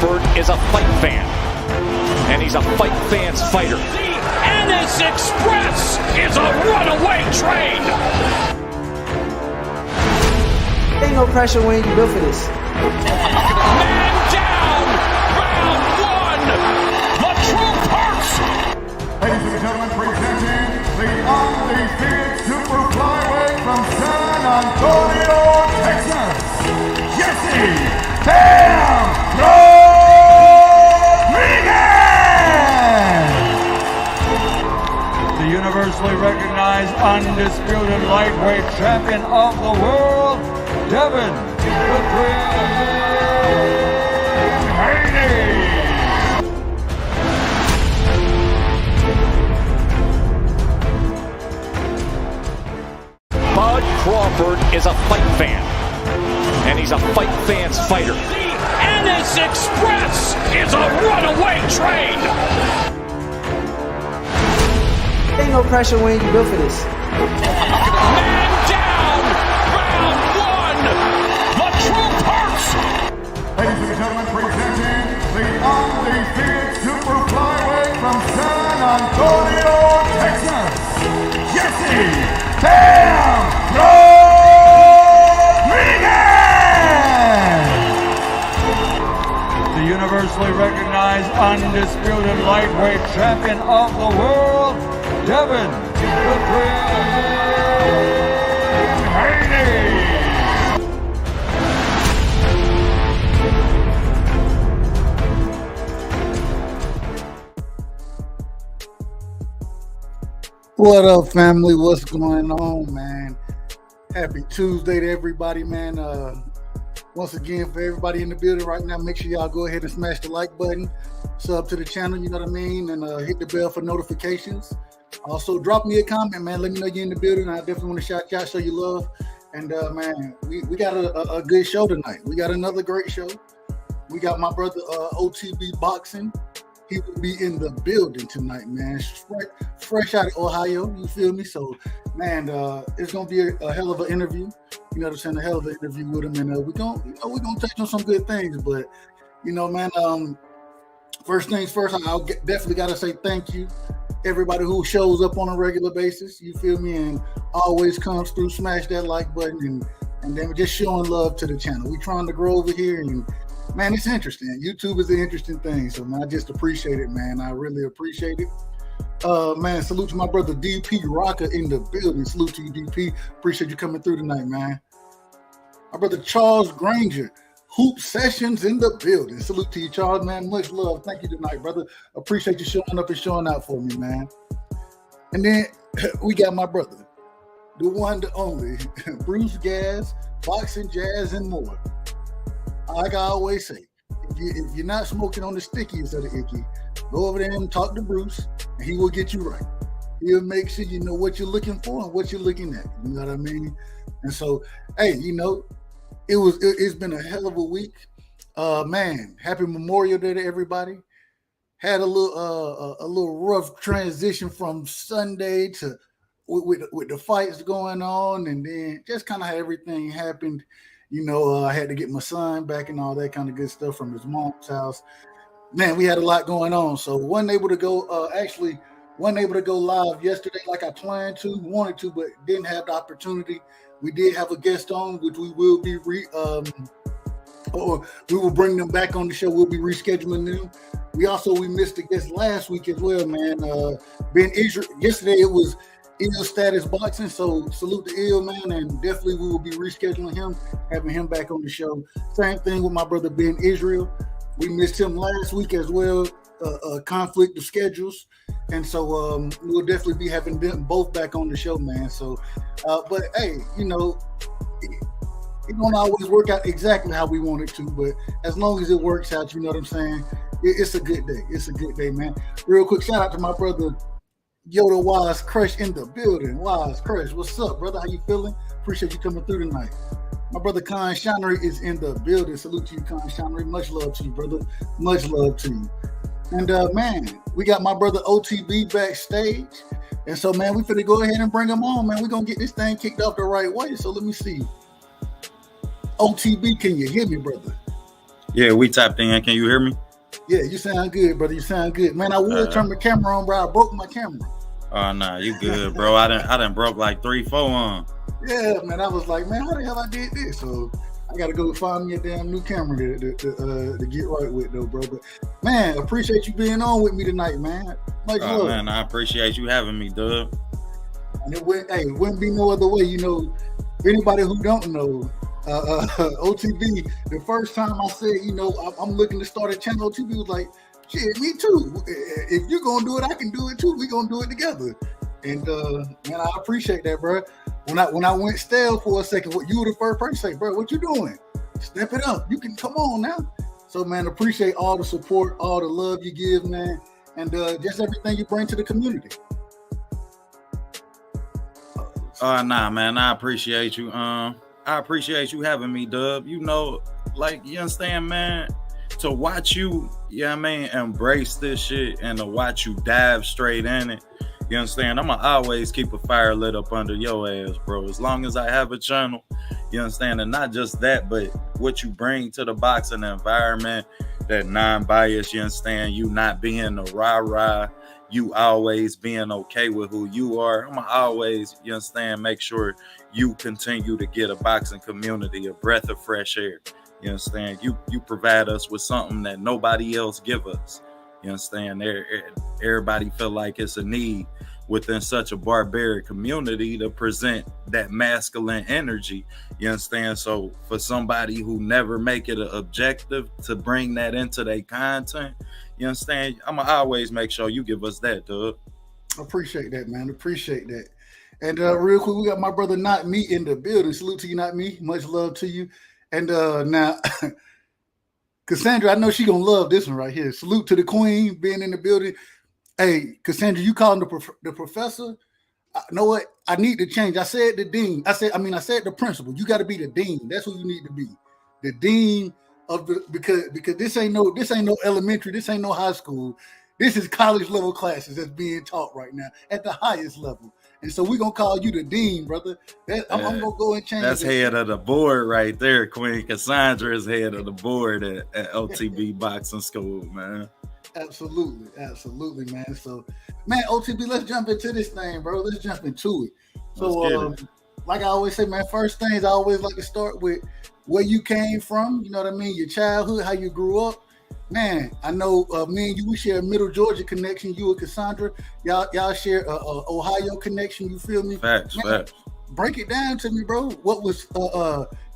Crawford is a fight fan, and he's a fight fan's fighter. The Ennis Express is a runaway train. Ain't no pressure when you built for this. Man down, round one. The truth hurts. Ladies and gentlemen, presenting the undefeated super flyweight from San Antonio, Texas, Jesse Bam Rodriguez! The universally recognized undisputed lightweight champion of the world, Devin the Dream Haney! Bud Crawford is a fight fan, and he's a fight fan's fighter. The Ennis Express is a runaway train. Ain't no pressure when you built for this. Man down, round one. The truth hurts. Ladies and gentlemen, presenting the undefeated super flyweight from San Antonio, Texas, Jesse Bam Rodriguez! The universally recognized undisputed lightweight champion of the world, Devin the Dream Haney! What up, family? What's going on, man? Happy Tuesday to everybody, man. Once again, for everybody in the building right now, make sure y'all go ahead and smash the like button, sub to the channel, you know what I mean, and hit the bell for notifications. Also, drop me a comment, man. Let me know you're in the building. I definitely want to shout you out, show you love. And, man, we got a good show tonight. We got another great show. We got my brother, OTB Boxing. He will be in the building tonight, man. Fresh out of Ohio, you feel me? So, man, it's gonna be a hell of an interview. You know what I'm saying? A hell of an interview with him, and we're gonna touch on some good things. But you know, man, first things first, definitely gotta say thank you, everybody who shows up on a regular basis. You feel me? And always comes through. Smash that like button, and then we're just showing love to the channel. We trying to grow over here, and man, it's interesting. YouTube is an interesting thing. So, man, I just appreciate it, man. I really appreciate it. Man, salute to my brother DP Rockin in the building. Salute to you, DP. Appreciate you coming through tonight, man. My brother Charles Granger, Hoop Sessions in the building. Salute to you, Charles, man. Much love. Thank you tonight, brother. Appreciate you showing up and showing out for me, man. And then we got my brother, the one, the only, Bruce Gas, Boxing, Jazz, and more. Like I always say, if you're not smoking on the stickiest of the icky, go over there and talk to Bruce, and he will get you right. He'll make sure you know what you're looking for and what you're looking at. You know what I mean? And so, hey, you know, it's been a hell of a week. Man, happy Memorial Day to everybody. Had a little rough transition from Sunday to with the fights going on, and then just kind of how everything happened. You know, I had to get my son back and all that kind of good stuff from his mom's house. Man, we had a lot going on. So wasn't able to go live yesterday like I wanted to, but didn't have the opportunity. We did have a guest on, which we will be we will bring them back on the show. We'll be rescheduling them. We missed a guest last week as well, man. Ben Israel. Yesterday it was Ill Status Boxing, so salute to Ill, man, and definitely we will be rescheduling him, having him back on the show. Same thing with my brother Ben Israel. We missed him last week as well, a conflict of schedules, and so we'll definitely be having them both back on the show, man. So, but hey, you know, it don't always work out exactly how we want it to, but as long as it works out, you know what I'm saying? It's a good day. It's a good day, man. Real quick, shout out to my brother Yoda Wise Crush in the building. Wise Crush, what's up, brother? How you feeling? Appreciate you coming through tonight. My brother Con Shinery is in the building. Salute to you, Con Shinery. Much love to you, brother. Much love to you. And man, we got my brother OTB backstage. And so, man, we finna go ahead and bring him on, man. We're gonna get this thing kicked off the right way. So let me see. OTB, can you hear me, brother? Yeah, we tapped in. Can you hear me? Yeah, you sound good, brother. You sound good, man. I would turn my camera on, bro. I broke my camera. Oh nah, you good, bro. I done broke like 3-4 on. Yeah, man. I was like, man, how the hell I did this? So I got to go find me a damn new camera to get right with, though, bro. But man, appreciate you being on with me tonight, man. Much love. Man, I appreciate you having me, Dub. And it wouldn't be no other way, you know. Anybody who don't know, OTB, the first time I said, you know, I'm looking to start a channel, OTB was like, shit, me too. If you're gonna do it, I can do it too. We gonna do it together. And man, I appreciate that, bro. When I went stale for a second, you were the first person to say, bro, what you doing? Step it up. You can come on now. So man, appreciate all the support, all the love you give, man, and just everything you bring to the community. Nah, man, I appreciate you. I appreciate you having me, Dub. You know, like, you understand, man, to watch you, I mean, embrace this shit and to watch you dive straight in it. You understand? I'm going to always keep a fire lit up under your ass, bro. As long as I have a channel, you understand? And not just that, but what you bring to the boxing environment, that non-bias, you understand? You not being a rah-rah, you always being okay with who you are. I'm always, you understand, make sure you continue to get a boxing community a breath of fresh air. You understand? You provide us with something that nobody else give us. You understand? Everybody feel like it's a need within such a barbaric community to present that masculine energy. You understand? So for somebody who never make it an objective to bring that into their content, you understand? I'm going to always make sure you give us that, Doug. Appreciate that, man. Appreciate that. And real quick, we got my brother Not Me in the building. Salute to you, Not Me. Much love to you. And now, Cassandra, I know she gonna love this one right here. Salute to the queen being in the building. Hey, Cassandra, you calling the professor? You know what? I need to change. I said the dean. I said the principal. You got to be the dean. That's who you need to be. The dean of the because this ain't no elementary. This ain't no high school. This is college level classes that's being taught right now at the highest level. And so we're going to call you the dean, brother. I'm going to go and change. That's head of the board right there, Queen. Cassandra is head of the board at OTB Boxing School, man. Absolutely, man. So, man, OTB, let's jump into this thing, bro. Let's jump into it. So, like I always say, man, first things I always like to start with where you came from, you know what I mean? Your childhood, how you grew up. Man, I know me and you, we share a Middle Georgia connection. You and Cassandra, y'all share a Ohio connection. You feel me? Facts. Break it down to me, bro. What was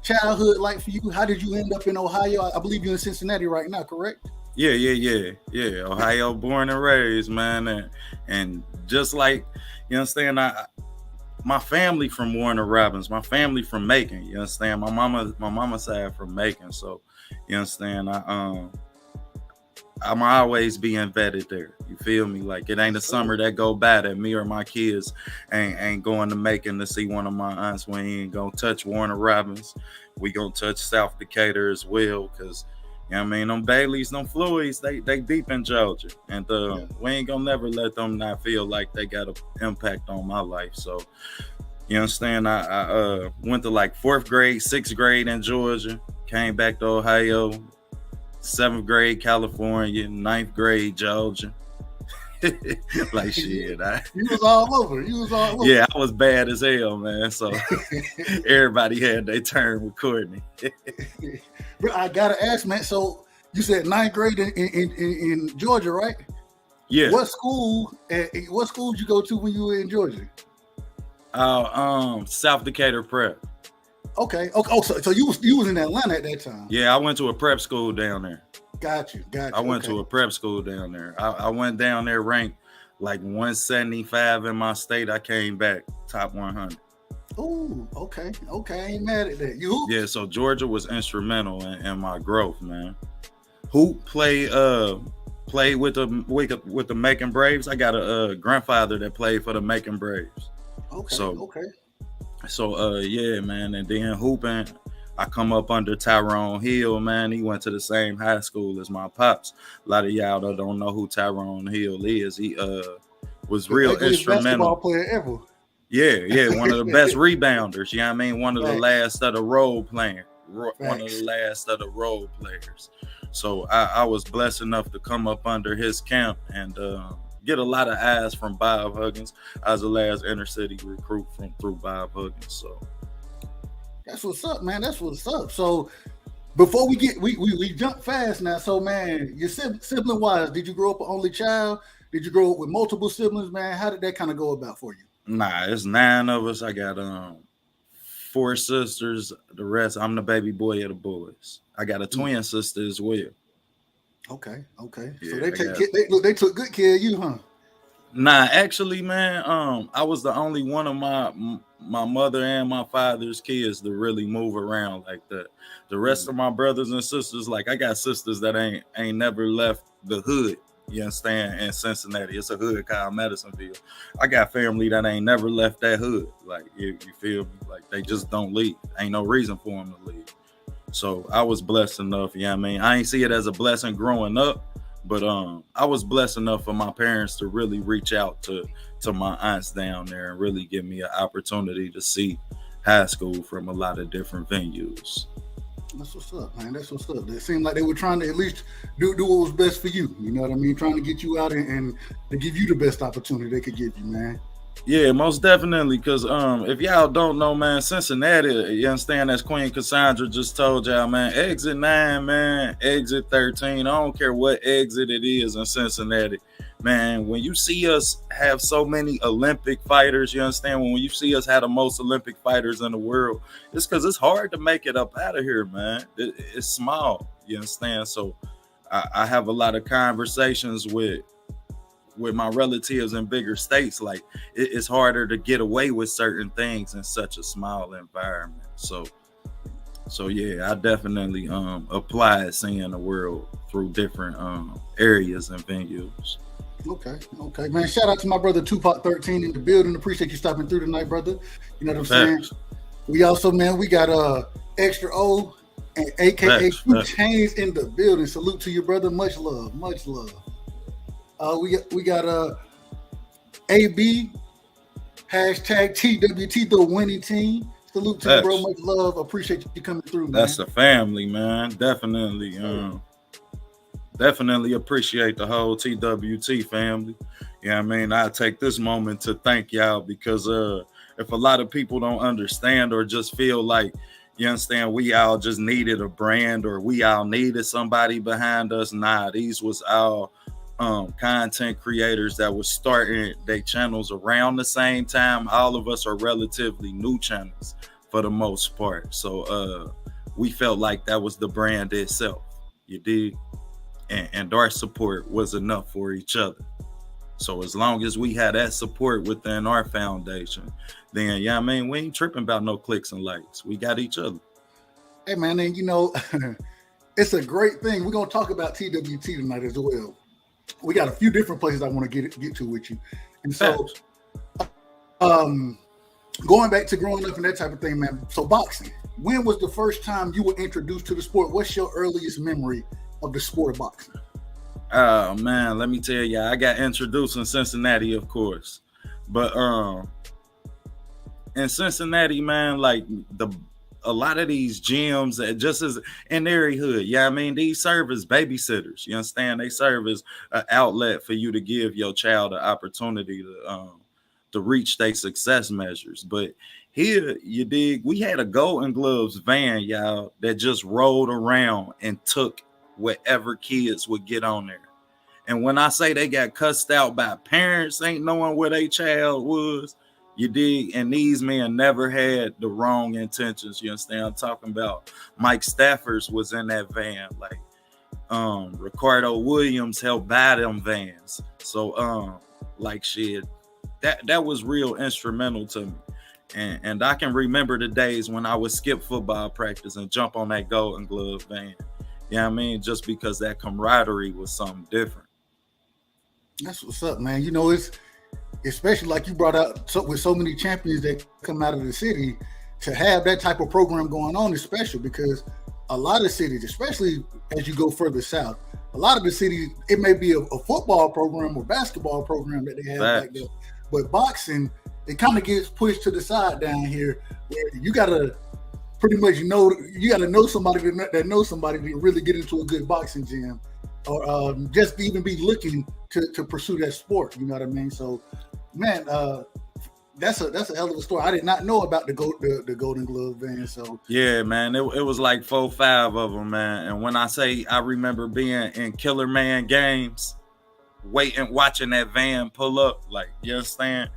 childhood like for you? How did you end up in Ohio? I believe you're in Cincinnati right now, correct? Yeah. Ohio born and raised, man. And just like, you understand, my family from Warner Robins, my family from Macon, you understand? My mama side from Macon. So, you understand, I'm always being vetted there. You feel me? Like, it ain't a summer that go by that me or my kids ain't going to Macon to see one of my aunts. We ain't gonna touch Warner Robins. We gonna touch South Decatur as well, because, you know what I mean, them Baileys, them Floyds, they deep in Georgia. And we ain't gonna never let them not feel like they got an impact on my life. So, you understand, I went to like 4th grade, 6th grade in Georgia, came back to Ohio, 7th grade, California, 9th grade, Georgia. Like, shit. You was all over. Yeah, I was bad as hell, man. So everybody had their turn with Courtney. Bro, I gotta ask, man. So you said 9th grade in Georgia, right? Yeah. What school did you go to when you were in Georgia? South Decatur Prep. Okay. Oh, so you was in Atlanta at that time? Yeah, I went to a prep school down there. Got you. I went to a prep school down there. I went down there ranked like 175 in my state. I came back top 100. Oh, okay. I ain't mad at that. You hoop? Yeah, so Georgia was instrumental in my growth, man. Hoop played with the Macon Braves. I got a grandfather that played for the Macon Braves. Okay. So yeah, man, and then hooping, I come up under Tyrone Hill, man. He went to the same high school as my pops. A lot of y'all that don't know who Tyrone Hill is. He was real instrumental. Basketball player ever. Yeah, one of the best rebounders. You know what I mean? One of the last of the role players. So I was blessed enough to come up under his camp and get a lot of eyes from Bob Huggins. I was the last inner city recruit through Bob Huggins. So that's what's up, man. That's what's up. So before we jump fast now. So man, your sibling wise, did you grow up an only child? Did you grow up with multiple siblings, man? How did that kind of go about for you? Nah, it's 9 of us. I got 4 sisters. The rest, I'm the baby boy of the boys. I got a twin sister as well. Okay. Yeah, so they took good care of you, huh? Nah, actually, man, I was the only one of my mother and my father's kids to really move around like that. The rest of my brothers and sisters, like I got sisters that ain't never left the hood. You understand? In Cincinnati, it's a hood called Madisonville. I got family that ain't never left that hood. Like you feel me? Like they just don't leave. Ain't no reason for them to leave. So I was blessed enough. Yeah, I mean, I ain't see it as a blessing growing up, but I was blessed enough for my parents to really reach out to my aunts down there and really give me an opportunity to see high school from a lot of different venues. That's what's up, man. That's what's up. It seemed like they were trying to at least do what was best for you. You know what I mean? Trying to get you out and to give you the best opportunity they could give you, man. Yeah, most definitely. Because if y'all don't know, man, Cincinnati, you understand, as Queen Cassandra just told y'all, man, exit 9, man, exit 13. I don't care what exit it is in Cincinnati. Man, when you see us have so many Olympic fighters, you understand, when you see us have the most Olympic fighters in the world, it's because it's hard to make it up out of here, man. It's small, you understand? So I have a lot of conversations with my relatives in bigger states. Like it's harder to get away with certain things in such a small environment. So yeah, I definitely apply seeing the world through different areas and venues. Okay, man. Shout out to my brother Tupac 13 in the building. Appreciate you stopping through tonight, brother. You know what I'm saying? We also, man, we got Extra O and AKA 2 Chains in the building. Salute to you, brother. Much love. We got AB hashtag TWT, the winning team. Salute to you, bro. Much love. Appreciate you coming through, man. That's the family, man. Definitely. Definitely appreciate the whole TWT family. Yeah, I mean, I take this moment to thank y'all because if a lot of people don't understand or just feel like, you understand, we all just needed a brand or we all needed somebody behind us. Nah, these was all content creators that was starting their channels around the same time. All of us are relatively new channels for the most part. So we felt like that was the brand itself. You dig? And our support was enough for each other. So as long as we had that support within our foundation, then yeah, I mean, we ain't tripping about no clicks and likes. We got each other. Hey man, and you know, it's a great thing. We're gonna talk about TWT tonight as well. We got a few different places I want to get to with you. And so going back to growing up and that type of thing, man. So boxing, when was the first time you were introduced to the sport? What's your earliest memory of the sport of boxing? Oh man, let me tell you, I got introduced in Cincinnati, of course. But in Cincinnati, man, like a lot of these gyms that just as in every hood, yeah, I mean, these serve as babysitters. You understand? They serve as an outlet for you to give your child an opportunity to reach their success measures. But here, you dig, we had a Golden Gloves van, y'all, that just rolled around and took whatever kids would get on there. And when I say they got cussed out by parents ain't knowing where their child was, you dig, and these men never had the wrong intentions. You understand? I'm talking about Mike Stafford was in that van, like Ricardo Williams helped buy them vans. So like shit, that was real instrumental to me. And I can remember the days when I would skip football practice and jump on that Golden Glove van. You know what I mean? Just because that camaraderie was something different. That's what's up, man. You know, it's especially like you brought out with so many champions that come out of the city, to have that type of program going on is special because a lot of cities, especially as you go further south, a lot of the cities, it may be a football program or basketball program that they have like that. But boxing, it kind of gets pushed to the side down here where you got to pretty much you got to know somebody that knows somebody to really get into a good boxing gym, or just to even be looking to pursue that sport. You know what I mean? So, man, that's a hell of a story. I did not know about the Golden Glove van. So yeah, man, it was like 4-5 of them, man. And when I say I remember being in Killer Man games, watching that van pull up, like, you understand?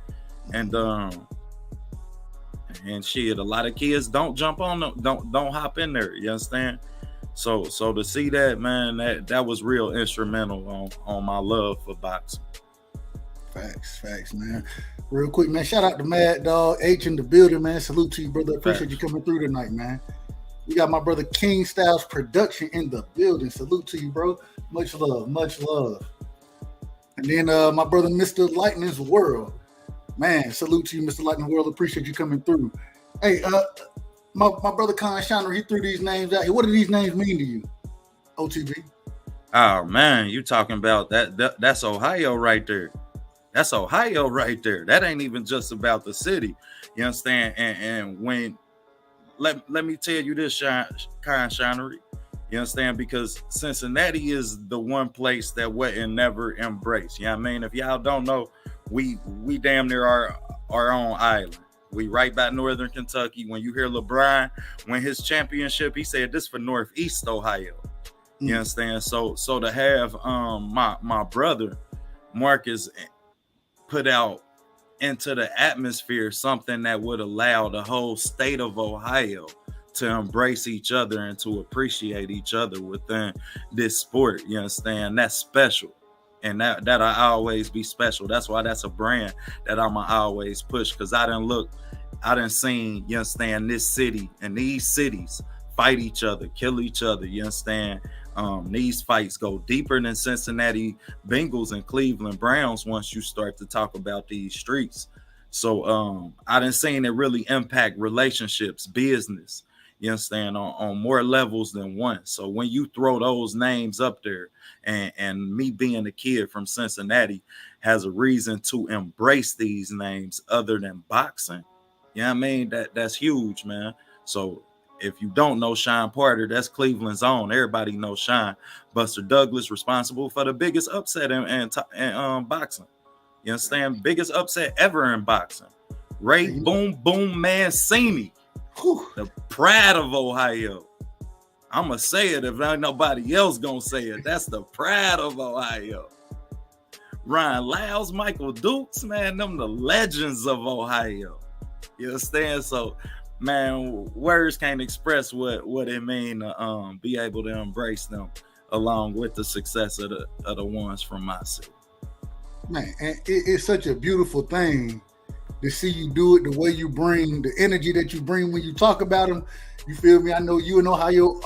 And shit, a lot of kids don't jump on them, don't hop in there, you understand? So to see that, man, that was real instrumental on my love for boxing. Facts, man. Real quick, man. Shout out to Mad Dog H in the building, man. Salute to you, brother. Appreciate you coming through tonight, man. We got my brother King Styles Production in the building. Salute to you, bro. Much love. And then my brother Mr. Lightning's World. Man, salute to you, Mr. Lightning World. Appreciate you coming through. Hey, my brother Con Shiner, he threw these names out here. What do these names mean to you, OTB? Oh, man, you talking about that's Ohio right there. That's Ohio right there. That ain't even just about the city. You understand? And when let me tell you this, Con Shinery. You understand? Because Cincinnati is the one place that wasn't never embraced. You know what I mean? If y'all don't know, we damn near our own island. We right by Northern Kentucky. When you hear LeBron win his championship, he said this for Northeast Ohio. You understand? So to have my brother Marcus put out into the atmosphere something that would allow the whole state of Ohio to embrace each other and to appreciate each other within this sport. You understand? That's special. And that I always be special. That's why that's a brand that I'ma always push, because I done seen, you understand, this city and these cities fight each other, kill each other, you understand? These fights go deeper than Cincinnati Bengals and Cleveland Browns once you start to talk about these streets. So I done seen it really impact relationships, business, you understand, on more levels than one. So when you throw those names up there, and me being a kid from Cincinnati has a reason to embrace these names other than boxing, you know what I mean? That's huge, man. So if you don't know Sean Porter, that's Cleveland's own. Everybody knows Sean. Buster Douglas responsible for the biggest upset in boxing. You understand? Biggest upset ever in boxing. Ray Boom Boom Mancini. The pride of Ohio. I'm going to say it if ain't nobody else going to say it. That's the pride of Ohio. Ryan Lyles, Michael Dukes, man, them the legends of Ohio. You understand? So, man, words can't express what it mean to be able to embrace them along with the success of the ones from my city. Man, and it's such a beautiful thing to see you do it the way you bring, the energy that you bring when you talk about them. You feel me? I know you and Ohio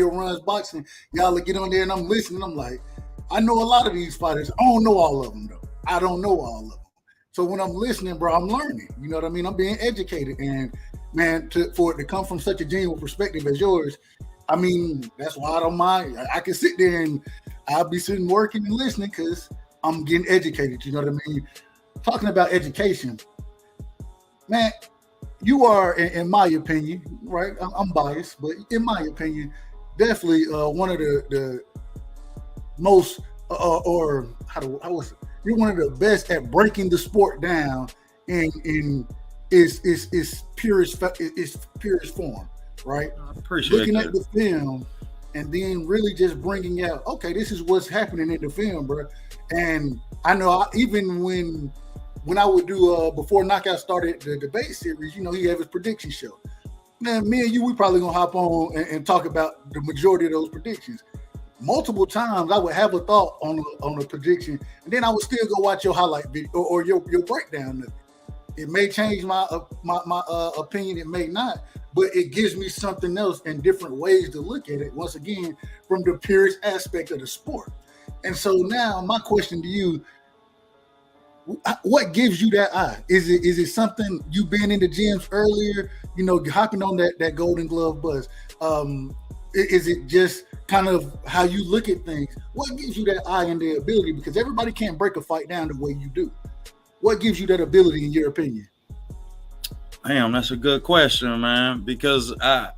runs boxing. Y'all get on there and I'm listening. I'm like, I know a lot of these fighters. I don't know all of them, though. I don't know all of them. So when I'm listening, bro, I'm learning. You know what I mean? I'm being educated. And, man, for it to come from such a genuine perspective as yours, I mean, that's why I don't mind. I can sit there and I'll be sitting working and listening because I'm getting educated. You know what I mean? Talking about education, man, you are, in my opinion, right? I'm biased, but in my opinion, definitely one of the most, you're one of the best at breaking the sport down in its purest form, right? I appreciate looking that. At the film and then really just bringing out, okay, this is what's happening in the film, bro. And I know even when I would do before Knockout started the debate series, you know, he had his prediction show. Man, me and you, we probably gonna hop on and talk about the majority of those predictions. Multiple times I would have a thought on a prediction, and then I would still go watch your highlight video or your breakdown of it. It may change my opinion, it may not, but it gives me something else and different ways to look at it, once again, from the purest aspect of the sport. And so now my question to you, what gives you that eye? Is it something you been in the gyms earlier, you know, hopping on that Golden Glove buzz? Is it just kind of how you look at things? What gives you that eye and the ability? Because everybody can't break a fight down the way you do. What gives you that ability in your opinion? Damn, that's a good question, man. Because I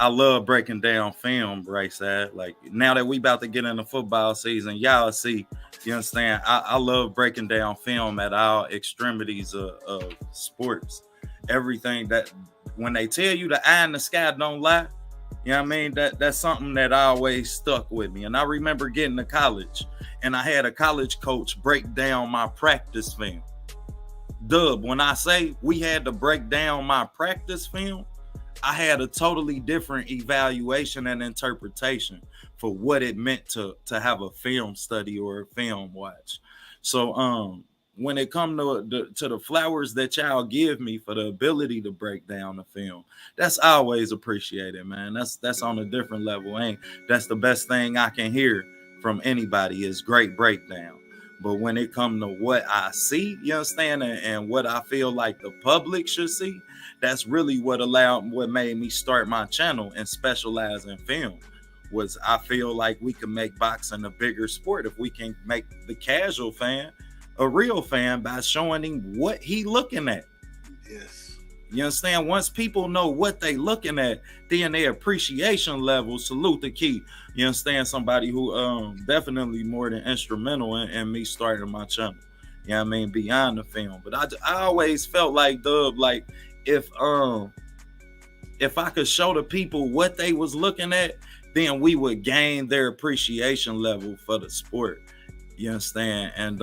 love breaking down film, Rightside. Like now that we about to get into football season, y'all see, you understand? I love breaking down film at all extremities of sports. Everything that when they tell you the eye in the sky don't lie, you know what I mean? That's something that always stuck with me. And I remember getting to college and I had a college coach break down my practice film. Dub, when I say we had to break down my practice film, I had a totally different evaluation and interpretation for what it meant to have a film study or a film watch. So when it come to the flowers that y'all give me for the ability to break down the film, that's always appreciated, man. That's on a different level. That's the best thing I can hear from anybody is great breakdown. But when it comes to what I see, you understand, and what I feel like the public should see, that's really what made me start my channel and specialize in film. Was I feel like we can make boxing a bigger sport if we can make the casual fan a real fan by showing him what he looking at. Yes. You understand? Once people know what they looking at, then their appreciation level, salute the key. You understand? Somebody who definitely more than instrumental in me starting my channel. You know what I mean? Beyond the film. But I always felt like, Dub, like if I could show the people what they was looking at, then we would gain their appreciation level for the sport. You understand? And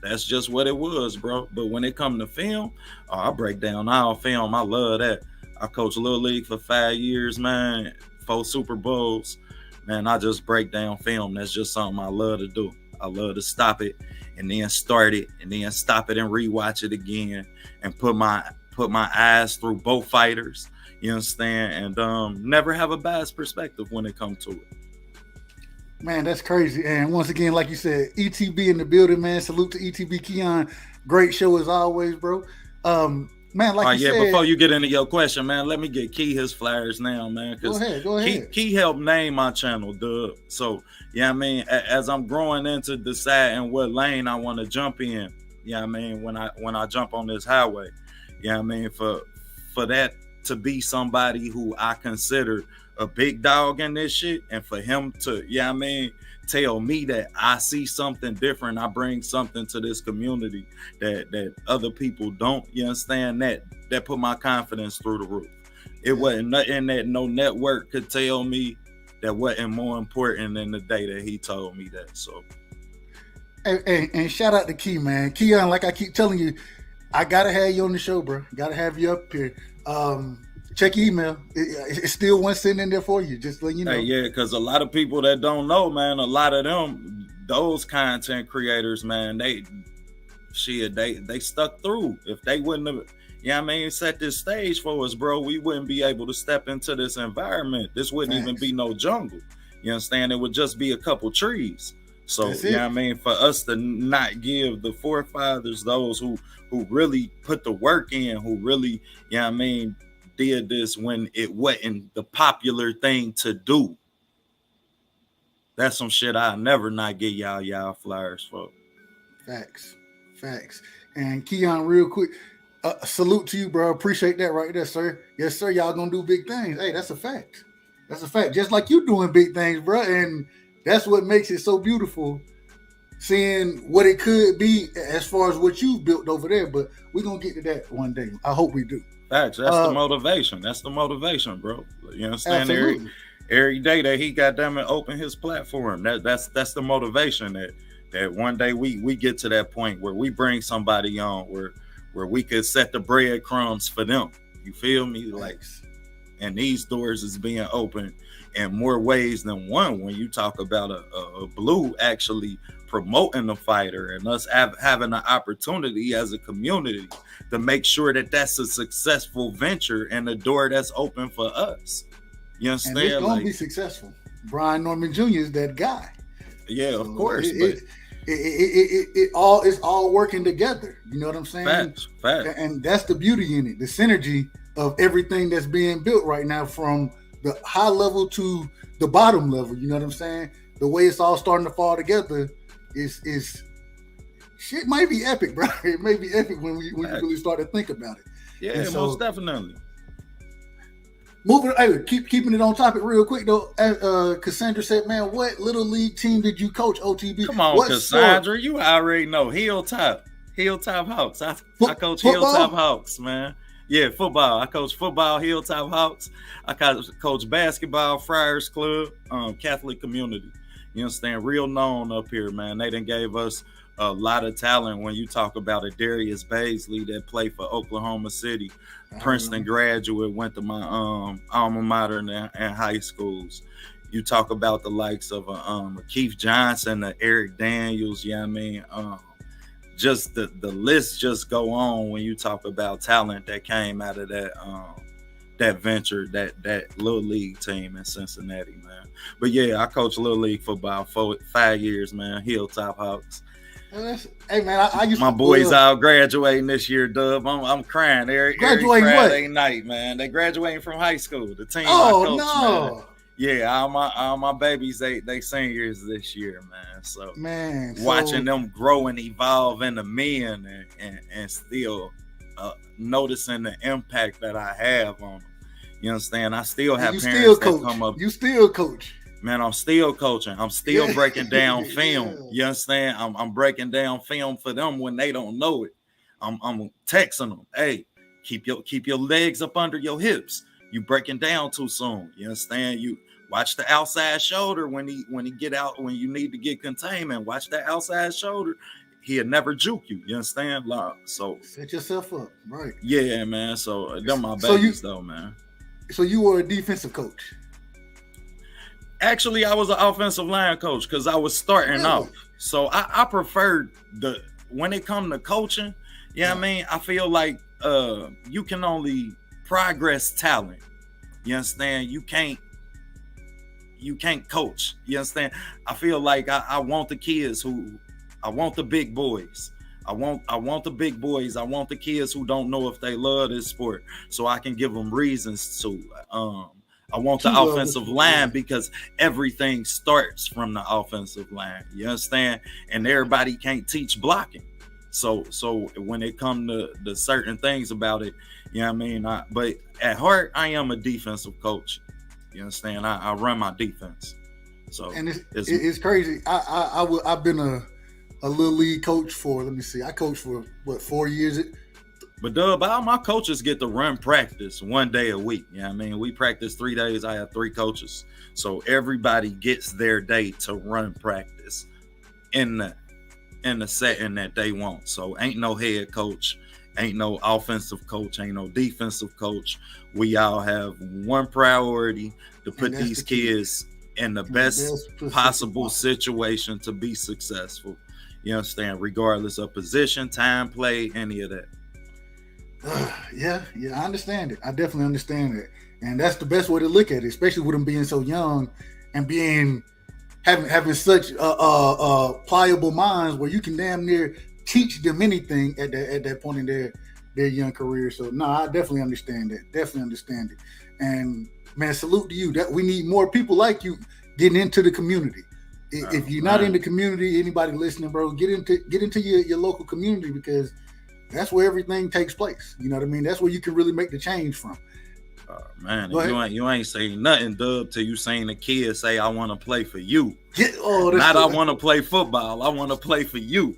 that's just what it was, bro. But when it come to film, I break down all film. I love that. I coached Little League for 5 years, man. 4 Super Bowls. Man, I just break down film. That's just something I love to do. I love to stop it and then start it and then stop it and rewatch it again and put my eyes through both fighters. You understand? And never have a biased perspective when it comes to it. Man, that's crazy. And once again, like you said, ETB in the building, man. Salute to ETB Keon. Great show as always, bro. Man, like you said. Before you get into your question, man, let me get Key his flyers now, man. Go ahead. Key helped name my channel, Dub. So, yeah, I mean, as I'm growing into deciding what lane I want to jump in, yeah, I mean, when I jump on this highway, yeah, I mean, for that to be somebody who I consider a big dog in this shit, and for him to, yeah, I mean, tell me that I see something different, I bring something to this community that other people don't, you understand, that put my confidence through the roof. It wasn't nothing that no network could tell me that wasn't more important than the day that he told me that. So and shout out to Key, man. Keon, like I keep telling you, I gotta have you on the show, bro. Gotta have you up here. Check your email. It's still one sitting in there for you. Just letting you know. Hey, yeah, because a lot of people that don't know, man, a lot of them, those content creators, man, they stuck through. If they wouldn't have, yeah, I mean, set this stage for us, bro, we wouldn't be able to step into this environment. This wouldn't even be no jungle. You understand? It would just be a couple trees. So, yeah, I mean, for us to not give the forefathers, those who really put the work in, who really, yeah, I mean, did this when it wasn't the popular thing to do. That's some shit I'll never not get y'all flyers for. Facts. And Keon, real quick, salute to you, bro. Appreciate that right there, sir. Yes, sir. Y'all gonna do big things. Hey, that's a fact. Just like you doing big things, bro. And that's what makes it so beautiful, seeing what it could be as far as what you built over there. But we're gonna get to that one day. I hope we do. Facts. That's the motivation. That's the motivation, bro. You understand? Every day that he goddamn it open his platform. That's the motivation that one day we get to that point where we bring somebody on where we could set the breadcrumbs for them. You feel me? Like, and these doors is being opened in more ways than one when you talk about a Blue actually promoting the fighter and us having an opportunity as a community to make sure that that's a successful venture and the door that's open for us. You understand? And it's gonna be successful. Brian Norman Jr. is that guy. Yeah, so of course. It's all working together. You know what I'm saying? Facts. And that's the beauty in it. The synergy of everything that's being built right now, from the high level to the bottom level. You know what I'm saying? The way it's all starting to fall together is shit might be epic, bro. It may be epic when you really start to think about it. Yeah, so, most definitely. Keeping it on topic real quick though. Cassandra said, "Man, what little league team did you coach, OTB?" Come on, Cassandra, you already know Hilltop Hawks. I coach football? Hilltop Hawks, man. Yeah, football. I coach football, Hilltop Hawks. I coach basketball, Friars Club, Catholic community. You understand? Real known up here, man. They done gave us a lot of talent. When you talk about a Darius Baisley that played for Oklahoma City, Princeton graduate, went to my alma mater and high schools. You talk about the likes of Keith Johnson, Eric Daniels, you know what I mean? Just the list just go on when you talk about talent that came out of that venture, that little league team in Cincinnati, man. But yeah, I coached little league for about 5 years, man. Hilltop Hawks. Hey man, I used my boys out graduating this year, Dub. I'm crying. Every Friday night, man. They graduating from high school. The team. Oh I coach, no. Man. Yeah, all my babies, they seniors this year, man. So man, watching them grow and evolve into men and still noticing the impact that I have on them. You understand? I still have parents that come up. You still coach. Man, I'm still coaching. I'm still breaking down film. You understand? I'm breaking down film for them when they don't know it. I'm texting them, hey, keep your legs up under your hips. You breaking down too soon. You understand? You watch the outside shoulder when he get out, when you need to get containment. Watch that outside shoulder. He'll never juke you. You understand? So set yourself up, right? Yeah, man. So they're my babies, though, man. So you were a defensive coach. Actually, I was an offensive line coach because I was starting off. So I preferred when it come to coaching, you know what I mean? I feel like you can only progress talent. You understand? You can't coach. You understand? I feel like I want the kids I want the big boys. I want the big boys. I want the kids who don't know if they love this sport, so I can give them reasons to. I want the offensive line because everything starts from the offensive line. You understand? And everybody can't teach blocking. So when it comes to certain things about it, you know what I mean? But at heart, I am a defensive coach. You understand? I run my defense. So and it's crazy. I've been a little league coach for, let me see, I coached for 4 years. But Dub, all my coaches get to run practice 1 day a week. You know what I mean? We practice 3 days. I have 3 coaches. So everybody gets their day to run practice in the setting that they want. So ain't no head coach, ain't no offensive coach, ain't no defensive coach. We all have one priority to put these kids in the best possible situation to be successful. You understand? Regardless of position, time, play, any of that. Yeah, I understand it. I definitely understand it, and that's the best way to look at it, especially with them being so young and having such pliable minds where you can damn near teach them anything at that point in their young career. So no, I definitely understand that. Definitely understand it. And man, salute to you. That we need more people like you getting into the community. If you're not in the community, anybody listening, bro, get into your local community because that's where everything takes place. You know what I mean? That's where you can really make the change from. Man, you ain't saying nothing, Dub, till you saying the kids say, I want to play for you. I want to play football. I want to play for you.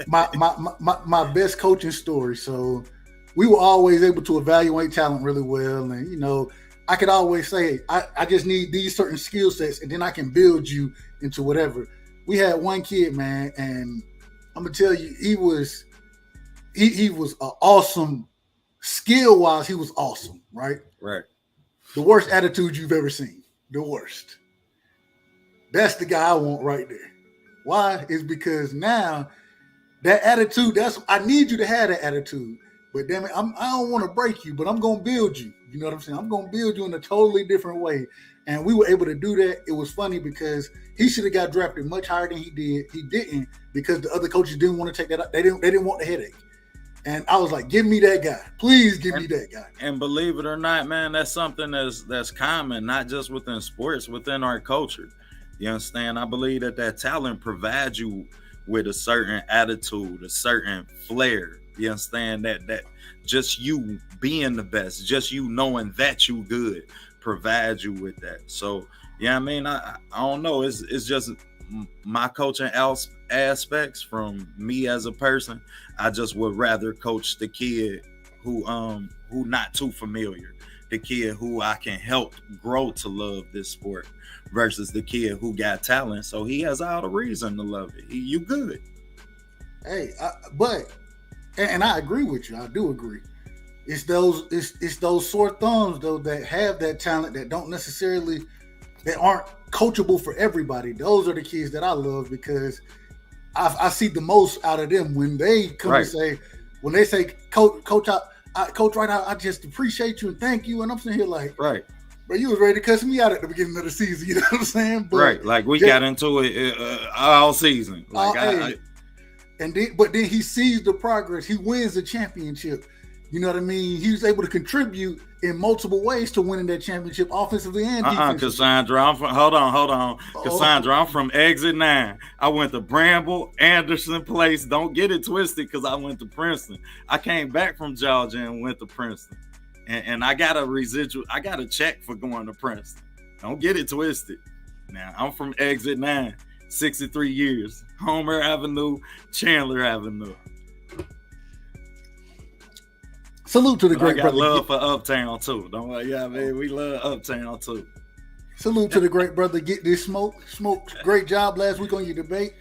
my best coaching story. So we were always able to evaluate talent really well. And, you know, I could always say, I just need these certain skill sets and then I can build you into whatever. We had one kid, man, and I'm going to tell you, he was awesome. Skill-wise, he was awesome, right? Right. The worst attitude you've ever seen. The worst. That's the guy I want right there. Why? Is because now that attitude, I need you to have that attitude. But damn it, I don't want to break you, but I'm going to build you. You know what I'm saying? I'm going to build you in a totally different way. And we were able to do that. It was funny because he should have got drafted much higher than he did. He didn't because the other coaches didn't want to take that up. They didn't want the headache. And I was like, give me that guy. Please give me that guy. And believe it or not, man, that's something that's common, not just within sports, within our culture. You understand? I believe that talent provides you with a certain attitude, a certain flair. You understand that just you being the best, just you knowing that you good, provides you with that. So yeah, I mean, I don't know. It's just my coaching aspects from me as a person. I just would rather coach the kid who not too familiar, the kid who I can help grow to love this sport, versus the kid who got talent, so he has all the reason to love it. You good? Hey, and I agree with you. I do agree. It's those sore thumbs though that have that talent that aren't coachable for everybody. Those are the kids that I love, because I see the most out of them when they come and say, when they say, Coach Wright, I just appreciate you and thank you. And I'm sitting here like, right, but you was ready to cuss me out at the beginning of the season. You know what I'm saying? But right, like we got into it all season. Like but then he sees the progress. He wins the championship. You know what I mean? He was able to contribute in multiple ways to winning that championship, offensively and defensively. Cassandra, hold on. Cassandra, I'm from Exit 9. I went to Bramble, Anderson Place. Don't get it twisted, because I went to Princeton. I came back from Georgia and went to Princeton. And I got a check for going to Princeton. Don't get it twisted. Now, I'm from Exit 9, 63 years. Homer Avenue, Chandler Avenue. Salute to the great I got brother. Love for Uptown too. Don't worry, yeah, man. We love Uptown too. Salute to the great brother. Get this smoke. Great job last week on your debate.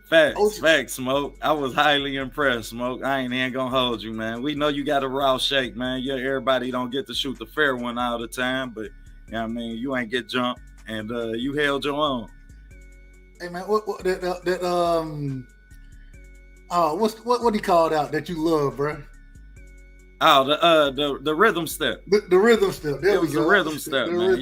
Facts, Smoke. I was highly impressed, Smoke. I ain't even gonna hold you, man. We know you got a raw shake, man. Yeah, everybody don't get to shoot the fair one all the time, but you know what I mean, you ain't get jumped, and you held your own. Hey man, what he called out that you love, bro? Oh, the rhythm step. The rhythm step. There we go. The rhythm step, man.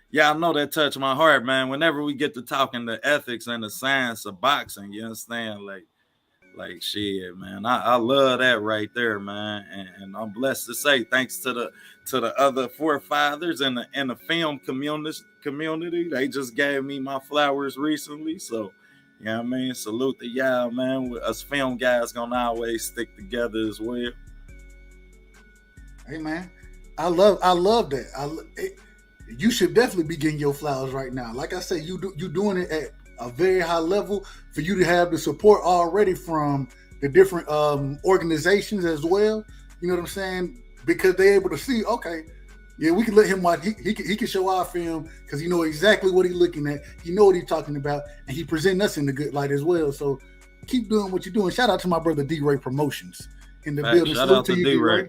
Y'all know that touched my heart, man. Whenever we get to talking the ethics and the science of boxing, you understand? Like shit, man. I love that right there, man. And I'm blessed to say, thanks to the other forefathers and the film community, they just gave me my flowers recently. So, you know what I mean? Salute to y'all, man. Us film guys gonna always stick together as well. Hey man, I love that. You should definitely be getting your flowers right now. Like I said, you doing it at a very high level for you to have the support already from the different organizations as well. You know what I'm saying? Because they're able to see, okay, yeah, we can let him watch. He can show our film because he know exactly what he's looking at. He know what he's talking about, and he presenting us in the good light as well. So keep doing what you're doing. Shout out to my brother D-Ray Promotions in the building. Shout out to D-Ray.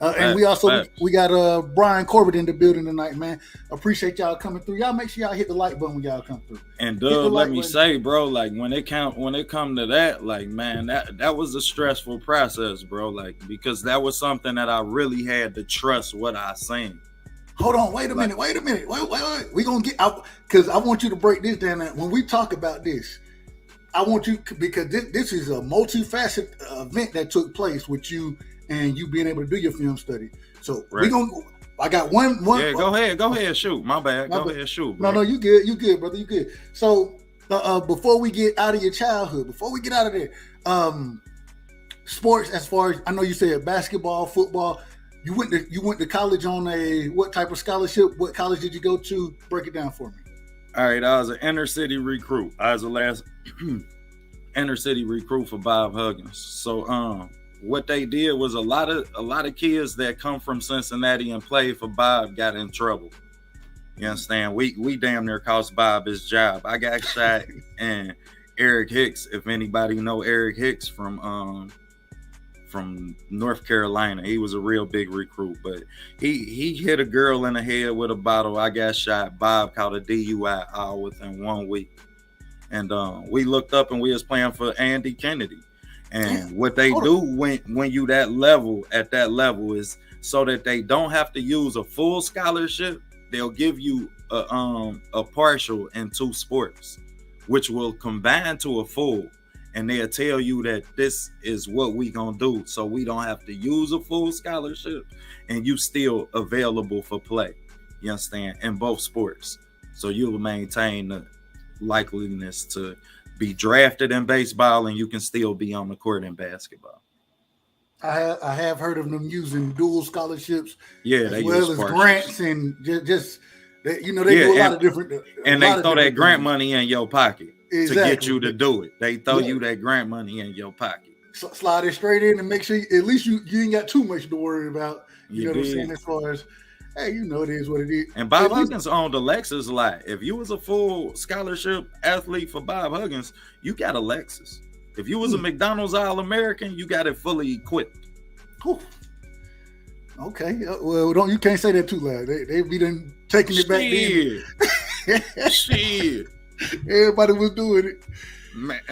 And we got Brian Corbett in the building tonight, man. Appreciate y'all coming through. Y'all make sure y'all hit the like button when y'all come through. And let me say, bro, like when it come to that, like man, that was a stressful process, bro. Like because that was something that I really had to trust what I seen. Hold on, wait a minute. Wait. We gonna get out because I want you to break this down. When we talk about this, I want you because this is a multifaceted event that took place with you. And you being able to do your film study. So I got one. Yeah, go ahead, shoot. My bad. Go ahead, shoot. Bro. No, you good, brother. You good. So before we get out of your childhood, before we get out of there, sports. As far as I know, you said basketball, football. You went to college on what type of scholarship? What college did you go to? Break it down for me. All right, I was an inner city recruit. I was the last inner city recruit for Bob Huggins. So what they did was a lot of kids that come from Cincinnati and played for Bob got in trouble. You understand? We damn near cost Bob his job. I got shot, and Eric Hicks, if anybody know Eric Hicks from North Carolina, he was a real big recruit, but he hit a girl in the head with a bottle. I got shot. Bob caught a DUI all within 1 week. And we looked up and we was playing for Andy Kennedy. And what they do when you at that level is so that they don't have to use a full scholarship, they'll give you a partial in 2 sports, which will combine to a full. And they'll tell you that this is what we gonna do. So we don't have to use a full scholarship and you still available for play. You understand? In both sports. So you'll maintain the likeliness to be drafted in baseball and you can still be on the court in basketball. I have heard of them using dual scholarships, as well as grants, and just they do a lot of different. And they throw that grant money in your pocket to get you to do it. They throw you that grant money in your pocket. Slide it straight in and make sure at least you ain't got too much to worry about. You know what I'm saying? As far as, hey, it is what it is. And Bob Huggins owned a Lexus lot. If you was a full scholarship athlete for Bob Huggins, you got a Lexus. If you was a McDonald's All-American, you got it fully equipped. Whew. Okay. Well, you can't say that too loud. They be done taking it back then. Shit. Everybody was doing it. Man,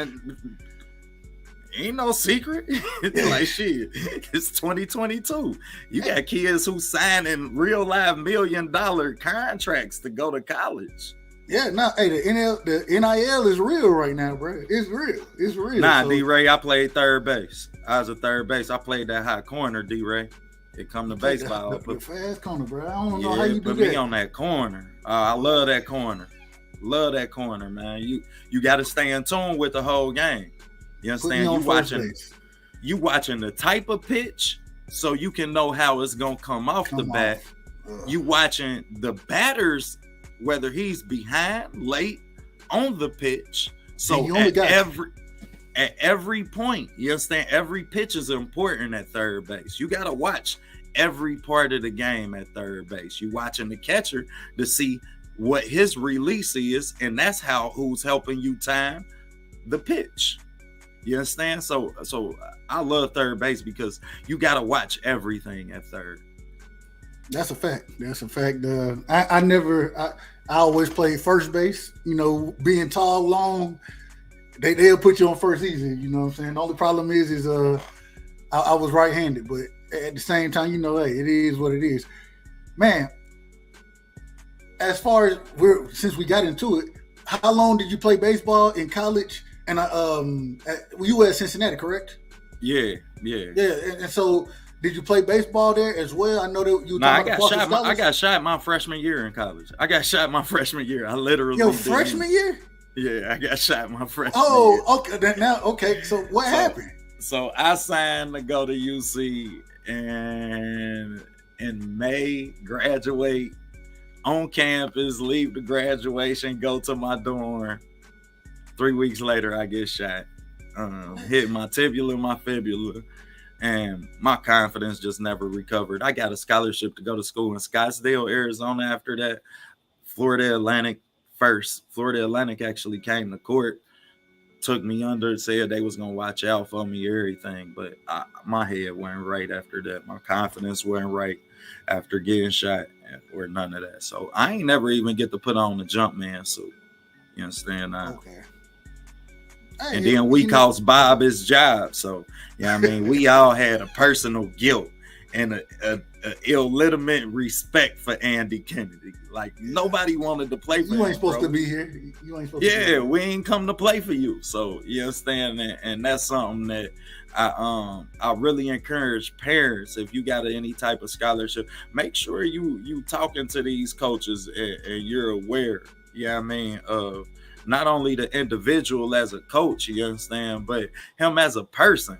ain't no secret. It's like, shit, it's 2022. You got kids who signing real live $1 million contracts to go to college. Yeah, the NIL is real right now, bro. It's real. Nah, D-Ray, I played third base. I was a third base. I played that high corner, D-Ray. It come to baseball. The fast corner, bro. I don't know how you do that. Put me on that corner. I love that corner. Love that corner, man. You got to stay in tune with the whole game. You understand? You watching the type of pitch so you can know how it's gonna come off the bat. You watching the batters, whether he's behind, late, on the pitch. So at every point, you understand, every pitch is important at third base. You got to watch every part of the game at third base. You watching the catcher to see what his release is, and that's who's helping you time the pitch. You understand? So I love third base because you got to watch everything at third. That's a fact. I always played first base. Being tall, long, they'll put you on first easy. You know what I'm saying? The only problem is I was right-handed, but at the same time, hey, it is what it is. Man, as far as since we got into it, how long did you play baseball in college? And you were at Cincinnati, correct? Yeah. And so, did you play baseball there as well? I know that you. I got shot my freshman year in college. I got shot my freshman year. I literally. Freshman year? Yeah, I got shot my freshman year. Oh, okay. So what happened? So I signed to go to UC and in May, graduate on campus, leave the graduation, go to my dorm. 3 weeks later, I get shot. Hit my tibula, my fibula, and my confidence just never recovered. I got a scholarship to go to school in Scottsdale, Arizona after that. Florida Atlantic first. Florida Atlantic actually came to court, took me under, said they was going to watch out for me, everything. But my head wasn't right after that. My confidence wasn't right after getting shot or none of that. So I ain't never even get to put on the Jumpman suit. You understand? Okay. And then we cost Bob his job. So, we all had a personal guilt and a illegitimate respect for Andy Kennedy. Like, nobody wanted to play for him. You ain't supposed to be here. We ain't come to play for you. So, you understand that? And that's something that I really encourage parents. If you got any type of scholarship, make sure you talking to these coaches and you're aware, of not only the individual as a coach, you understand, but him as a person,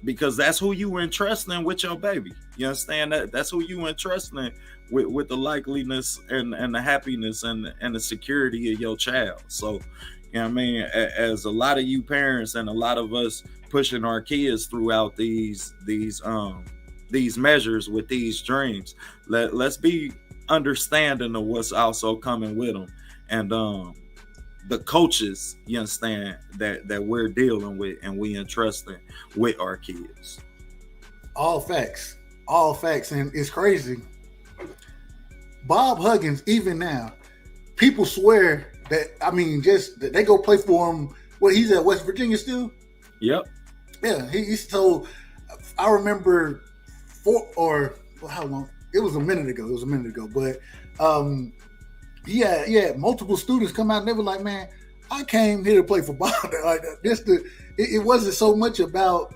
because that's who you entrusting with your baby. You understand that? That's who you entrusting with the likeliness and the happiness and the security of your child. So, as a lot of you parents and a lot of us pushing our kids throughout these measures with these dreams, let's be understanding of what's also coming with them. And the coaches, you understand, that we're dealing with and we entrusting with our kids. All facts. And it's crazy. Bob Huggins, even now, people swear that, just that they go play for him. He's at West Virginia still? Yep. Yeah, he's so. I remember how long? It was a minute ago. But he had multiple students come out and they were like, man, I came here to play for Bob. It wasn't so much about,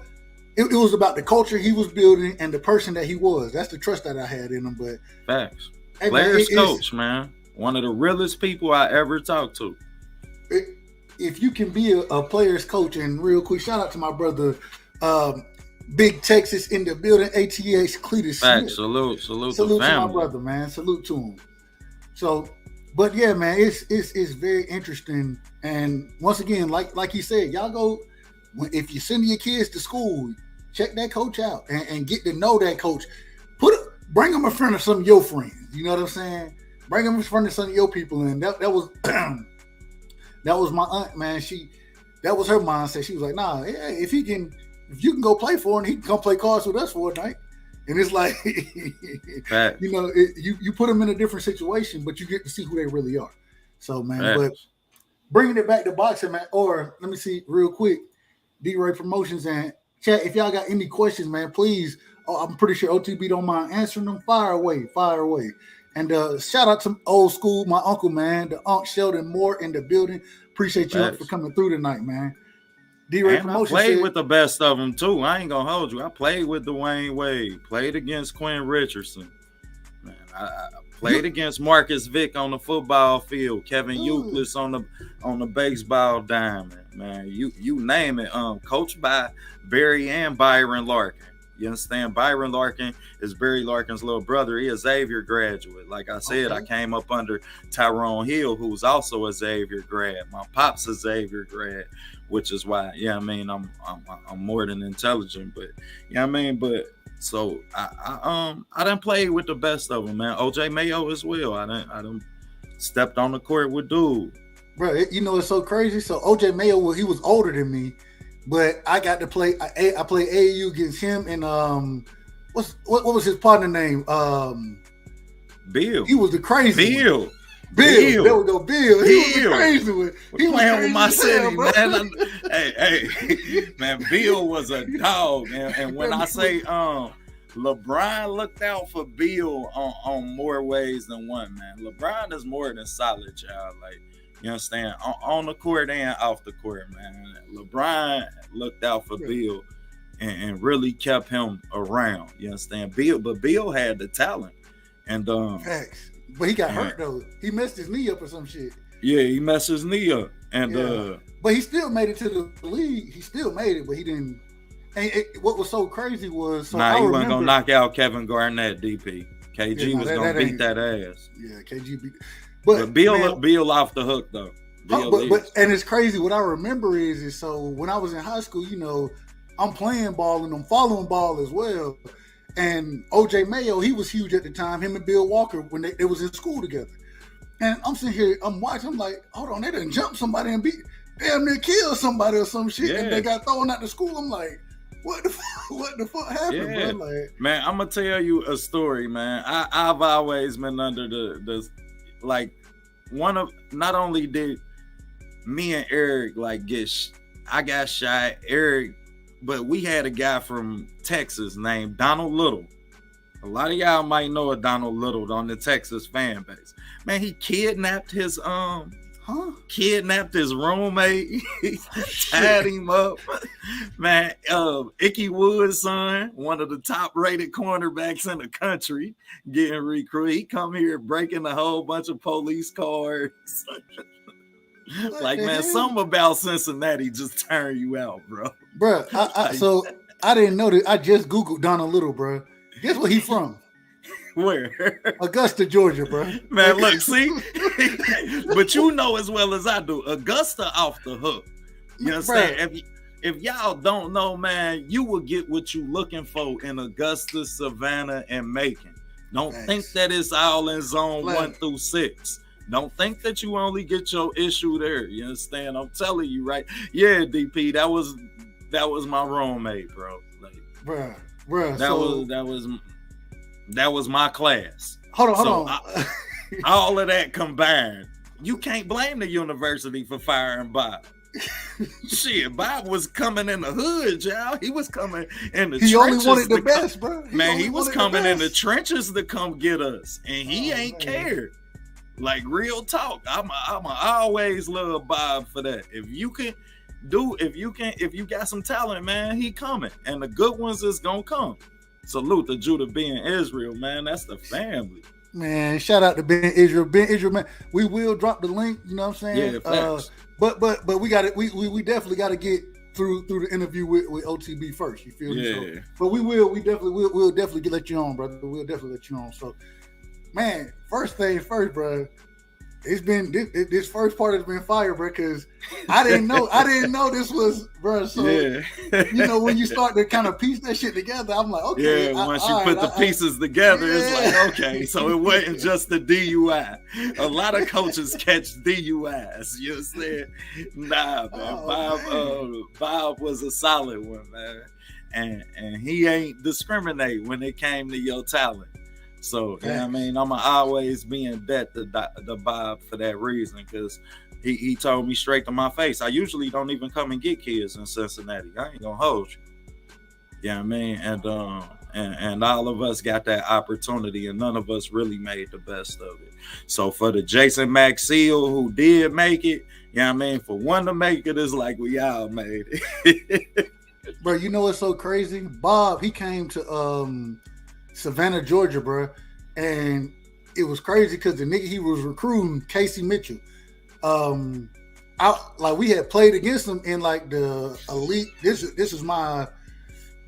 it was about the culture he was building and the person that he was. That's the trust that I had in him. But facts. Players coach, man. One of the realest people I ever talked to. if you can be a player's coach, and real quick, shout out to my brother, Big Texas in the building, ATH Cletus Smith. Salute to my brother, man. Salute to him. So, but yeah, man, it's very interesting. And once again, like he said, y'all go, if you send your kids to school, check that coach out and get to know that coach. Bring them in front of some of your friends. You know what I'm saying? Bring them in front of some of your people. And that was that was my aunt, man. That was her mindset. She was like, nah, if you can go play for him, he can come play cards with us for a night. And it's like, you know, you put them in a different situation, but you get to see who they really are. So, man, but bringing it back to boxing, man, or let me see real quick, D-Ray Promotions and chat, if y'all got any questions, man, please, I'm pretty sure OTB don't mind answering them. Fire away. And shout out to old school, my uncle, man, the Unc Sheldon Moore in the building. Appreciate you for coming through tonight, man. D-Ray Promotions. I played with the best of them, too. I ain't going to hold you. I played with Dwayne Wade, played against Quinn Richardson. Man, I played against Marcus Vick on the football field, Kevin Euclid on the baseball diamond. Man, you name it. Coached by Barry and Byron Larkin. You understand? Byron Larkin is Barry Larkin's little brother. He is a Xavier graduate. Like I said, I came up under Tyrone Hill, who's also a Xavier grad. My pop's a Xavier grad, which is why, I'm more than intelligent. But but so I done played with the best of them, man. OJ Mayo as well. I done stepped on the court with dude. Bro, you know it's so crazy. So OJ Mayo, he was older than me. But I got to play. I played AAU against him, and what was his partner name? Bill. He was the crazy Bill. One. Bill. There we go. Bill. He was the crazy one. He was playing with my city, man. Hey, man. Bill was a dog, man. And when I say LeBron looked out for Bill on more ways than one, man. LeBron is more than solid, child. Like. You understand? On the court and off the court, man. LeBron looked out for Bill and really kept him around. You understand? Bill had the talent. And facts. But he got hurt though. He messed his knee up or some shit. Yeah, he messed his knee up. And but he still made it to the league. He still made it, but he didn't. And what was so crazy was he wasn't gonna knock out Kevin Garnett, DP. KG was gonna beat that ass. Yeah, KG beat. But Bill off the hook though. But it's crazy. What I remember is so when I was in high school, you know, I'm playing ball and I'm following ball as well. And OJ Mayo, he was huge at the time. Him and Bill Walker when they was in school together. And I'm sitting here, I'm watching. I'm like, hold on, they done jumped somebody and damn near killed somebody or some shit, and they got thrown out the school. I'm like, what the fuck happened, bro? Like, man, I'm gonna tell you a story, man. I've always been under the like one of, not only did me and Eric like I got shot, Eric, but we had a guy from Texas named Donald Little. A lot of y'all might know a Donald Little on the Texas fan base. Man, he kidnapped his roommate, tied him up. Man, Icky Wood's son, one of the top rated cornerbacks in the country, getting recruited. He come here breaking a whole bunch of police cars. Like, man, something about Cincinnati just turn you out, bro. Bro, so I didn't know that. I just Googled Donald Little, bro. Guess where he from? Where? Augusta, Georgia, bro. Man, look, see? But you know as well as I do, Augusta off the hook. You understand? If y'all don't know, man, you will get what you looking for in Augusta, Savannah, and Macon. Don't think that it's all in zone 1 through 6. Don't think that you only get your issue there. You understand? I'm telling you, right? Yeah, DP, that was my roommate, bro. Like, bro. That was my class. Hold on. All of that combined, you can't blame the university for firing Bob. Shit, Bob was coming in the hood, y'all. He was coming in the trenches. He only wanted the best, bro. He was coming in the trenches to come get us, and he ain't cared. Like, real talk. I'm always love Bob for that. If you got some talent, man, he coming, and the good ones is gonna come. Salute to Judah Ben Israel, man. That's the family. Man, shout out to Ben Israel. Ben Israel, man. We will drop the link, you know what I'm saying? Yeah, But we got it. We definitely got to get through the interview with OTB first. You feel me? Yeah. So, but we'll definitely let you on, brother. We'll definitely let you on. So, man, first thing first, bro. It's been this first part has been fire, bro. Because I didn't know this was, bro. So Yeah. you know, when you start to kind of piece that shit together, I'm like, okay. Yeah, once you put the pieces together, it's like, Yeah. okay, so it wasn't just the DUI. A lot of coaches catch DUIs. You understand? Nah, man. Bob was a solid one, man. And he ain't discriminate when it came to your talent. So, you know what I mean? I'm always be in debt to Bob for that reason, because he told me straight to my face, I usually don't even come and get kids in Cincinnati. I ain't gonna hold you. You know what I mean? And all of us got that opportunity, and none of us really made the best of it. So for the Jason Maxiel who did make it, you know what I mean? For one to make it, is like we all made it. Bro, you know what's so crazy? Bob, he came to Savannah, Georgia, bro, and it was crazy because the nigga he was recruiting, Casey Mitchell. We had played against him in like the elite. This is my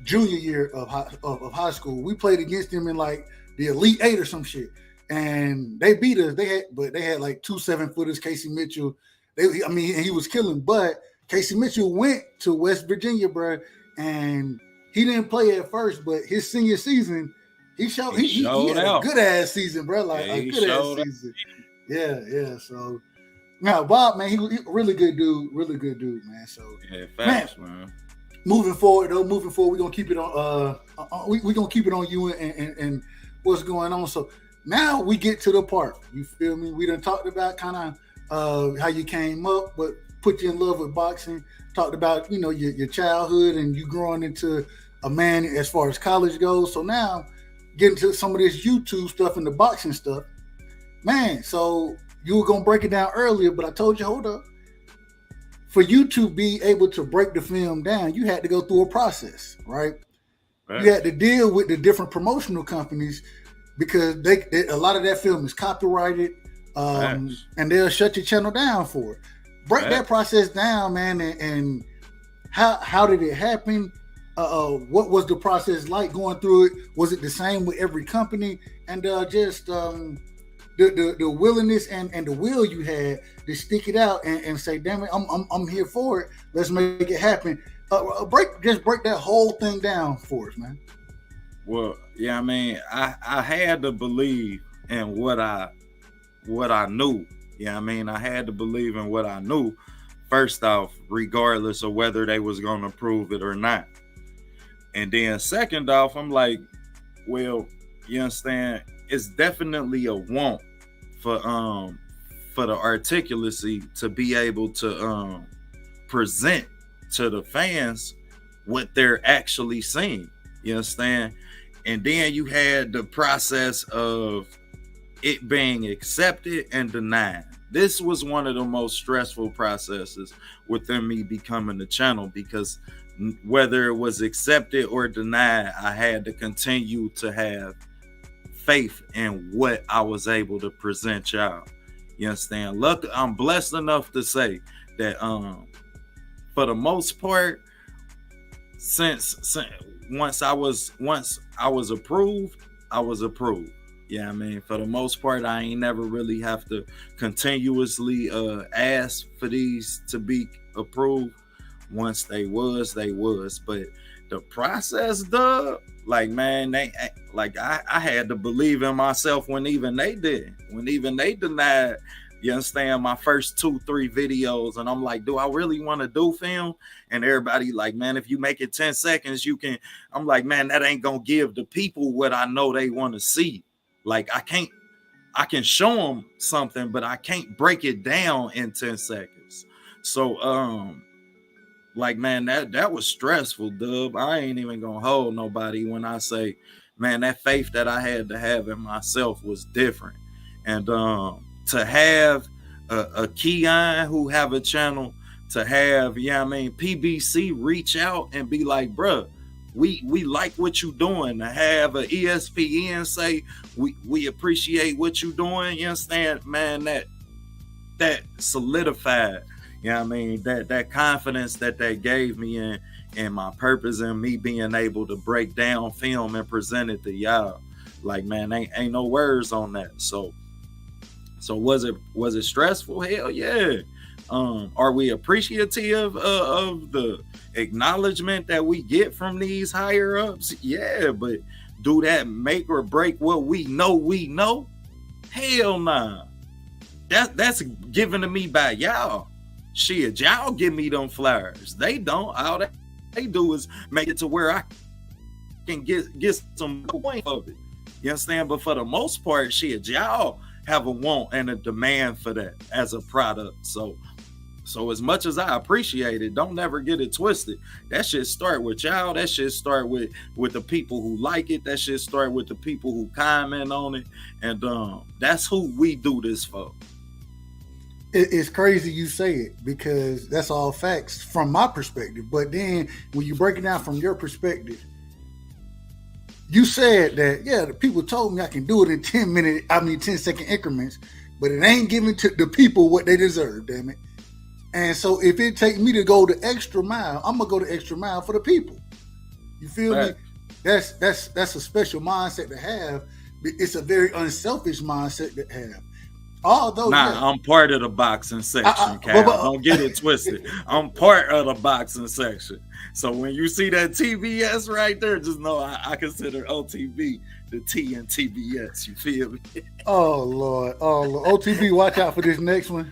junior year of high school. We played against him in like the Elite 8 or some shit, and they beat us. They had like 2 7-footers. Casey Mitchell. He was killing, but Casey Mitchell went to West Virginia, bro, and he didn't play at first, but his senior season. He had a good ass season, bro. Like a good ass season. Yeah. So now Bob, man, he really good dude, man. So yeah, facts, man. Moving forward, we're gonna keep it on. We're gonna keep it on you and what's going on. So now we get to the part. You feel me? We done talked about kind of how you came up, but put you in love with boxing. Talked about your childhood and you growing into a man as far as college goes. So now. Get into some of this YouTube stuff and the boxing stuff. Man, so you were going to break it down earlier, but I told you, hold up. For you to be able to break the film down, you had to go through a process, right? You had to deal with the different promotional companies because a lot of that film is copyrighted, and they'll shut your channel down for it. Break that process down, man, and how did it happen? What was the process like going through it? Was it the same with every company? And just the willingness and the will you had to stick it out and say, damn it, I'm here for it. Let's make it happen. Break that whole thing down for us, man. Well, yeah, I mean, I had to believe in what I knew. Yeah, I mean, I had to believe in what I knew. First off, regardless of whether they was gonna prove it or not. And then second off, I'm like, well, you understand, it's definitely a want for the articulacy to be able to present to the fans what they're actually seeing. You understand? And then you had the process of it being accepted and denied. This was one of the most stressful processes within me becoming the channel, because whether it was accepted or denied, I had to continue to have faith in what I was able to present y'all. You understand? Look, I'm blessed enough to say that for the most part, since once I was approved, I was approved. Yeah, I mean, for the most part, I ain't never really have to continuously ask for these to be approved. Once they was. But the process, like, man, I had to believe in myself when even they did. When even they denied, you understand, my first 2-3 videos. And I'm like, do I really want to do film? And everybody like, man, if you make it 10 seconds, you can. I'm like, man, that ain't going to give the people what I know they want to see. Like, I can show them something, but I can't break it down in 10 seconds. So, like, man, that was stressful, Dub. I ain't even gonna hold nobody when I say, man, that faith that I had to have in myself was different. And to have a Keon who have a channel, to have, PBC reach out and be like, bruh, we like what you doing. To have a ESPN say, we appreciate what you doing, you understand, man, that solidified, You know what I mean? That confidence that they gave me in my purpose and me being able to break down film and present it to y'all. Like, man, ain't no words on that. So was it stressful? Hell yeah. Are we appreciative of the acknowledgement that we get from these higher ups? Yeah, but do that make or break what we know? Hell nah. That's given to me by y'all. Shit, y'all give me them flowers. They don't. All they do is make it to where I can get some point of it. You understand? But for the most part, shit, y'all have a want and a demand for that as a product. So as much as I appreciate it, don't never get it twisted. That shit start with y'all. That shit start with the people who like it. That shit start with the people who comment on it. And that's who we do this for. It's crazy you say it, because that's all facts from my perspective. But then when you break it down from your perspective, you said that, yeah, the people told me I can do it in 10-second increments, but it ain't giving to the people what they deserve, damn it. And so if it takes me to go the extra mile, I'm gonna go the extra mile for the people. You feel me? That's a special mindset to have. It's a very unselfish mindset to have. Although, I'm part of the boxing section, Cal. Don't get it twisted. I'm part of the boxing section. So when you see that TBS right there, just know I consider OTB the T in TBS. You feel me? Oh Lord. OTB, watch out for this next one.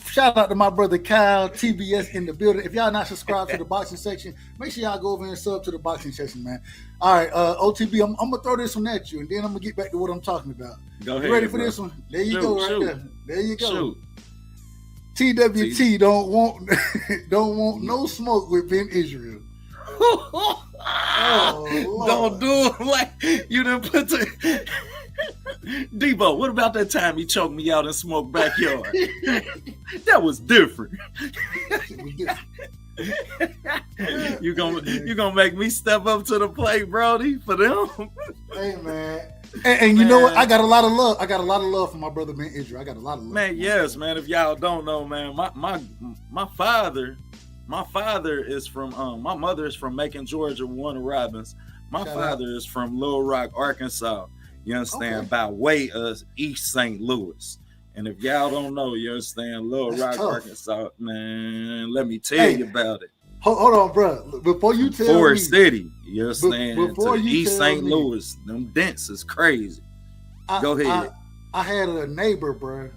Shout out to my brother Kyle, TBS in the building. If y'all not subscribed to the boxing section, make sure y'all go over and sub to the boxing section, man. All right, OTB, I'm gonna throw this one at you, and then I'm gonna get back to what I'm talking about. Go ahead. You ready for this one? There you go, right there. There you go. Shoot. TWT don't want no smoke with Ben Israel. Don't do it like you didn't put the Debo. What about that time he choked me out in Smoke backyard? That was different. You gonna make me step up to the plate, Brody, for them? Hey man. And you know what? I got a lot of love. I got a lot of love for my brother Ben Israel. I got a lot of love. Man, yes, man. If y'all don't know, man, my father is from my mother is from Macon, Georgia, Warner Robins. My father is from Little Rock, Arkansas. You understand? Okay. By way of East St. Louis. And if y'all don't know, you understand, Little Rock, tough. Arkansas, man, let me tell you about it. Hold on, bro. Before you tell Forest me, City, you understand? Before to you East St. Louis, them dents is crazy. Go ahead. I had a neighbor, bro.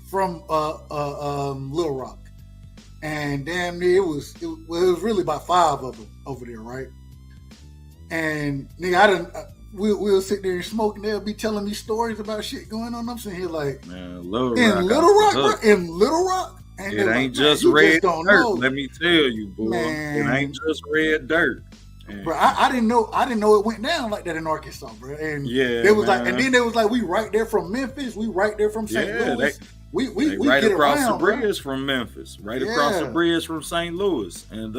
From Little Rock, and damn near it was really about 5 of them over there, right? And nigga, we'll sit there and smoke, and they'll be telling me stories about shit going on. I'm sitting here like, man, Little Rock. And it ain't like, just red dirt. Let me tell you, boy. Man. It ain't just red dirt. And bro, I didn't know it went down like that in Arkansas, bro. And yeah, it was like, and then they was like, we right there from Memphis, we right there from St. Louis. We right get across around, the bridge from Memphis, across the bridge from St. Louis. And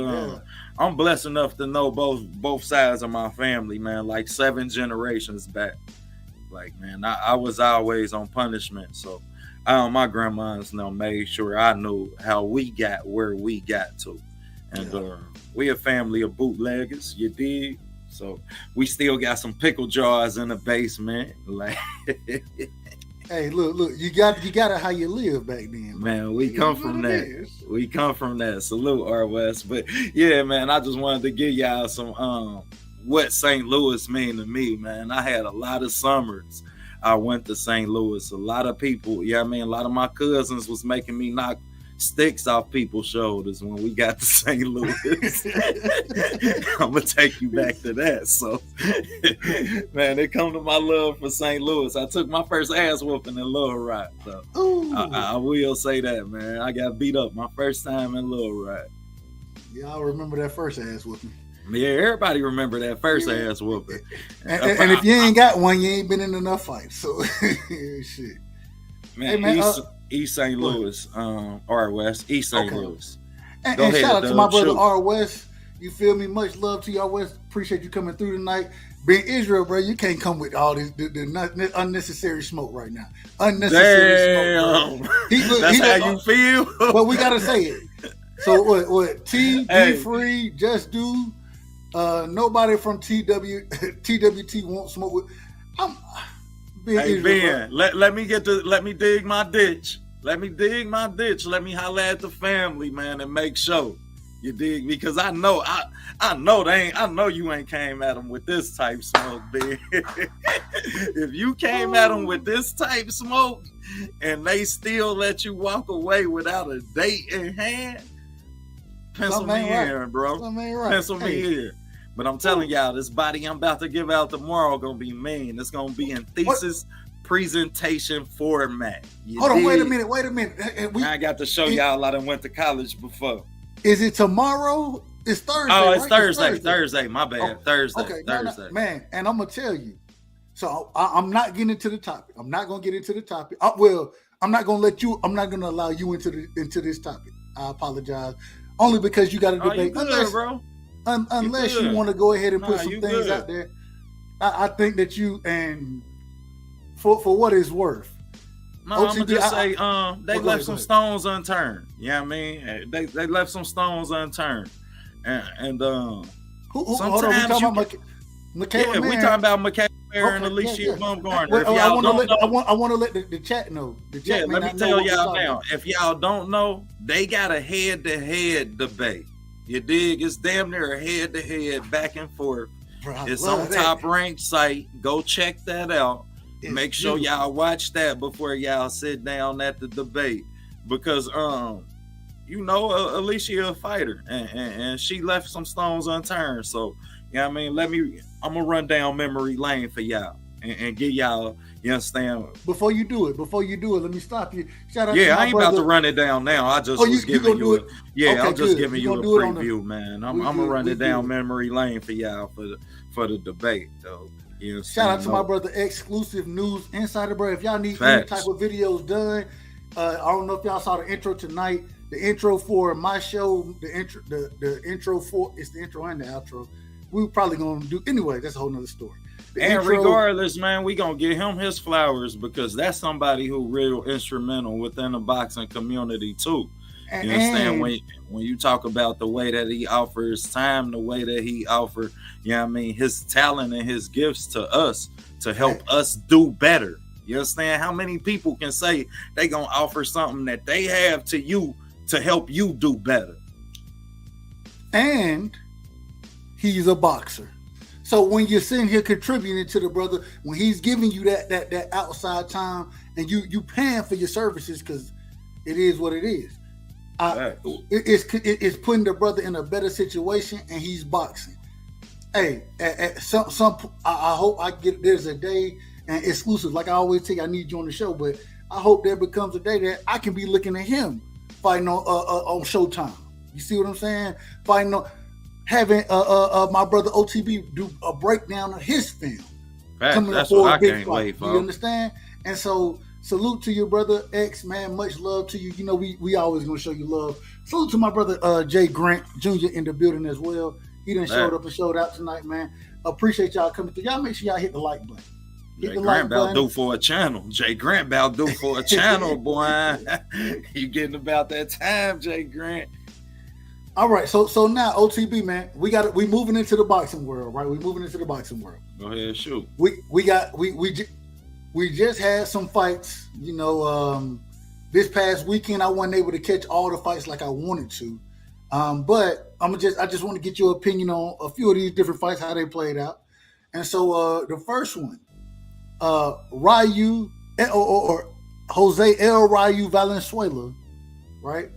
I'm blessed enough to know both sides of my family, man, like 7 generations back. Like, man, I was always on punishment, so my grandma's made sure I knew how we got where we got to. And we a family of bootleggers, you dig? So we still got some pickle jars in the basement. Like, hey, look, you got it how you live back then. Man, we come from that. We come from that. Salute, R. West. But yeah, man, I just wanted to give y'all some what St. Louis mean to me, man. I had a lot of summers I went to St. Louis. A lot of people, a lot of my cousins was making me knock sticks off people's shoulders when we got to St. Louis. I'm gonna take you back to that. So, man, it come to my love for St. Louis. I took my first ass whooping in Little Rock. So I will say that, man. I got beat up my first time in Little Rock. Y'all remember that first ass whooping? Yeah, everybody remember that first ass whooping. And if you ain't got one, you ain't been in enough fights. So, shit. Man, hey, man East St. Louis, R. West, East St. Louis. And shout out to my brother R. West. You feel me? Much love to y'all. West. Appreciate you coming through tonight. Being Israel, bro, you can't come with all this the unnecessary smoke right now. Unnecessary smoke, bro. That's how you feel? Well, we gotta say it. So what? T, be free, just do. Nobody from TWT won't smoke with. Hey, Ben, let me dig my ditch. Let me dig my ditch. Let me holler at the family, man, and make sure you dig, because I know you ain't came at them with this type smoke, Ben. If you came at them with this type smoke and they still let you walk away without a date in hand, pencil me in, bro. Pencil me in. But I'm telling y'all, this body I'm about to give out tomorrow gonna be mean. It's gonna be in thesis presentation format. Hold on, wait a minute. I got to show y'all I done went to college before. Is it tomorrow? It's Thursday. Oh, it's Thursday. Thursday. My bad. Thursday. Okay, Thursday. No, man, and I'm gonna tell you. So I'm not getting into the topic. I'm not gonna get into the topic. I'm not gonna let you. I'm not gonna allow you into this topic. I apologize. Only because you got to debate. You good, bro. Unless you want to go ahead and put some things out there, I think that you, and for what it's worth. No, OTB, I'm gonna just say they left some stones unturned. You know what I mean? They left some stones unturned, and hold on, we talking about Michaela Mayer. We talking about Michaela Mayer and Alicia Baumgartner. Well, I want to let the chat know. The chat let me tell y'all now. If y'all don't know, they got a head-to-head debate. You dig? It's damn near a head-to-head, back and forth. Bro, it's on Top Rank site. Go check that out. Make sure y'all watch that before y'all sit down at the debate, because Alicia a fighter, and she left some stones unturned. So I mean, I'm gonna run down memory lane for y'all and give y'all, you understand? Before you do it, let me stop you. Shout out to my I ain't brother. About to run it down now. I just was giving you it. Okay, I'm just giving you a preview, man. I'm gonna run it down memory lane for y'all for the debate, though. Shout out to my brother, Exclusive News Insider, bro. If y'all need any type of videos done, I don't know if y'all saw the intro tonight. The intro for my show, the intro for it's the intro and the outro. We were probably gonna do anyway. That's a whole nother story. Regardless, man, we gonna give him his flowers, because that's somebody who real instrumental within the boxing community too. You understand? When you talk about the way that he offers time, the way that he offered, his talent and his gifts to us to help us do better. You understand? How many people can say they gonna offer something that they have to you to help you do better? And he's a boxer. So when you're sitting here contributing to the brother, when he's giving you that outside time, and you paying for your services, because it is what it is. It's putting the brother in a better situation, and he's boxing. Hey, I hope I get there's a day, and exclusive, like I always tell you, I need you on the show, but I hope there becomes a day that I can be looking at him fighting on Showtime. You see what I'm saying? Fighting on, having my brother OTB do a breakdown of his film. That's what I can't wait for. You understand? And so, salute to your brother X, man. Much love to you. You know, we always gonna show you love. Salute to my brother Jay Grant Jr. in the building as well. He done showed up and showed out tonight, man. Appreciate y'all coming through. Y'all make sure y'all hit the like button. Jay Grant about due for a channel. Jay Grant about due for a channel, boy. You getting about that time, Jay Grant. All right, so now OTB, man, we moving into the boxing world, right? We moving into the boxing world. Go ahead, shoot. We just had some fights, this past weekend I wasn't able to catch all the fights like I wanted to. But I just want to get your opinion on a few of these different fights, how they played out. And so the first one, Ryu or Jose El Ryu Valenzuela, right?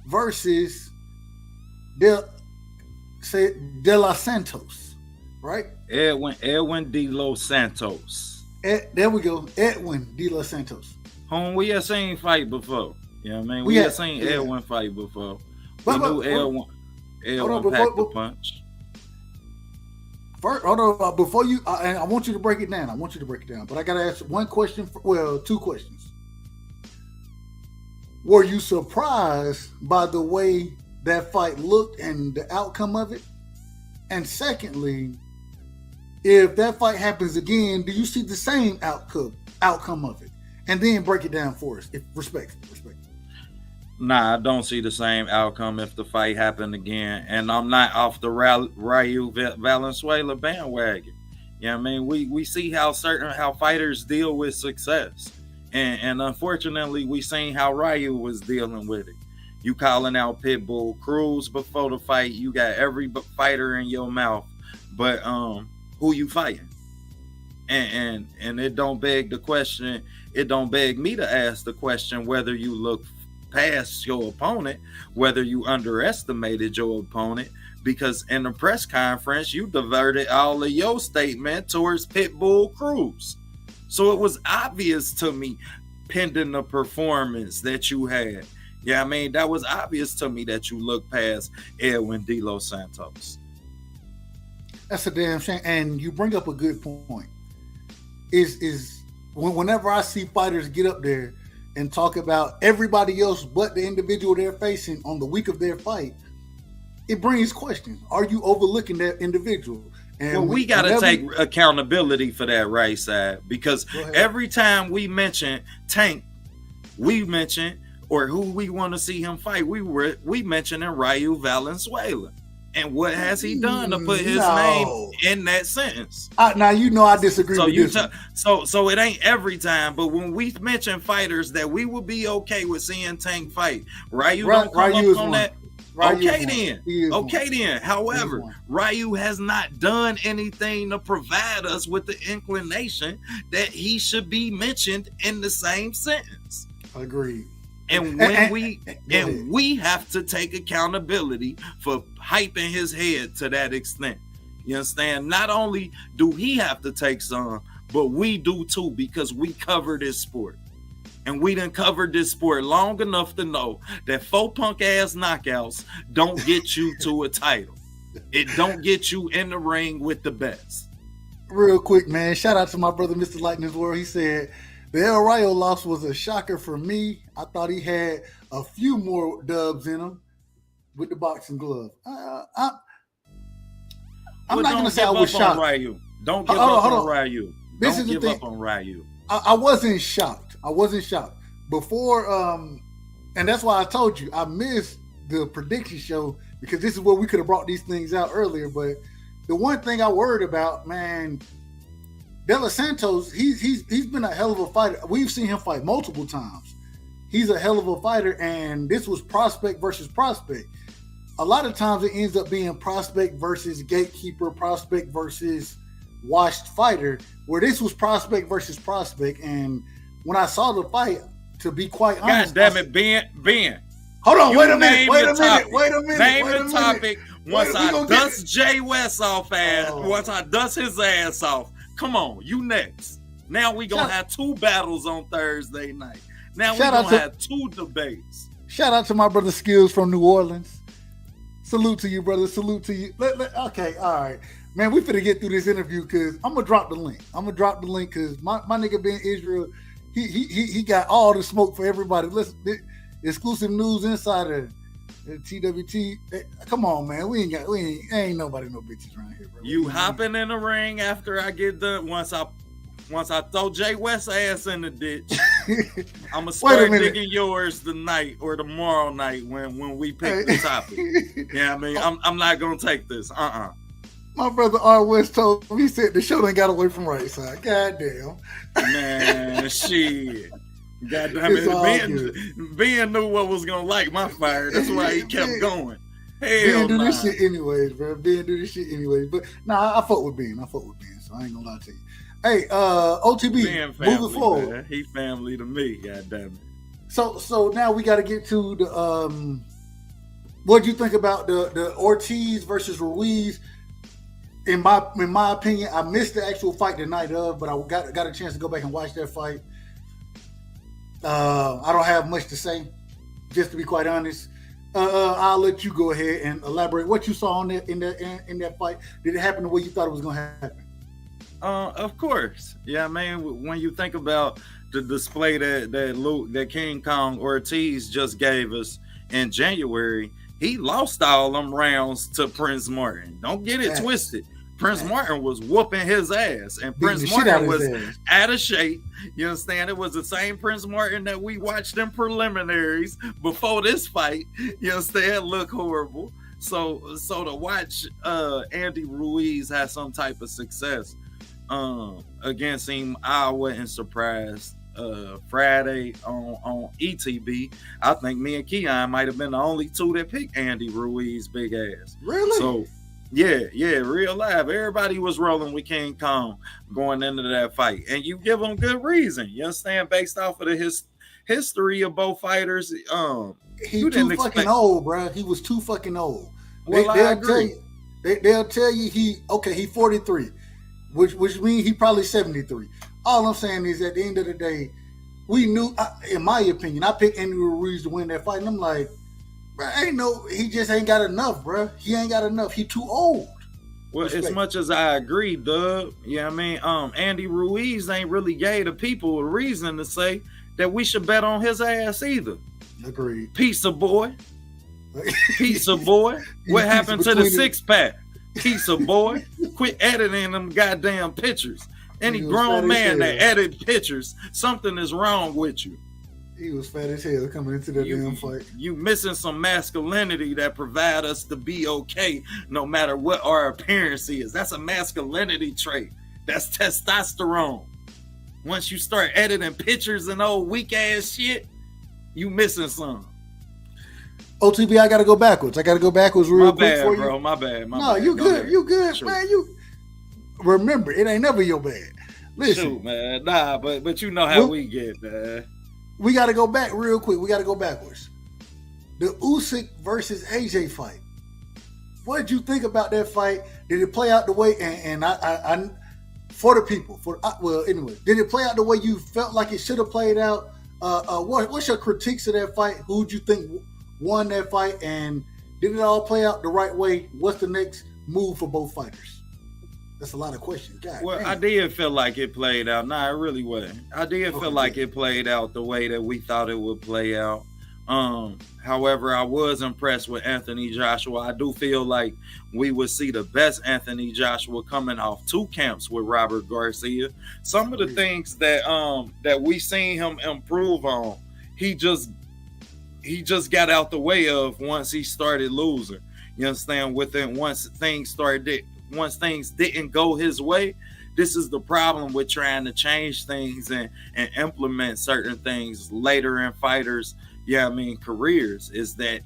Versus De Los Santos, right? Edwin De Los Santos. There we go. Edwin De Los Santos. Whom we have seen fight before. You know what I mean? We have seen Edwin fight before. We knew Edwin packed the punch. First, hold on, before you, and I want you to break it down. But I got to ask one question, two questions. Were you surprised by the way that fight looked and the outcome of it? And secondly, if that fight happens again, do you see the same outcome of it? And then break it down for us. Respect. Nah, I don't see the same outcome if the fight happened again. And I'm not off the Ryu Valenzuela bandwagon. You know what I mean? We see how fighters deal with success. And unfortunately, we seen how Ryu was dealing with it. You calling out Pitbull Cruz before the fight. You got every fighter in your mouth. But who you fighting? And it don't beg the question. It don't beg me to ask the question whether you look past your opponent, whether you underestimated your opponent, because in the press conference you diverted all of your statement towards Pitbull Cruz. So it was obvious to me, pending the performance that you had. Yeah, I mean, that was obvious to me that you looked past Edwin De Los Santos. That's a damn shame. And you bring up a good point. Whenever I see fighters get up there and talk about everybody else but the individual they're facing on the week of their fight, it brings questions. Are you overlooking that individual? And we got to take accountability for that, right side, because every time we mention Tank, we mention, or who we want to see him fight, we mentioning Ryu Valenzuela. And what has he done to put his name in that sentence? Now you know I disagree with this. So it ain't every time, but when we mention fighters that we would be okay with seeing Tank fight, Ryu don't come up on that. Okay then. However, Ryu has not done anything to provide us with the inclination that he should be mentioned in the same sentence. Agreed. And we have to take accountability for hyping his head to that extent. You understand? Not only do he have to take some, but we do too, because we cover this sport. And we done covered this sport long enough to know that 4 punk ass knockouts don't get you to a title. It don't get you in the ring with the best. Real quick, man. Shout out to my brother, Mr. Lightning's World. He said, the El Rayo loss was a shocker for me. I thought he had a few more dubs in him with the boxing glove. I'm not going to say I was shocked. Don't give up on Ryu. Don't give up on Ryu. I wasn't shocked. Before, and that's why I told you I missed the prediction show, because this is where we could have brought these things out earlier. But the one thing I worried about, man, De Los Santos, he's been a hell of a fighter. We've seen him fight multiple times. He's a hell of a fighter, and this was prospect versus prospect. A lot of times it ends up being prospect versus gatekeeper, prospect versus washed fighter, where this was prospect versus prospect. And when I saw the fight, to be quite honest, God damn it, Ben. Hold on, wait a minute. Name the topic. Once I dust Jay West off once I dust his ass off. Come on, you next. Now we gonna have 2 battles on Thursday night. Now we gonna have 2 debates. Shout out to my brother Skills from New Orleans. Salute to you, brother. Salute to you. Okay, all right. Man, we finna get through this interview, because I'm gonna drop the link. Because my nigga Ben Israel, he got all the smoke for everybody. Listen, exclusive news insider, TWT. Come on, man. Ain't nobody no bitches around here, bro. You hopping in the ring after I get done. Once I throw Jay West's ass in the ditch, I'm gonna start digging yours tonight or tomorrow night when we pick the topic. Yeah, I mean, I'm not gonna take this. My brother R. West told me, he said the show done got away from Rightside. God damn. Man, shit. God damn it. Ben knew what was gonna like my fire. That's why he kept going. Ben do this shit anyways, bro. But I fuck with Ben. So I ain't gonna lie to you. Hey, OTB, moving forward. Man. He family to me, god damn it. So now we gotta get to the what do you think about the Ortiz versus Ruiz? In my opinion, I missed the actual fight the night of, but I got a chance to go back and watch that fight. I don't have much to say, just to be quite honest. I'll let you go ahead and elaborate what you saw in that fight. Did it happen the way you thought it was going to happen? Of course. Yeah, man. When you think about the display that King Kong Ortiz just gave us in January, he lost all them rounds to Prince Martin. Don't get it twisted. Prince Martin was whooping his ass, and Prince Martin was out of shape. You understand? It was the same Prince Martin that we watched in preliminaries before this fight. You understand? Look horrible. So to watch Andy Ruiz have some type of success against him, I wasn't surprised. Friday on ETB, I think me and Keon might have been the only two that picked Andy Ruiz big ass. Really? So yeah, real live. Everybody was rolling with King Kong going into that fight, and you give them good reason. You understand? Based off of the history of both fighters, he too fucking old, bro. He was too fucking old. Well, I agree. They'll tell you he 43, which means he probably 73. All I'm saying is, at the end of the day, we knew, in my opinion, I picked Andy Ruiz to win that fight, and I'm like, bro, he just ain't got enough, bro. He ain't got enough. He too old. Well, as much as I agree, Doug, you know what I mean? Andy Ruiz ain't really gave the people a reason to say that we should bet on his ass either. Agreed. Pizza boy. Pizza boy. What happened to the six-pack? Pizza boy. Quit editing them goddamn pictures. Any grown man that edit pictures, something is wrong with you. He was fat as hell coming into that damn fight. You missing some masculinity that provide us to be okay no matter what our appearance is. That's a masculinity trait. That's testosterone. Once you start editing pictures and old weak ass shit, you missing some. OTB, I gotta go backwards. Real quick for you. Bro. My bad. You good. You good, Shoot. Man. You remember, it ain't never your bad. Listen, Shoot, man. Nah, but you know how we get, man. We got to go back real quick. We got to go backwards. The Usyk versus AJ fight. What did you think about that fight? Did it play out the way? And I for the people, anyway, did it play out the way you felt like it should have played out? What's your critiques of that fight? Who'd you think won that fight? And did it all play out the right way? What's the next move for both fighters? That's a lot of questions. God, well, damn. I did feel like it played out. Nah, it really wasn't. I did feel like it played out the way that we thought it would play out. However, I was impressed with Anthony Joshua. I do feel like we would see the best Anthony Joshua coming off 2 camps with Robert Garcia. Some of the things that we seen him improve on, he just got out the way of once he started losing. You understand? Once things didn't go his way, this is the problem with trying to change things and implement certain things later in fighters' careers, is that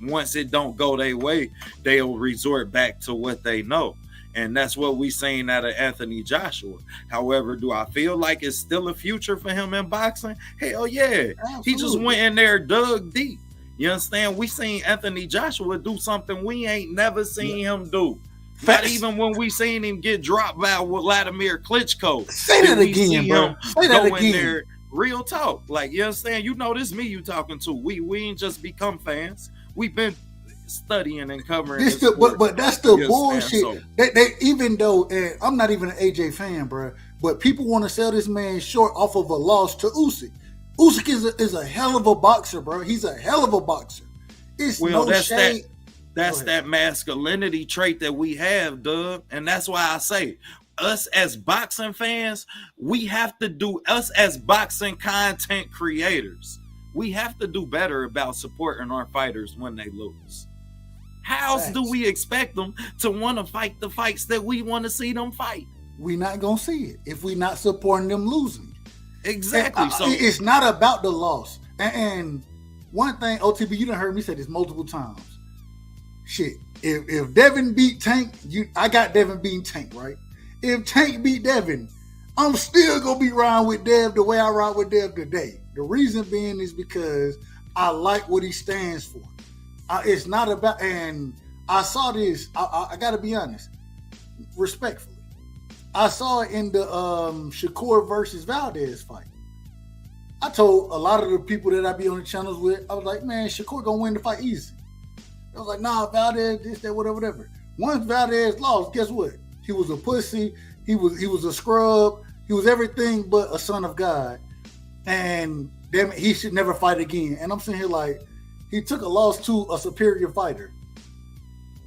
once it don't go their way, they'll resort back to what they know. And that's what we seen out of Anthony Joshua. However, do I feel like it's still a future for him in boxing? Hell yeah. Absolutely. He just went in there, dug deep. You understand? We seen Anthony Joshua do something we ain't never seen him do. Not even when we seen him get dropped by Vladimir Klitschko. Say that again, bro. Say that again. There, real talk. Like, you understand? You know this me you talking to. We ain't just become fans. We've been studying and covering this. But that's the bullshit. So, they even though I'm not even an AJ fan, bro, but people want to sell this man short off of a loss to Usyk. Usyk is a hell of a boxer, bro. He's a hell of a boxer. It's no shade. That's that masculinity trait that we have, Doug. And that's why I say, us as boxing fans, us as boxing content creators, we have to do better about supporting our fighters when they lose. How else do we expect them to want to fight the fights that we want to see them fight? We're not going to see it if we're not supporting them losing. Exactly. So it's not about the loss. And one thing, OTB, you done heard me say this multiple times. Shit, if Devin beat Tank, I got Devin beating Tank, right? If Tank beat Devin, I'm still gonna be riding with Dev the way I ride with Dev today. The reason being is because I like what he stands for. It's not about, and I saw this. I gotta be honest, respectfully. I saw it in the Shakur versus Valdez fight. I told a lot of the people that I be on the channels with, I was like, man, Shakur gonna win the fight easy. I was like, nah, Valdez, this, that, whatever. Once Valdez lost, guess what? He was a pussy. He was a scrub. He was everything but a son of God. And damn it, he should never fight again. And I'm sitting here like, He took a loss to a superior fighter.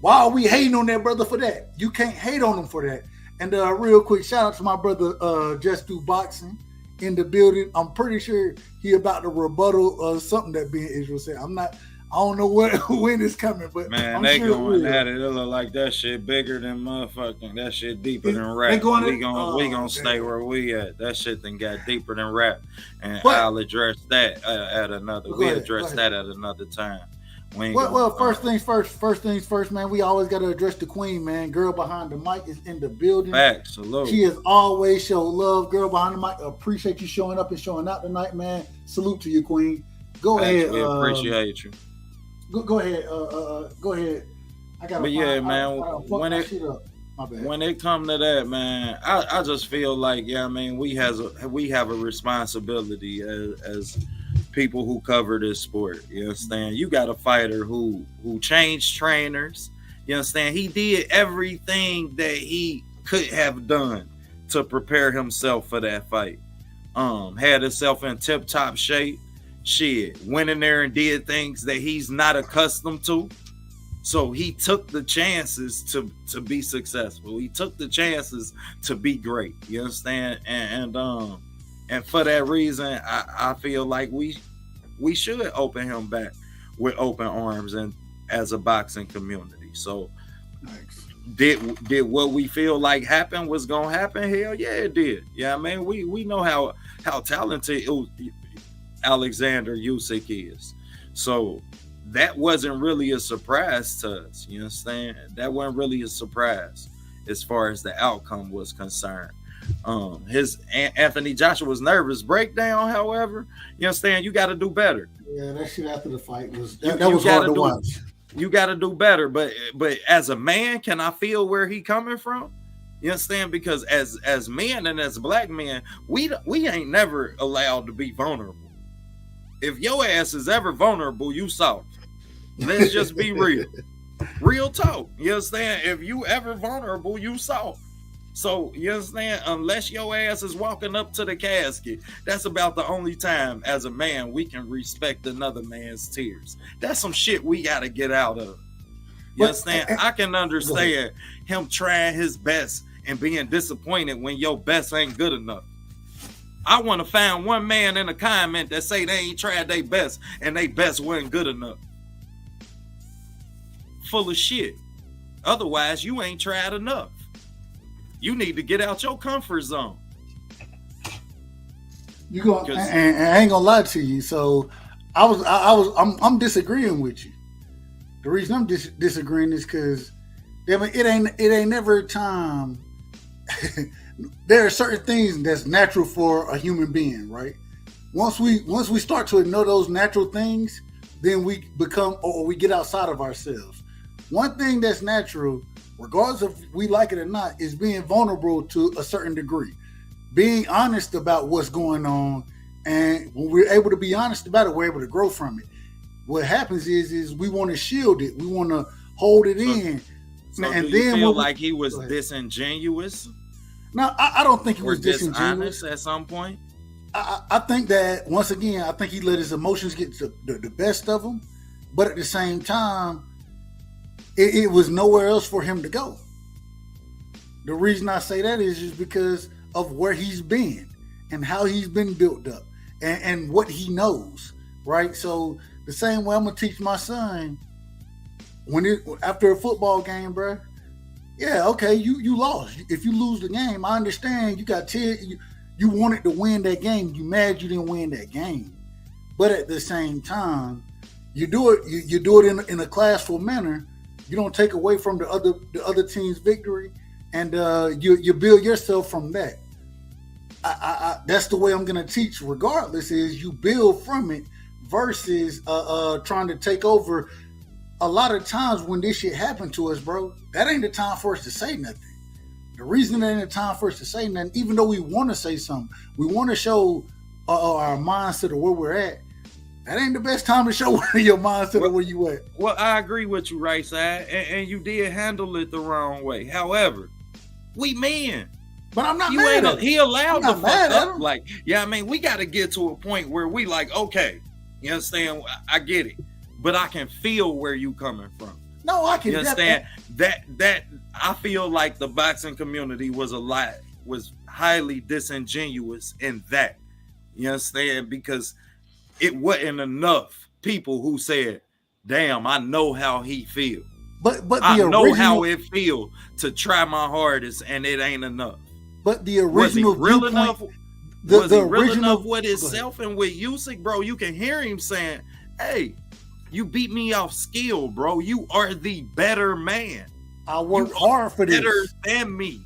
Why are we hating on that brother for that? You can't hate on him for that. And real quick, shout out to my brother Just Do Boxing in the building. I'm pretty sure he about to rebuttal something that being Israel said. I don't know when it's coming, but man, I'm they sure going at it. It look like that shit bigger than motherfucking. That shit deeper than rap. We gonna stay where we at. That shit then got deeper than rap, and I'll address that at another. We address that at another time. First things first, man. We always got to address the queen, man. Girl behind the mic is in the building. Facts, salute. She has always showed love. Girl behind the mic, appreciate you showing up and showing out tonight, man. Salute to you, queen. Go ahead. We appreciate you. Go ahead. Go ahead. I got. But yeah, man. When it come to that, man, I just feel like, yeah, I mean, we have a responsibility as people who cover this sport. You understand? You got a fighter who changed trainers. You understand? He did everything that he could have done to prepare himself for that fight. Had himself in tip-top shape. Shit, went in there and did things that he's not accustomed to. So he took the chances to be successful. He took the chances to be great. You understand? And for that reason, I feel like we should open him back with open arms and as a boxing community. So did what we feel like happened was gonna happen? Hell yeah, it did. Yeah, I mean, we know how talented Alexander Usyk is. So that wasn't really a surprise to us. You understand? That wasn't really a surprise as far as the outcome was concerned. His Anthony Joshua's nervous breakdown, however, you understand, you got to do better. Yeah, that shit after the fight was that was hard to watch. You got to do better, but as a man, can I feel where he coming from? You understand? Because as men and as black men, we ain't never allowed to be vulnerable. If your ass is ever vulnerable, you soft. Let's just be real. Real talk. You understand? If you ever vulnerable, you soft. So, you understand? Unless your ass is walking up to the casket, that's about the only time as a man we can respect another man's tears. That's some shit we got to get out of. You understand? I can understand him trying his best and being disappointed when your best ain't good enough. I want to find one man in a comment that say they ain't tried their best and they best wasn't good enough. Full of shit. Otherwise, you ain't tried enough. You need to get out your comfort zone. You go, and I ain't gonna lie to you. So I'm disagreeing with you. The reason I'm disagreeing is because it ain't never a time. There are certain things that's natural for a human being, right? Once we start to ignore those natural things, then we become or we get outside of ourselves. One thing that's natural, regardless if we like it or not, is being vulnerable to a certain degree. Being honest about what's going on, and when we're able to be honest about it, we're able to grow from it. What happens is we want to shield it, we want to hold it in. So and do you then feel like he was disingenuous? No, I don't think he was disingenuous at some point. I think that once again, I think he let his emotions get to the best of him, but at the same time, it was nowhere else for him to go. The reason I say that is just because of where he's been and how he's been built up and what he knows, right? So the same way I'm gonna teach my son after a football game, bro. Yeah, okay, you lost. If you lose the game, I understand you got you wanted to win that game. You mad you didn't win that game, but at the same time, you do it in a classful manner. You don't take away from the other team's victory, and you build yourself from that. That's the way I'm gonna teach. Regardless, is you build from it versus trying to take over. A lot of times when this shit happened to us, bro, that ain't the time for us to say nothing. The reason that ain't the time for us to say nothing, even though we want to say something, we want to show our mindset of where we're at. That ain't the best time to show your mindset of where you at. Well, I agree with you, Rightside, and you did handle it the wrong way. However, we men. But I'm not mad at him. He allowed to fuck up. Like, yeah, I mean, we got to get to a point where we like, okay, you understand? I get it. but I can feel where you coming from. No, I can. You understand that I feel like the boxing community was highly disingenuous in that. You understand? Because it wasn't enough people who said, damn, I know how he feel. But I know how it feel to try my hardest and it ain't enough. But the original was he real enough? Was he real enough with himself and with Usyk, bro? You can hear him saying, hey, you beat me off skill, bro. You are the better man. I worked hard for this. Better than me.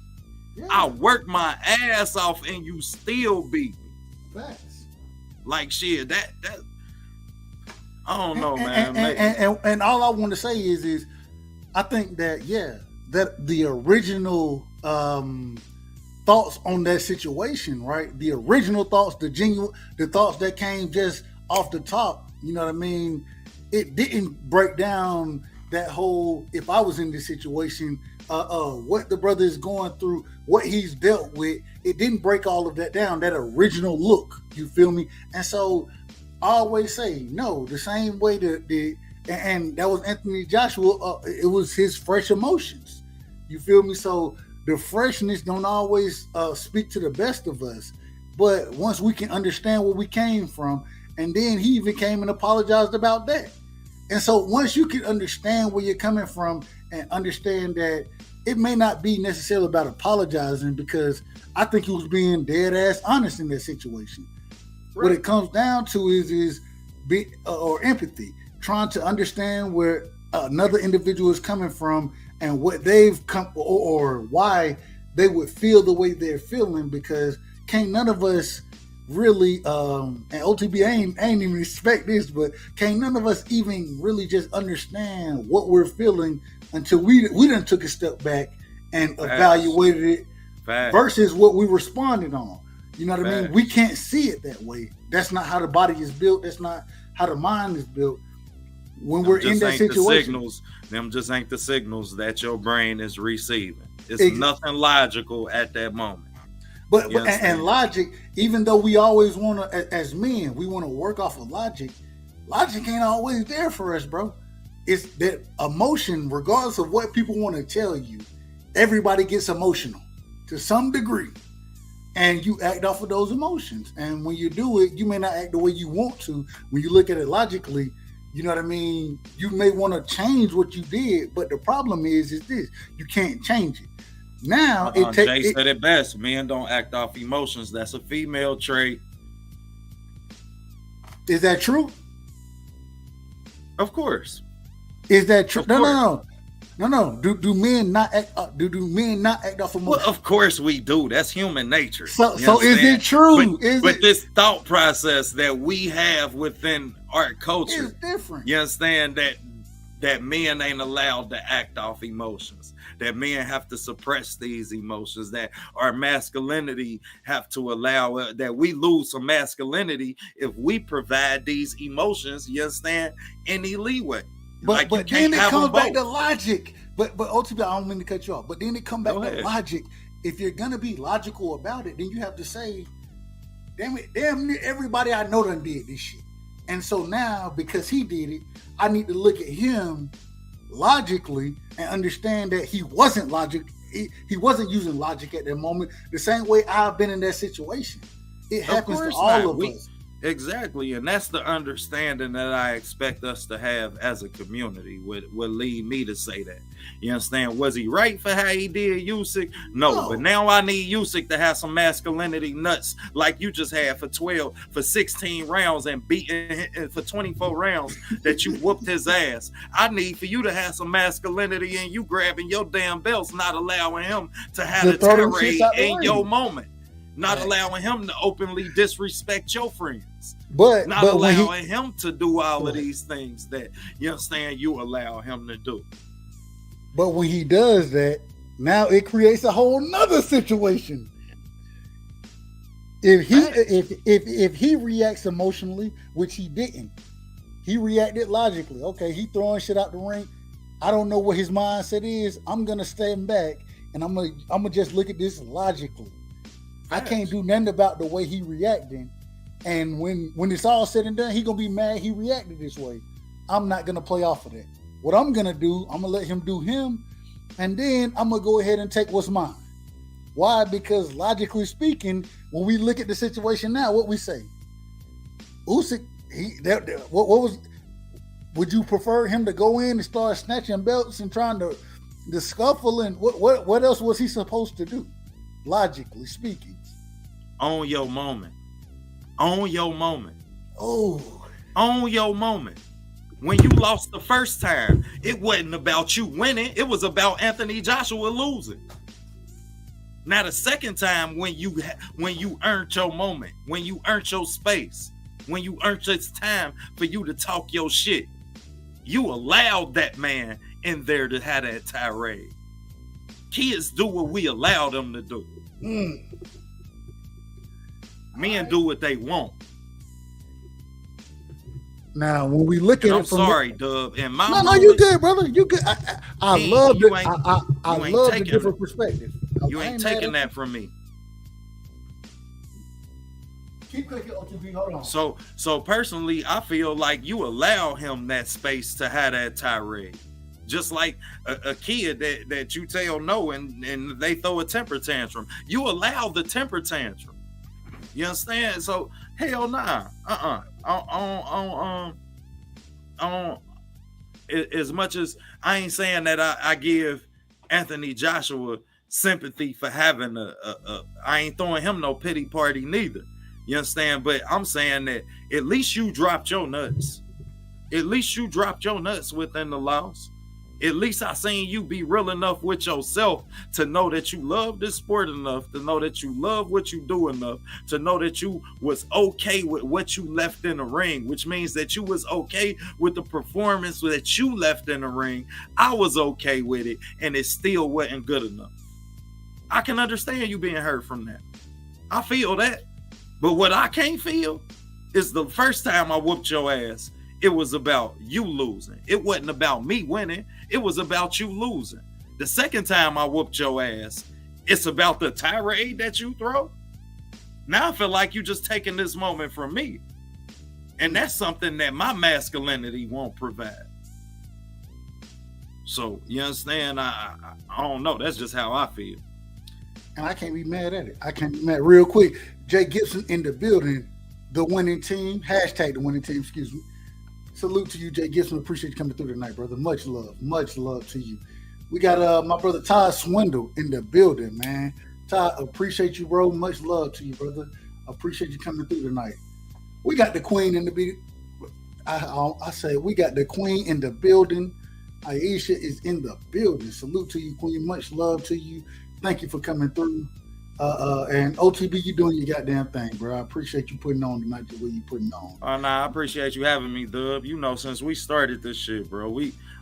Yeah. I worked my ass off and you still beat me. Facts. Like shit, that I don't know, man. And all I want to say is I think that that the original thoughts on that situation, right? The original thoughts, the thoughts that came just off the top, you know what I mean? It didn't break down that whole, if I was in this situation, what the brother is going through, what he's dealt with. It didn't break all of that down, that original look, you feel me? And so I always say, no, the same way and that was Anthony Joshua, it was his fresh emotions, you feel me? So the freshness don't always speak to the best of us, but once we can understand where we came from, and then he even came and apologized about that. And so once you can understand where you're coming from and understand that it may not be necessarily about apologizing, because I think he was being dead ass honest in that situation. Right. What it comes down to is empathy, trying to understand where another individual is coming from and what they've come or why they would feel the way they're feeling, because can't none of us really and OTB ain't even expect this, but can't none of us even really just understand what we're feeling until we done took a step back and evaluated it versus what we responded on. You know what I mean? We can't see it that way. That's not how the body is built. That's not how the mind is built. When we're in that situation, them just ain't the signals that your brain is receiving. It's nothing logical at that moment. But and logic, even though we always want to, as men, we want to work off of logic. Logic ain't always there for us, bro. It's that emotion, regardless of what people want to tell you. Everybody gets emotional to some degree, and you act off of those emotions. And when you do it, you may not act the way you want to. When you look at it logically, you know what I mean? You may want to change what you did, but the problem is this: you can't change it. Now Jay said it best. Men don't act off emotions. That's a female trait. Is that true? Of course. Is that true? No. Do men not act? Do men not act off emotions? Well, of course we do. That's human nature. So is it true? But this thought process that we have within our culture is different. You understand that men ain't allowed to act off emotions. That men have to suppress these emotions, that our masculinity have to allow, that we lose some masculinity if we provide these emotions, you understand, any leeway. But then it comes back to logic. But ultimately, I don't mean to cut you off, but then it comes back to logic. If you're going to be logical about it, then you have to say, damn everybody I know done did this shit. And so now, because he did it, I need to look at him logically and understand that he wasn't he wasn't using logic at that moment, the same way I've been in that situation. It happens to all of us. Exactly, and that's the understanding that I expect us to have as a community would lead me to say that. You understand? Was he right for how he did Usyk? No, but now I need Usyk to have some masculinity nuts like you just had for 16 rounds and beating for 24 rounds that you whooped his ass. I need for you to have some masculinity and you grabbing your damn belts, not allowing him to have a tirade in your moment. Not allowing him to openly disrespect your friends. But allowing him to do all of these things that, you understand, you allow him to do. But when he does that, now it creates a whole nother situation. If he reacts emotionally, which he didn't, he reacted logically. Okay, he throwing shit out the ring. I don't know what his mindset is. I'm gonna stand back and I'm gonna just look at this logically. I can't do nothing about the way he reacting. And when it's all said and done, he gonna be mad he reacted this way. I'm not gonna play off of that. What I'm gonna do, I'm gonna let him do him, and then I'm gonna go ahead and take what's mine. Why? Because logically speaking, when we look at the situation now, what we say, Usyk, what was? Would you prefer him to go in and start snatching belts and trying to scuffle? And what else was he supposed to do? Logically speaking, own your moment. Own your moment. Oh, own your moment. When you lost the first time, it wasn't about you winning. It was about Anthony Joshua losing. Now the second time, when you earned your moment, when you earned your space, when you earned it's time for you to talk your shit, you allowed that man in there to have that tirade. Kids do what we allow them to do. Men do what they want. Now, when we look at it, I'm sorry, Dub. And my no, you good, brother. You good. I love it. I love the different perspective. You ain't taking that from me. Keep clicking OTB. Hold on. So personally, I feel like you allow him that space to have that tirade. Just like a kid that you tell no and they throw a temper tantrum. You allow the temper tantrum. You understand? So hell nah. As much as I ain't saying that I give Anthony Joshua sympathy for having I ain't throwing him no pity party neither. You understand? But I'm saying that at least you dropped your nuts. At least you dropped your nuts within the loss. At least I seen you be real enough with yourself to know that you love this sport enough, to know that you love what you do enough, to know that you was okay with what you left in the ring, which means that you was okay with the performance that you left in the ring. I was okay with it, and it still wasn't good enough. I can understand you being hurt from that. I feel that. But what I can't feel is the first time I whooped your ass, it was about you losing. It wasn't about me winning. It was about you losing. The second time I whooped your ass, it's about the tirade that you throw. Now I feel like you just taking this moment from me. And that's something that my masculinity won't provide. So, you understand? I don't know. That's just how I feel. And I can't be mad at it. I can't be mad. Real quick, Jay Gibson in the building, the winning team, hashtag the winning team, excuse me. Salute to you, Jay Gibson. Appreciate you coming through tonight, brother. Much love to you. We got my brother Todd Swindle in the building, man. Todd, appreciate you, bro. Much love to you, brother. Appreciate you coming through tonight. We got the queen in the building. I say we got the queen in the building. Aisha is in the building. Salute to you, queen. Much love to you. Thank you for coming through. And OTB, you doing your goddamn thing, bro. I appreciate you putting on tonight the way you putting on. Oh, nah, I appreciate you having me, Dub. You know, since we started this shit, bro,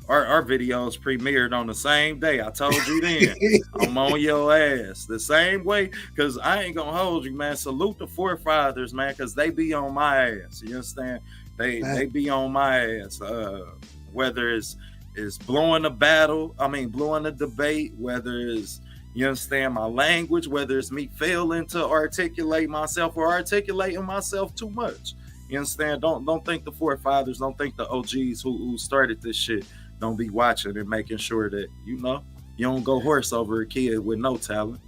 our videos premiered on the same day. I told you then. I'm on your ass the same way, because I ain't gonna hold you, man. Salute the forefathers, man, because they be on my ass. You understand? They be on my ass. Whether it's blowing a battle, blowing a debate, whether it's, you understand, my language, whether it's me failing to articulate myself or articulating myself too much. You understand? Don't think the forefathers, don't think the OGs who started this shit don't be watching and making sure that, you know, you don't go horse over a kid with no talent.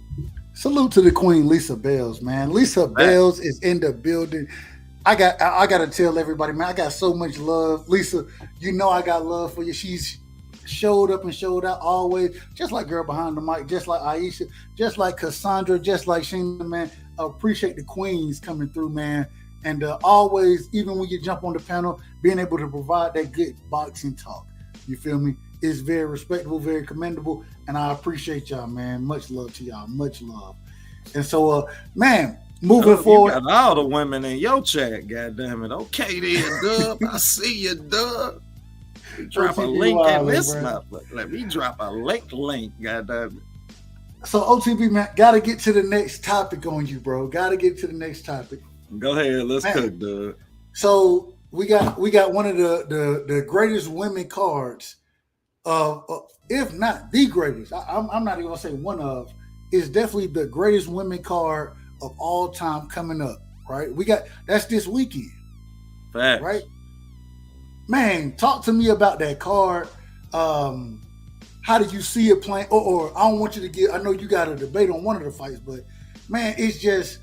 Salute to the queen, Lisa Bells, man. Lisa Bells is in the building. I got to tell everybody, man, I got so much love. Lisa, you know I got love for you. She's showed up and showed out always, just like girl behind the mic, just like Aisha, just like Cassandra, just like Sheena, man. I appreciate the queens coming through, man. And always, even when you jump on the panel, being able to provide that good boxing talk, you feel me, is very respectable, very commendable. And I appreciate y'all, man. Much love to y'all. Much love. And so, man, moving forward. You got all the women in your chat, goddammit. Okay then, Dub. I see you, Dub. Drop a link in this motherfucker. Let me drop a link, goddammit. So OTB, man, gotta get to the next topic on you, bro. Gotta get to the next topic. Go ahead, let's cook, Dub. So we got one of the greatest women cards, if not the greatest. I'm not even gonna say one of. It's definitely the greatest women card of all time coming up. Right? That's this weekend. Facts. Right? man, talk to me about that card. How did you see it playing? Or I don't want you to get. I know you got a debate on one of the fights, but man, it's just,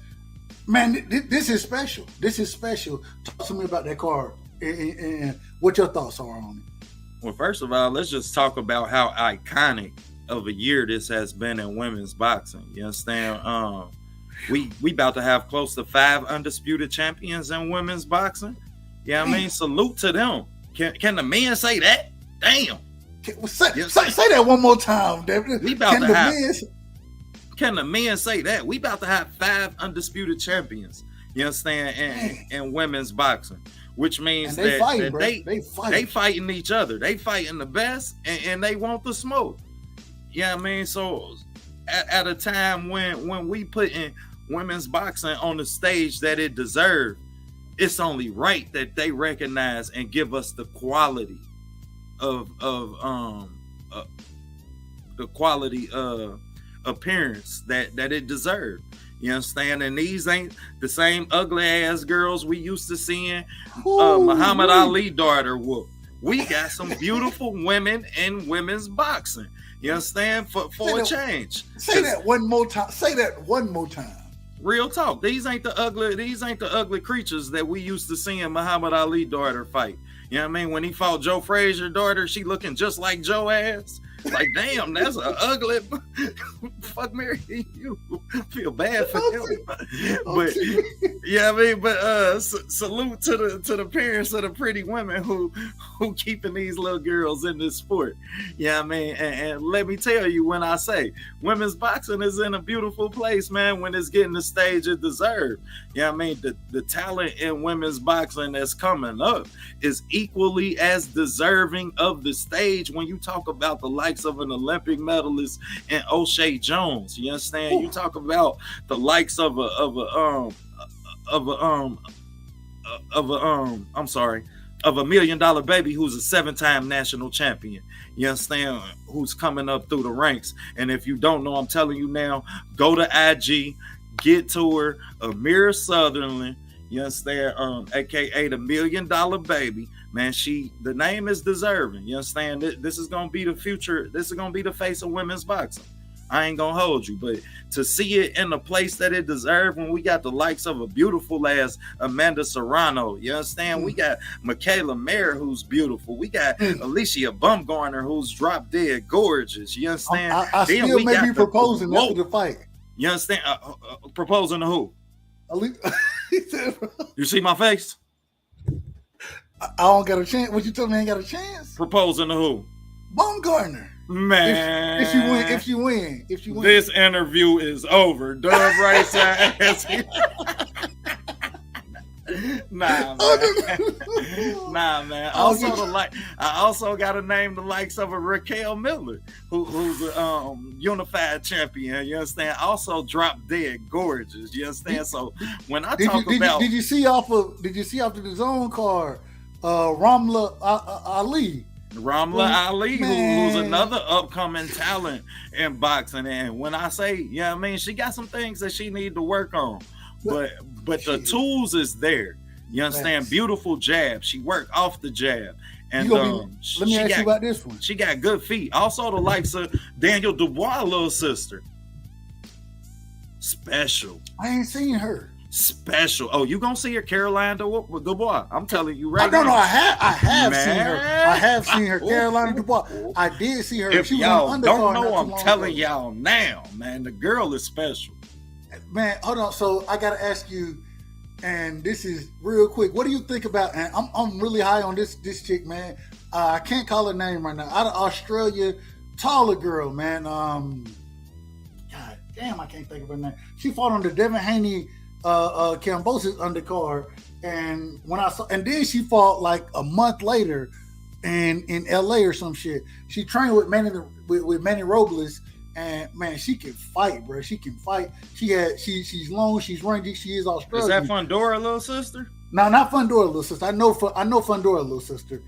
man, this is special. This is special. Talk to me about that card and what your thoughts are on it. Well, first of all, let's just talk about how iconic of a year this has been in women's boxing. You understand? We about to have close to 5 undisputed champions in women's boxing. Yeah, I mean, salute to them. Can the men say that? Damn. Say that one more time, David. Can the men say that? We about to have 5 undisputed champions. You understand? In women's boxing, which means they fighting each other. They fighting the best, and they want the smoke. Yeah, I mean, so at a time when we putting women's boxing on the stage that it deserves, it's only right that they recognize and give us the quality of appearance that it deserved. You understand? And these ain't the same ugly ass girls we used to seeing Muhammad Ali daughter whoop. We got some beautiful women in women's boxing. You understand? For a change. Say that one more time. Say that one more time. Real talk. These ain't the ugly creatures that we used to seeing Muhammad Ali daughter fight. You know what I mean? When he fought Joe Frazier's daughter, she looking just like Joe ass. Like, damn, that's an ugly. Fuck Mary, you feel bad for him. But yeah, I mean, but salute to the parents of the pretty women who keeping these little girls in this sport. Yeah, I mean, and let me tell you, when I say women's boxing is in a beautiful place, man, when it's getting the stage it deserves. Yeah, I mean, the talent in women's boxing that's coming up is equally as deserving of the stage when you talk about the likes of an Olympic medalist and O'Shea Jones. You understand? Ooh. You talk about the likes of a $1 million baby who's a 7-time national champion. You understand? Who's coming up through the ranks. And if you don't know, I'm telling you now, go to IG, get to her, Amira Sutherland. You understand? AKA the $1 million baby. Man, the name is deserving. You understand? This is gonna be the future. This is gonna be the face of women's boxing. I ain't gonna hold you, but to see it in the place that it deserves, when we got the likes of a beautiful as Amanda Serrano, you understand? We got Michaela Mayer, who's beautiful. We got Alicia Bumgarner, who's drop dead gorgeous. You understand? I still may be proposing after the fight. You understand? Proposing to who? You see my face? I don't got a chance. What you told me I ain't got a chance? Proposing to who? Baumgartner. Man. If you win. This interview is over. Dub Rightside. Nah, man. I also got to name the likes of a Raquel Miller, who's a unified champion. You understand? Also drop dead gorgeous. You understand? So when I did you see off of the zone card, Ramla Ali? Ali, who's another upcoming talent in boxing. And when I say, yeah, I mean, she got some things that she need to work on, but the tools is there. You understand? Thanks. Beautiful jab. She worked off the jab. And let me ask you about this one. She got good feet. Also the likes of Daniel Dubois' little sister. Special. I ain't seen her. Special. Oh, you gonna see her, Caroline Dubois? I'm telling you right now. No, I have seen her. I have seen her, Caroline Dubois. I did see her. If she y'all don't know, I'm telling y'all now, man. The girl is special. Man, hold on. So I gotta ask you, and this is real quick. What do you think about? And I'm really high on this chick, man. I can't call her name right now. Out of Australia, taller girl, man. God damn, I can't think of her name. She fought on the Devin Haney. Cambosis undercard, and then she fought like a month later in LA or some shit. She trained with Manny Robles, and man, she can fight, bro. She can fight. She's long, she's rangy, she is Australian. Is that Fundora little sister? No, not Fundora little sister. I know Fundora little sister.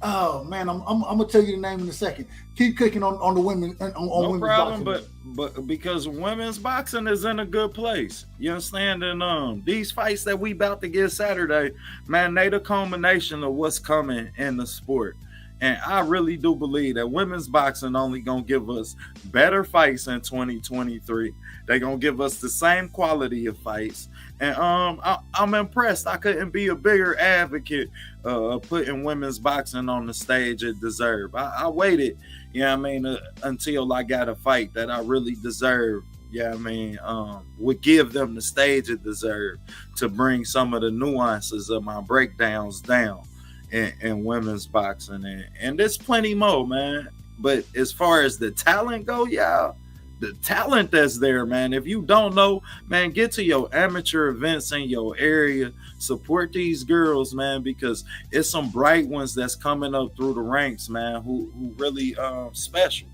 Oh man, I'm gonna tell you the name in a second. Keep cooking on the women on No women's problem, boxing. but because women's boxing is in a good place, you understand? And these fights that we about to get Saturday, man, they the culmination of what's coming in the sport. And I really do believe that women's boxing only gonna give us better fights in 2023. They gonna give us the same quality of fights. And I'm impressed. I couldn't be a bigger advocate of putting women's boxing on the stage it deserved. I waited, until I got a fight that I really deserved. Would give them the stage it deserved to bring some of the nuances of my breakdowns down in women's boxing. And there's plenty more, man. But as far as the talent go, the talent that's there, man. If you don't know, man, get to your amateur events in your area. Support these girls, man, because it's some bright ones that's coming up through the ranks, man, who really special.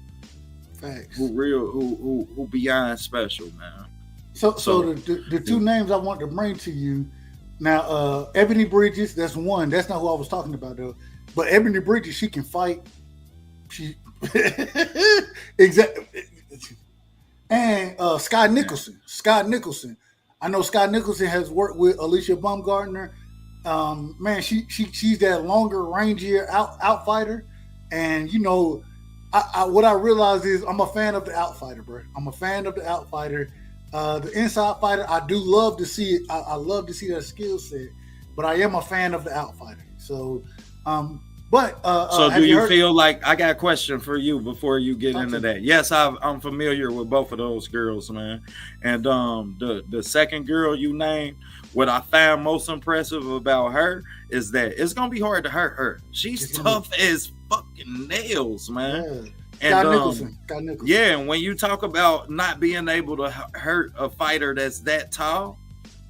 Facts. Who beyond special, man. So the two names I want to bring to you now, Ebony Bridges, that's one. That's not who I was talking about though. But Ebony Bridges, she can fight. She exactly. And Sky Nicholson. I know Sky Nicholson has worked with Alicia Baumgartner. Man, she's that longer, rangier outfighter. And what I realized is I'm a fan of the outfighter, bro. I'm a fan of the outfighter. The inside fighter, I do love to see it. I love to see that skill set, but I am a fan of the outfighter. So, so do you feel like, I got a question for you before you get into that? Yes, I'm familiar with both of those girls, man. And the second girl you named, what I found most impressive about her is that it's gonna be hard to hurt her. She's tough as fucking nails, man. Yeah. And Scott Nicholson. Yeah, and when you talk about not being able to hurt a fighter that's that tall,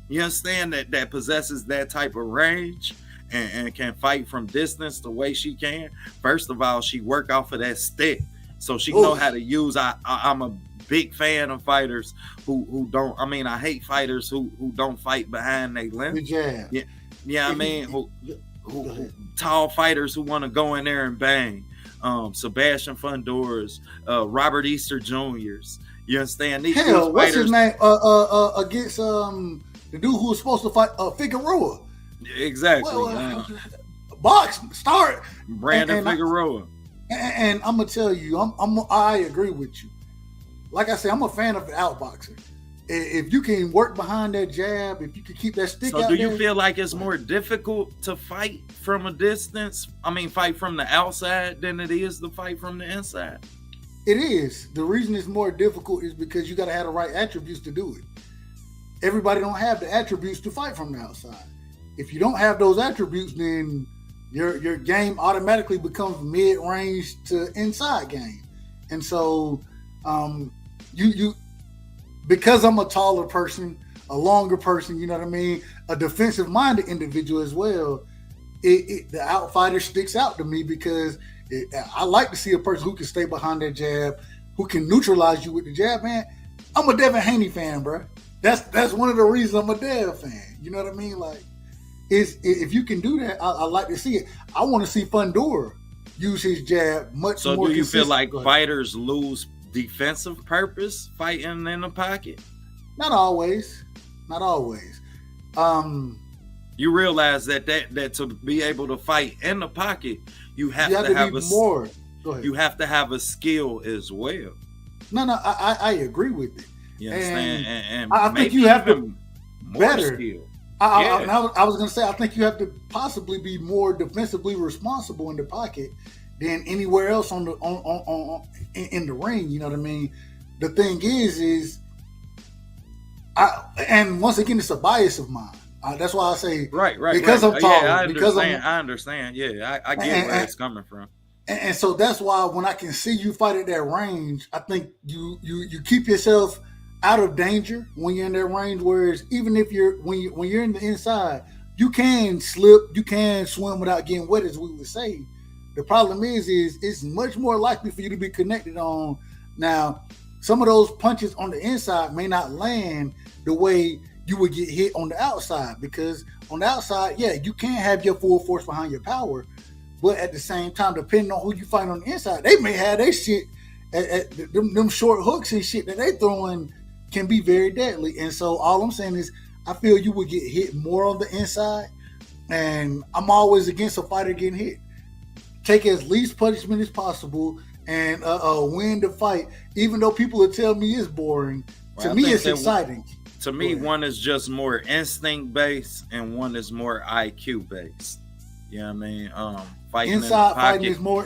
you understand that possesses that type of range and can fight from distance the way she can. First of all, she work off of that stick, so she know how to use. I'm a big fan of fighters who don't. I mean, I hate fighters who don't fight behind their limb. Yeah. I mean, who tall fighters who want to go in there and bang. Sebastian Fundors, Robert Easter Jr.'s. You understand? These what's his name? Against the dude who was supposed to fight Figueroa. Exactly. Box start Brandon Figueroa. And I'm gonna tell you, I agree with you. Like I said, I'm a fan of the outboxer. If you can work behind that jab, if you can keep that stick out there. So do you feel like it's more difficult to fight from a distance? I mean, fight from the outside than it is to fight from the inside? It is. The reason it's more difficult is because you got to have the right attributes to do it. Everybody don't have the attributes to fight from the outside. If you don't have those attributes, then your game automatically becomes mid-range to inside game. And so you because I'm a taller person, a longer person, you know what I mean, a defensive-minded individual as well, the outfighter sticks out to me because I like to see a person who can stay behind that jab, who can neutralize you with the jab, man. I'm a Devin Haney fan, bro. That's one of the reasons I'm a Dev fan. You know what I mean? Like, if you can do that, I like to see it. I want to see Fundora use his jab much more. So do you feel like fighters lose defensive purpose fighting in the pocket? Not always. You realize that to be able to fight in the pocket, you have to have more. Go ahead. You have to have a skill as well. No, I agree with it. You understand? And I think you have to more better skill. I was going to say, I think you have to possibly be more defensively responsible in the pocket than anywhere else in the ring. You know what I mean? The thing is and once again, it's a bias of mine. That's why I say right. Because I'm tall. Yeah, I understand. Yeah, I get where it's coming from. And so that's why when I can see you fight at that range, I think you keep yourself out of danger when you're in that range. Whereas even if when you're in the inside, you can slip, you can swim without getting wet, as we would say. The problem is it's much more likely for you to be connected on. Now, some of those punches on the inside may not land the way you would get hit on the outside, because on the outside, yeah, you can have your full force behind your power, But at the same time, depending on who you fight on the inside, they may have their shit at them short hooks and shit that they throwing can be very deadly. And so all I'm saying is I feel you would get hit more on the inside. And I'm always against a fighter getting hit. Take as least punishment as possible and win the fight, even though people will tell me it's boring. To me, it's exciting. To me, one is just more instinct based and one is more IQ based. You know what I mean? Fighting inside in the pocket fighting is more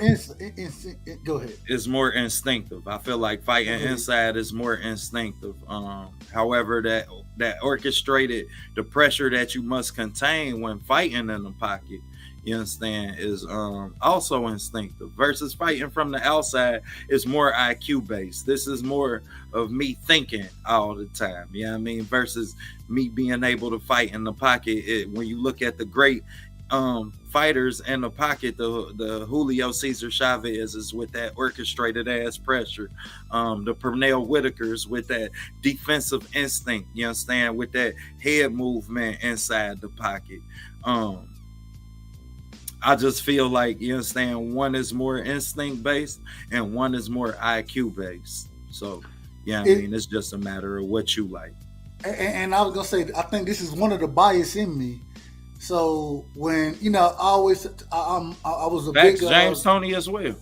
go ahead. It's more instinctive. I feel like fighting inside is more instinctive. However, that orchestrated, the pressure that you must contain when fighting in the pocket, you understand, is also instinctive. Versus fighting from the outside is more IQ based. This is more of me thinking all the time. You know what I mean? Versus me being able to fight in the pocket. When you look at the great fighters in the pocket, the Julio Cesar Chavez is with that orchestrated ass pressure. The Pernell Whitakers with that defensive instinct, you understand, with that head movement inside the pocket. I just feel like, you understand, one is more instinct based and one is more IQ based. So yeah, I mean, it's just a matter of what you like. And I was gonna say, I think this is one of the bias in me. So when I was a Facts, big James Toney as well.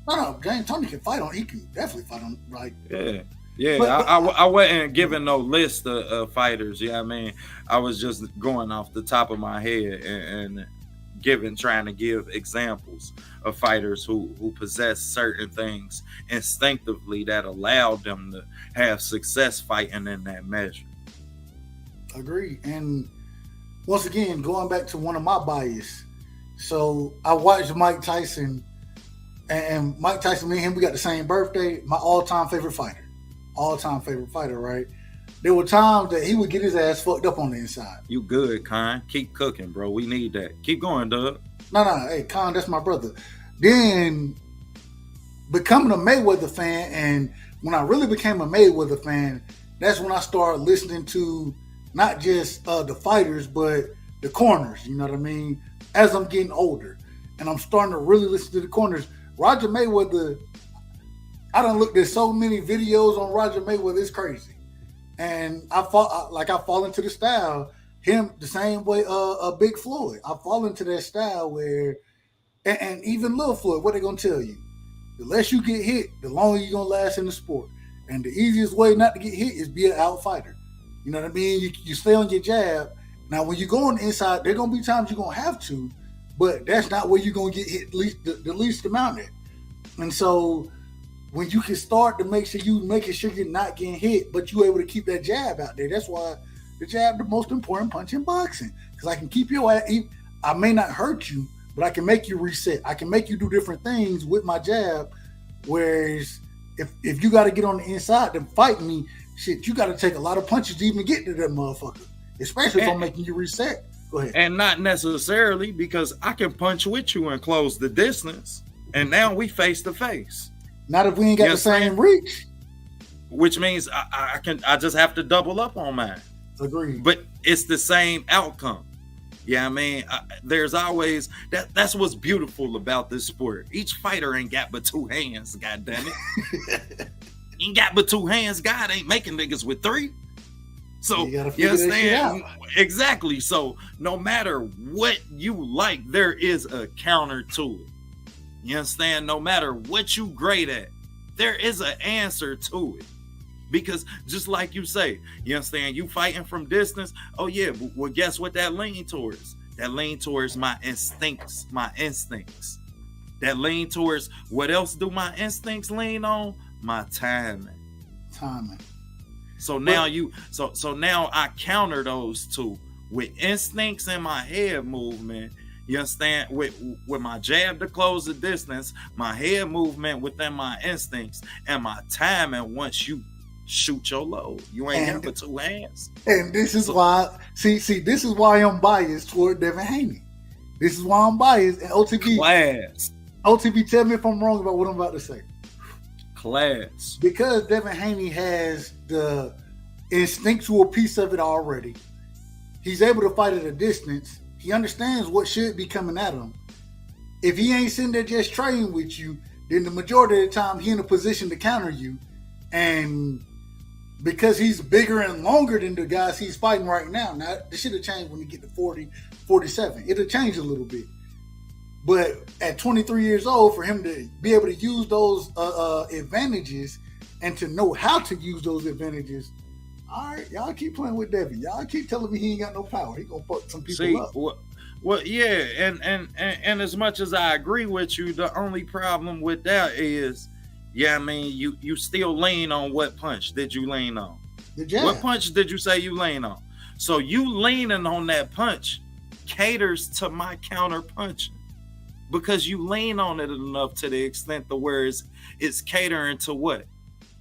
No, James Toney can fight on. He can definitely fight on. Like yeah. But I wasn't giving no list of fighters. Yeah, I mean, I was just going off the top of my head and trying to give examples of fighters who possess certain things instinctively that allowed them to have success fighting in that measure. Agree. And once again, going back to one of my bias. So I watched Mike Tyson, and Mike Tyson, me and him, we got the same birthday. My all-time favorite fighter, right? There were times that he would get his ass fucked up on the inside. You good, Khan. Keep cooking, bro. We need that. Keep going, Doug. No. Hey, Khan, that's my brother. Then becoming a Mayweather fan, and when I really became a Mayweather fan, that's when I started listening to not just the fighters, but the corners, you know what I mean? As I'm getting older, and I'm starting to really listen to the corners. Roger Mayweather, I done looked at so many videos on Roger Mayweather, it's crazy. And I fall into the style, him the same way Big Floyd. I fall into that style where, and even Lil Floyd, what they gonna tell you? The less you get hit, the longer you're gonna last in the sport. And the easiest way not to get hit is be an out fighter. You know what I mean? You stay on your jab. Now, when you go on the inside, there going to be times you're going to have to, but that's not where you're going to get hit the least amount of. And so when you can start to make sure you're not getting hit, but you're able to keep that jab out there, that's why the jab the most important punch in boxing. Because I can keep your ass, I may not hurt you, but I can make you reset. I can make you do different things with my jab, whereas if you got to get on the inside to fight me, shit, you got to take a lot of punches to even get to that motherfucker, especially if I'm making you reset. Go ahead. And not necessarily, because I can punch with you and close the distance, and now we face to face. Not if we ain't got the same reach. Which means I just have to double up on mine. Agreed. But it's the same outcome. Yeah, I mean, there's always that's what's beautiful about this sport. Each fighter ain't got but two hands, goddammit. Ain't got but two hands. God ain't making niggas with three. So you understand? Exactly. So no matter what you like, there is a counter to it. You understand? No matter what you great at, there is an answer to it. Because just like you say, you understand, you fighting from distance. Oh yeah, well, guess what that lean towards? That lean towards my instincts. That lean towards what else do my instincts lean on? My timing. So now so now I counter those two with instincts in my head movement. You understand? With my jab to close the distance, my head movement within my instincts, and my timing once you shoot your load. You ain't got but two hands. And this is why, this is why I'm biased toward Devin Haney. This is why I'm biased. And OTB, tell me if I'm wrong about what I'm about to say. Class. Because Devin Haney has the instinctual piece of it already. He's able to fight at a distance. He understands what should be coming at him. if he ain't sitting there just trading with you, then the majority of the time he in a position to counter you. And because he's bigger and longer than the guys he's fighting right now, this should have changed when he get to 40, 47. It'll change a little bit. But at 23 years old, for him to be able to use those advantages and to know how to use those advantages, all right, y'all keep playing with Devin. Y'all keep telling me he ain't got no power. He gonna fuck some people up. Well, yeah, and as much as I agree with you, the only problem with that is, I mean, you still lean on what punch did you lean on? The jab. What punch did you say you lean on? So you leaning on that punch caters to my counter punching because you lean on it enough to the extent to where it's catering to what?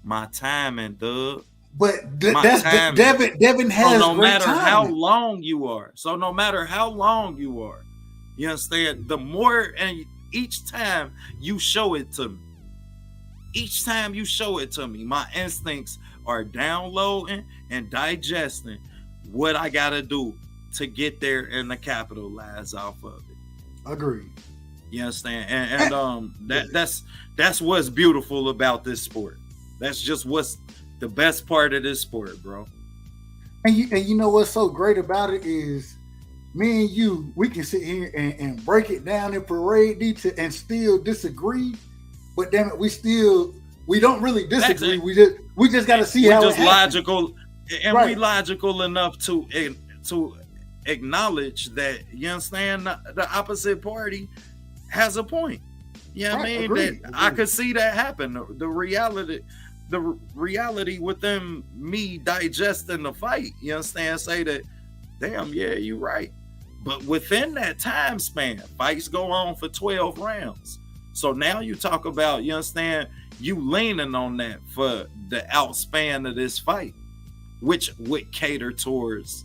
My timing, Doug. But Devin has so no matter timing. how long you are. So no matter how long you are, you understand? The more, and each time you show it to me, my instincts are downloading and digesting what I gotta do to get there and to capitalize off of it. Agreed. You understand? And that's what's beautiful about this sport. That's just what's the best part of this sport, bro. And you know what's so great about it is me and you, we can sit here and break it down in parade detail and still disagree, but damn it, we don't really disagree. We just got to see how just it logical, and right. We logical enough to acknowledge that, you understand, the opposite party has a point. You know what I mean? Agreed. I could see that happen. The reality within me digesting the fight, you understand, say that, damn, yeah, you're right. But within that time span, fights go on for 12 rounds. So now you talk about, you understand, you leaning on that for the outspan of this fight, which would cater towards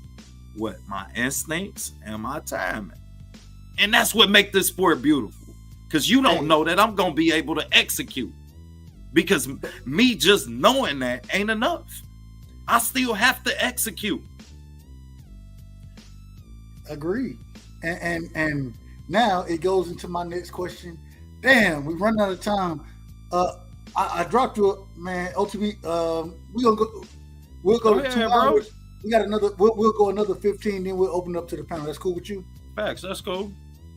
what? My instincts and my timing. And that's what makes this sport beautiful. Because you don't know that I'm going to be able to execute. Because me just knowing that ain't enough. I still have to execute. Agreed. And now it goes into my next question. Damn, we run out of time. I dropped you, man. OTB. We'll go to 2 hours. Bro. We got another. We'll go another 15. Then we'll open up to the panel. That's cool with you? Facts. That's cool.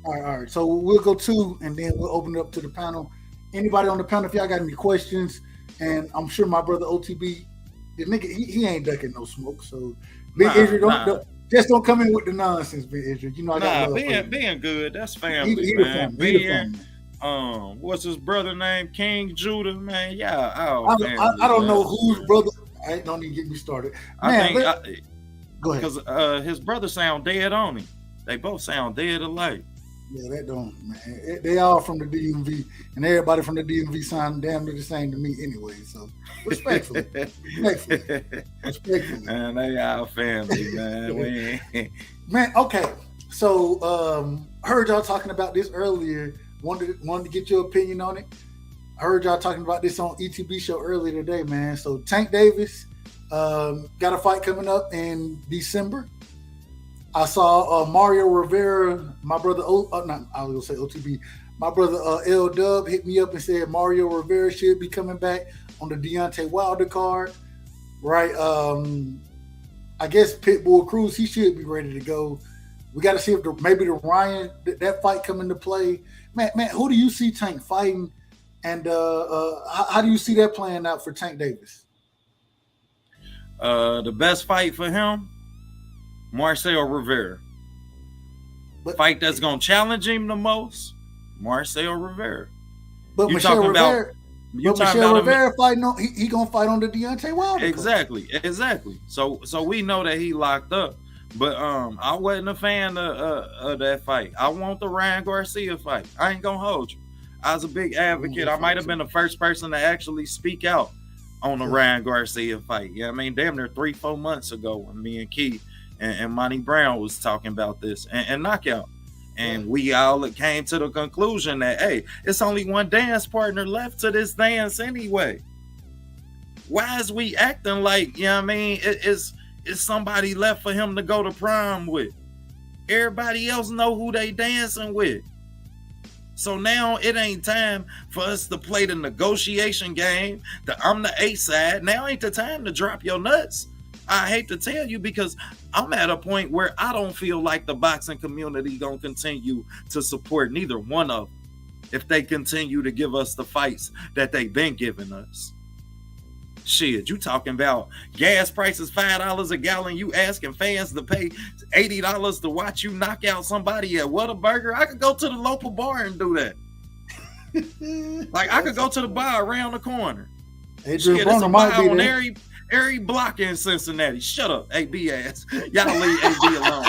All right. So we'll go 2, and then we'll open it up to the panel. Anybody on the panel, if y'all got any questions, and I'm sure my brother OTB, the nigga, he ain't ducking no smoke. So Big Israel, don't come in with the nonsense, Big Israel. You know I got love being good. That's family, he man. The family. What's his brother name? King Judah, man. Yeah. I don't know whose brother. Don't even get me started. Man, go ahead. Because his brother sound dead on him. They both sound dead alike. Yeah, that don't, man. They all from the DMV, and everybody from the DMV sound damn near the same to me anyway. So, respectfully. Man, they our family, man. Man, okay. So, heard y'all talking about this earlier. Wanted to get your opinion on it. I heard y'all talking about this on OTB show earlier today, man. So, Tank Davis got a fight coming up in December. I saw Mario Rivera, my brother, I was going to say OTB, my brother L Dub hit me up and said Mario Rivera should be coming back on the Deontay Wilder card, right? I guess Pitbull Cruz, he should be ready to go. We got to see if maybe the Ryan, that fight come into play. Man, who do you see Tank fighting? And how do you see that playing out for Tank Davis? The best fight for him? Marcel Rivera. Fight that's gonna challenge him the most, Marcel Rivera. But Marcel Rivera fighting on he gonna fight on the Deontay Wilder. Exactly. So we know that he locked up. But I wasn't a fan of that fight. I want the Ryan Garcia fight. I ain't gonna hold you. I was a big advocate. I might have been the first person to actually speak out on the Ryan Garcia fight. Yeah, I mean, damn near 3-4 months ago when me and Keith and Monty Brown was talking about this and knockout. And we all came to the conclusion that, hey, it's only one dance partner left to this dance anyway. Why is we acting like, you know what I mean, it's somebody left for him to go to prom with? Everybody else know who they dancing with. So now it ain't time for us to play the negotiation game. I'm the A side. Now ain't the time to drop your nuts. I hate to tell you, because I'm at a point where I don't feel like the boxing community gonna continue to support neither one of them if they continue to give us the fights that they've been giving us. Shit, you talking about gas prices $5 a gallon, you asking fans to pay $80 to watch you knock out somebody at Whataburger? I could go to the local bar and do that. Like, I could go to the bar around the corner. Shit, it's a bar on every block in Cincinnati. Shut up, AB ass. Y'all leave AB alone.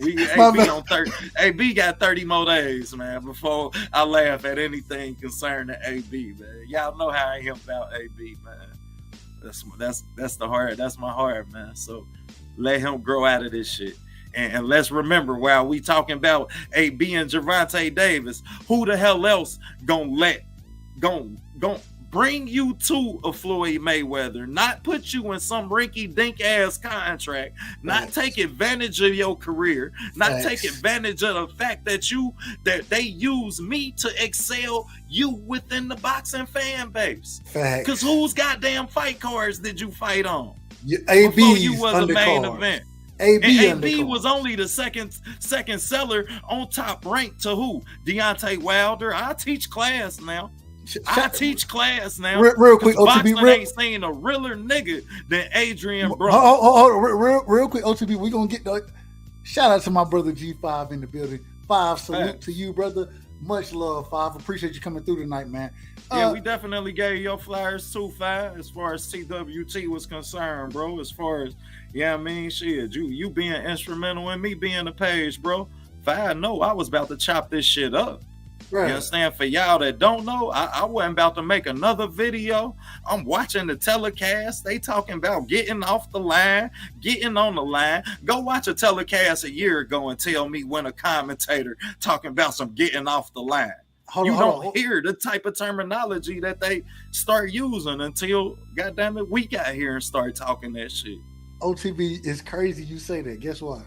AB on 30. AB got 30 more days, man, before I laugh at anything concerning AB, man. Y'all know how I am about AB, man. That's the heart. That's my heart, man. So let him grow out of this shit. And let's remember, while we talking about AB and Gervonta Davis, who the hell else gonna bring you to a Floyd Mayweather, not put you in some rinky-dink ass contract, not take advantage of your career, not take advantage of the fact that they use me to excel you within the boxing fan base. Because whose goddamn fight cards did you fight on? Before you was a main event. AB was only the second seller on Top Rank to who? Deontay Wilder. I teach class now. Real quick, OTB. Ain't saying a realer nigga than Adrian Bro. Real quick, OTB. We gonna get the shout out to my brother G5 in the building. 5, salute to you, brother. Much love, 5. Appreciate you coming through tonight, man. Yeah, we definitely gave your flyers too, 5, as far as CWT was concerned, bro. As far as, yeah, I mean, shit, you being instrumental in me being the page, bro. 5, no, I was about to chop this shit up. Right. You understand? For y'all that don't know, I wasn't about to make another video. I'm watching the telecast. They talking about getting off the line, getting on the line. Go watch a telecast a year ago and tell me when a commentator talking about some getting off the line. You don't hear the type of terminology that they start using until, goddamn it, we got here and start talking that shit. OTB, is crazy you say that. Guess why?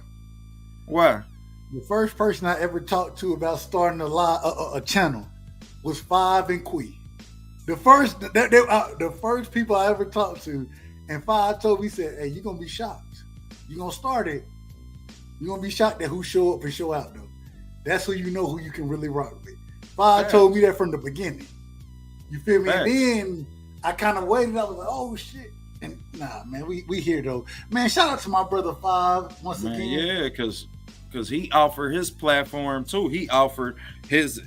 Why? The first person I ever talked to about starting a channel was 5 and Quee. The first people I ever talked to, and 5 told me, said, "Hey, you're gonna be shocked. You're gonna start it. You're gonna be shocked at who show up and show out, though. That's who you know who you can really rock with." 5 told me that from the beginning. You feel me? And then I kind of waited. I was like, "Oh shit." And nah, man, we here though. Man, shout out to my brother 5 once again. Yeah, because he offered his platform too. He offered his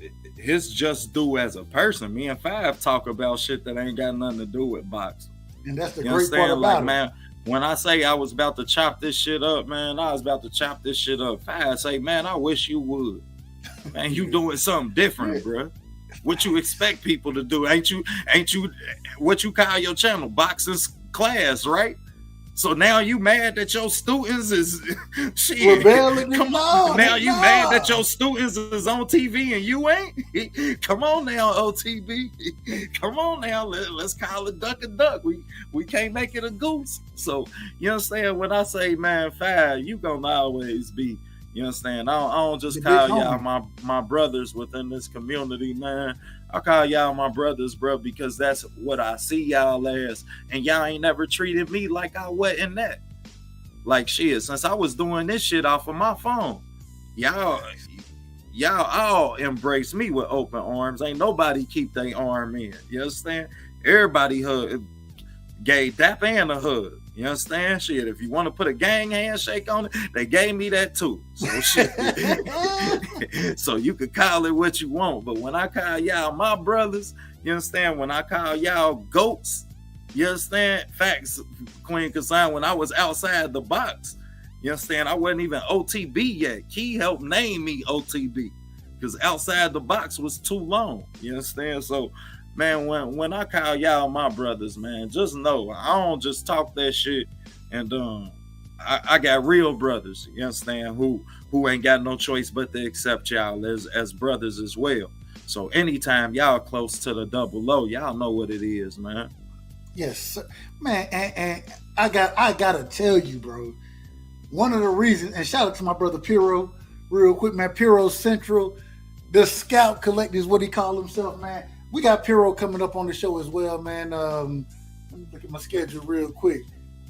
just due as a person. Me and 5 talk about shit that ain't got nothing to do with boxing. And that's the great part about it. Man, when I say I was about to chop this shit up, man, I was about to chop this shit up. 5 say, man, I wish you would. Man, you doing something different, bro. What you expect people to do? Ain't you what you call your channel? Boxing class, right? So now you mad that your students is shit. Come on, now you mad that your students is on TV and you ain't? Come on now, OTB. Come on now, let's call it duck a duck. We can't make it a goose. So you understand when I say, man, 5, you gonna always be. You understand? I don't just call y'all my brothers within this community, man. I call y'all my brothers, bro, because that's what I see y'all as. And y'all ain't never treated me like I wasn't that. Like shit, since I was doing this shit off of my phone. Y'all all embrace me with open arms. Ain't nobody keep their arm in. You understand? Everybody gave Dap and a hug. You understand? Shit, if you want to put a gang handshake on it, they gave me that too. So shit. So you could call it what you want. But when I call y'all my brothers, you understand? When I call y'all goats, you understand? Facts, Queen Kassan, when I was outside the box, you understand? I wasn't even OTB yet. Key helped name me OTB because outside the box was too long. You understand? So man, when I call y'all my brothers, man, just know I don't just talk that shit. And I got real brothers, you understand, who ain't got no choice but to accept y'all as brothers as well. So anytime y'all close to the 00, y'all know what it is, man. Yes, sir. Man, and I gotta tell you, bro. One of the reasons, and shout out to my brother Piro, real quick, man. Piro Central. the Scout Collector is what he called himself, man. We got Piro coming up on the show as well, man. Let me look at my schedule real quick.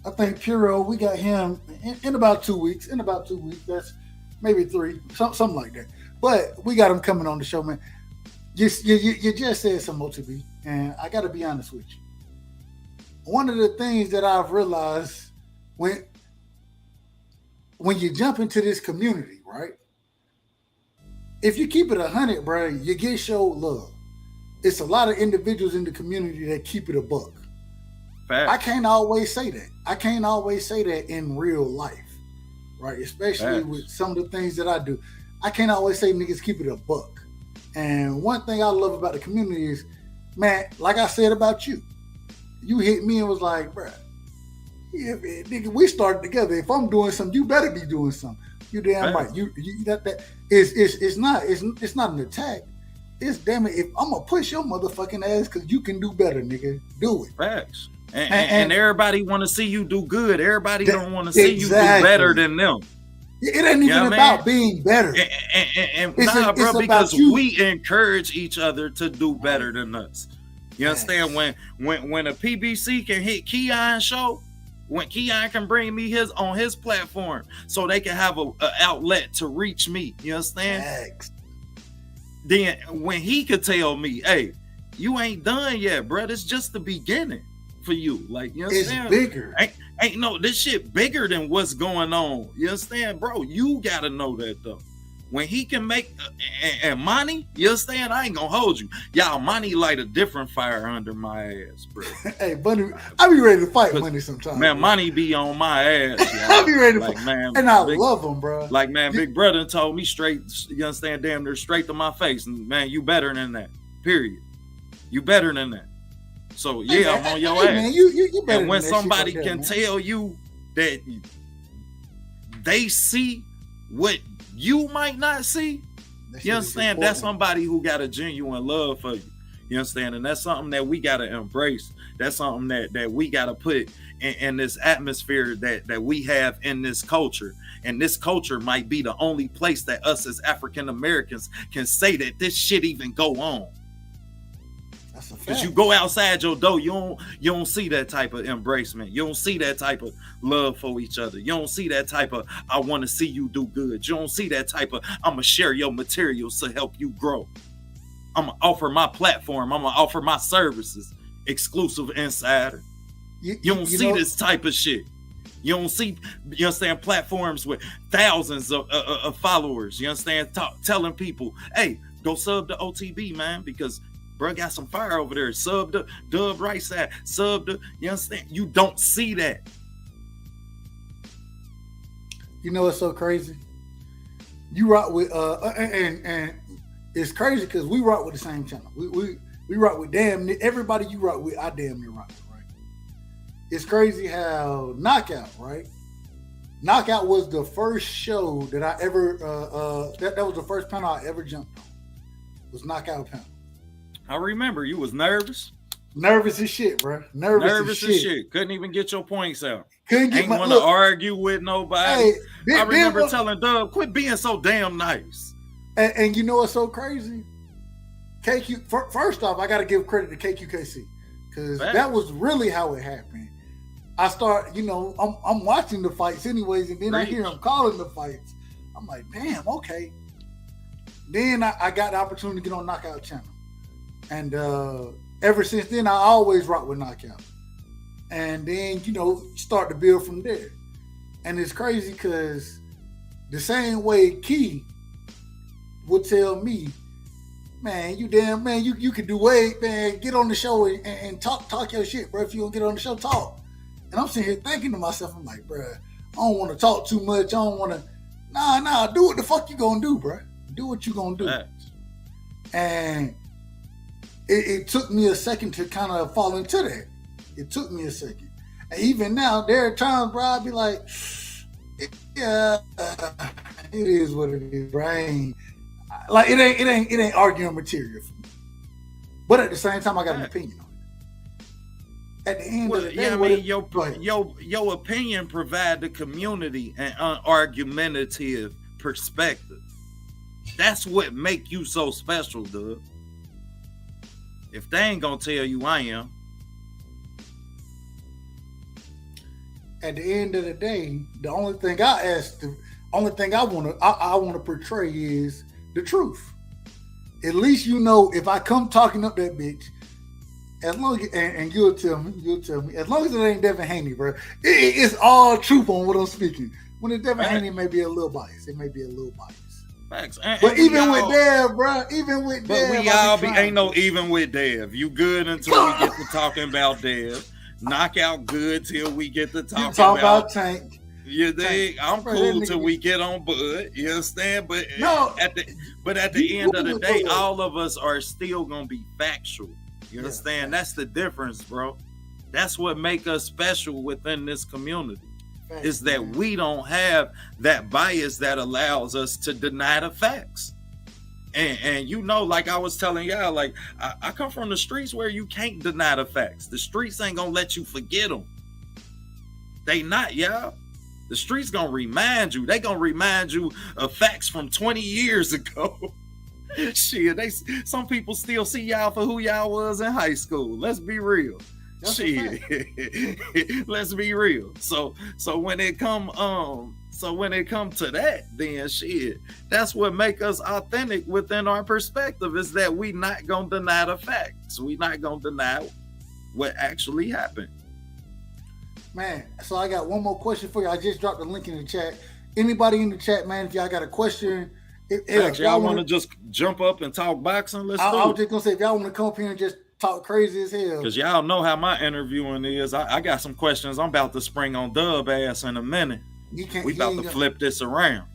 I think Piro, we got him in about 2 weeks. That's maybe 3, something like that. But we got him coming on the show, man. You just said some OTB, and I got to be honest with you. One of the things that I've realized when you jump into this community, right? If you keep it 100, bro, you get showed love. It's a lot of individuals in the community that keep it a buck. Facts. I can't always say that. I can't always say that in real life, right? Especially with some of the things that I do. I can't always say niggas keep it a buck. And one thing I love about the community is, man, like I said about you, you hit me and was like, bro, nigga, we started together. If I'm doing something, you better be doing something. You damn right. You it's not an attack. It's damn it. If I'm gonna push your motherfucking ass because you can do better, nigga, do it. Facts. And everybody want to see you do good. Everybody don't want to see you do better than them. It ain't even about being better. Bro, because we encourage each other to do better than us. You understand? When a PBC can hit Keon show, when Keon can bring me on his platform so they can have a outlet to reach me. You understand? Facts. Then when he could tell me, hey, you ain't done yet, bro. It's just the beginning for you. Like, you understand? It's bigger. Ain't no, this shit bigger than what's going on. You understand, bro? You gotta know that though. When he can make and money, you understand? I ain't gonna hold you. Y'all, money light a different fire under my ass, bro. Hey, Bunny, I be ready to fight Money sometimes. Man, money be on my ass. I be ready to fight. Man, and I love him, bro. Like, man, Big Brother told me straight, you understand, damn near straight to my face. And man, you better than that. Period. You better than that. So yeah, I'm on your ass. Man, you better. And when somebody can tell you that they see what you might not see, you understand? That's somebody who got a genuine love for you. You understand? And that's something that we got to embrace. That's something that we got to put in this atmosphere that we have in this culture. And this culture might be the only place that us as African Americans can say that this shit even go on. Because you go outside your door, you don't see that type of embracement. You don't see that type of love for each other. You don't see that type of I want to see you do good. You don't see that type of I'm gonna share your materials to help you grow. I'm gonna offer my platform. I'm gonna offer my services. Exclusive insider. You don't see this type of shit. You don't see, you understand, platforms with thousands of followers. You understand, telling people, hey, go sub to OTB, man, because bro got some fire over there. Sub the Dub Rightside. Sub the, you understand? You don't see that. You know what's so crazy? You rock with and it's crazy because we rock with the same channel. We rock with damn everybody you rock with. I damn near rock with, right? It's crazy how Knockout, right? Knockout was the first show that I ever that was the first panel I ever jumped on. It was Knockout panel. I remember you was nervous. Nervous as shit, bro. Nervous as shit. Couldn't even get your points out. Ain't want to argue with nobody. Hey, I remember telling Doug, quit being so damn nice. And you know what's so crazy? KQ. First off, I got to give credit to KQKC because that was really how it happened. I start, I'm watching the fights anyways, and then I hear him calling the fights. I'm like, damn, okay. Then I got the opportunity to get on Knockout Channel. And ever since then, I always rock with Knockout. And then, start to build from there. And it's crazy because the same way Key would tell me, man, you can do man, get on the show and talk your shit, bro. If you don't get on the show, talk. And I'm sitting here thinking to myself, I'm like, bro, I don't want to talk too much. I don't want to, nah, do what the fuck you gonna do, bro. Do what you gonna do. And it took me a second to kind of fall into that. It took me a second. And even now, there are times, bro, I'll be like, yeah, it is what it is, bro. It ain't arguing material for me. But at the same time, I got an opinion on it. At the end of the day, your opinion provide the community an unargumentative perspective. That's what make you so special, dude. If they ain't gonna tell you I am. At the end of the day, the only thing I want to portray is the truth. At least you know if I come talking up that bitch, as long as, and you'll tell me, as long as it ain't Devin Haney, bro, it's all truth on what I'm speaking. When it's Devin Haney, it may be a little biased. It may be a little biased. Facts. But even with Dev, bro, even with Dev, we all ain't no even with Dev. You good until we get to talking about Dev. Knock out good till we get to talking about Tank. You dig? I'm cool till we get on Bud. You understand? But at the end of the day, all of us are still gonna be factual. You understand? That's the difference, bro. That's what make us special within this community. Is that we don't have that bias that allows us to deny the facts. And you know, like I was telling y'all, like I come from the streets where you can't deny the facts. The streets ain't gonna let you forget them. They not, y'all. The streets gonna remind you. They gonna remind you of facts from 20 years ago. Shit, some people still see y'all for who y'all was in high school. Let's be real. Shit. Let's be real. So when it come to that, then shit, that's what make us authentic within our perspective, is that we not gonna deny the facts. We not gonna deny what actually happened. Man, so I got one more question for you. I just dropped the link in the chat. Anybody in the chat, man, if y'all got a question, if y'all want to just jump up and talk boxing, let's do it. I was just gonna say, if y'all want to come up here and just talk crazy as hell, because y'all know how my interviewing is. I got some questions I'm about to spring on Dub ass in a minute. We about to flip this around.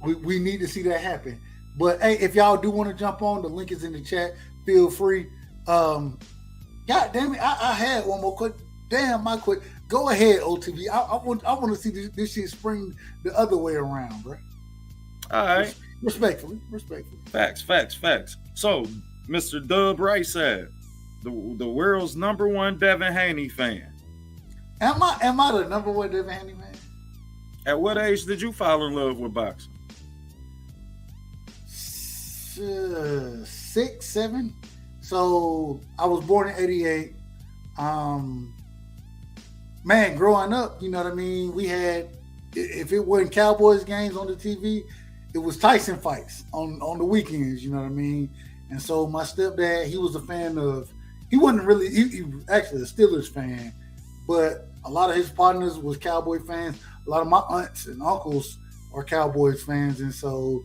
We need to see that happen. But hey, if y'all do want to jump on, the link is in the chat. Feel free. God damn it, I had one more quick. Damn, my quick. Go ahead, OTB. I want to see this shit spring the other way around, bro. All right. Respectfully. Facts. So, Mr. Dub Rightside, the world's #1 Devin Haney fan. Am I the #1 Devin Haney fan? At what age did you fall in love with boxing? 6, 7. So I was born in 88. Man, growing up, you know what I mean? We had, if it wasn't Cowboys games on the TV, it was Tyson fights on the weekends, you know what I mean? And so my stepdad, he was a fan of, he wasn't really, he was actually a Steelers fan, but a lot of his partners was Cowboy fans. A lot of my aunts and uncles are Cowboys fans. And so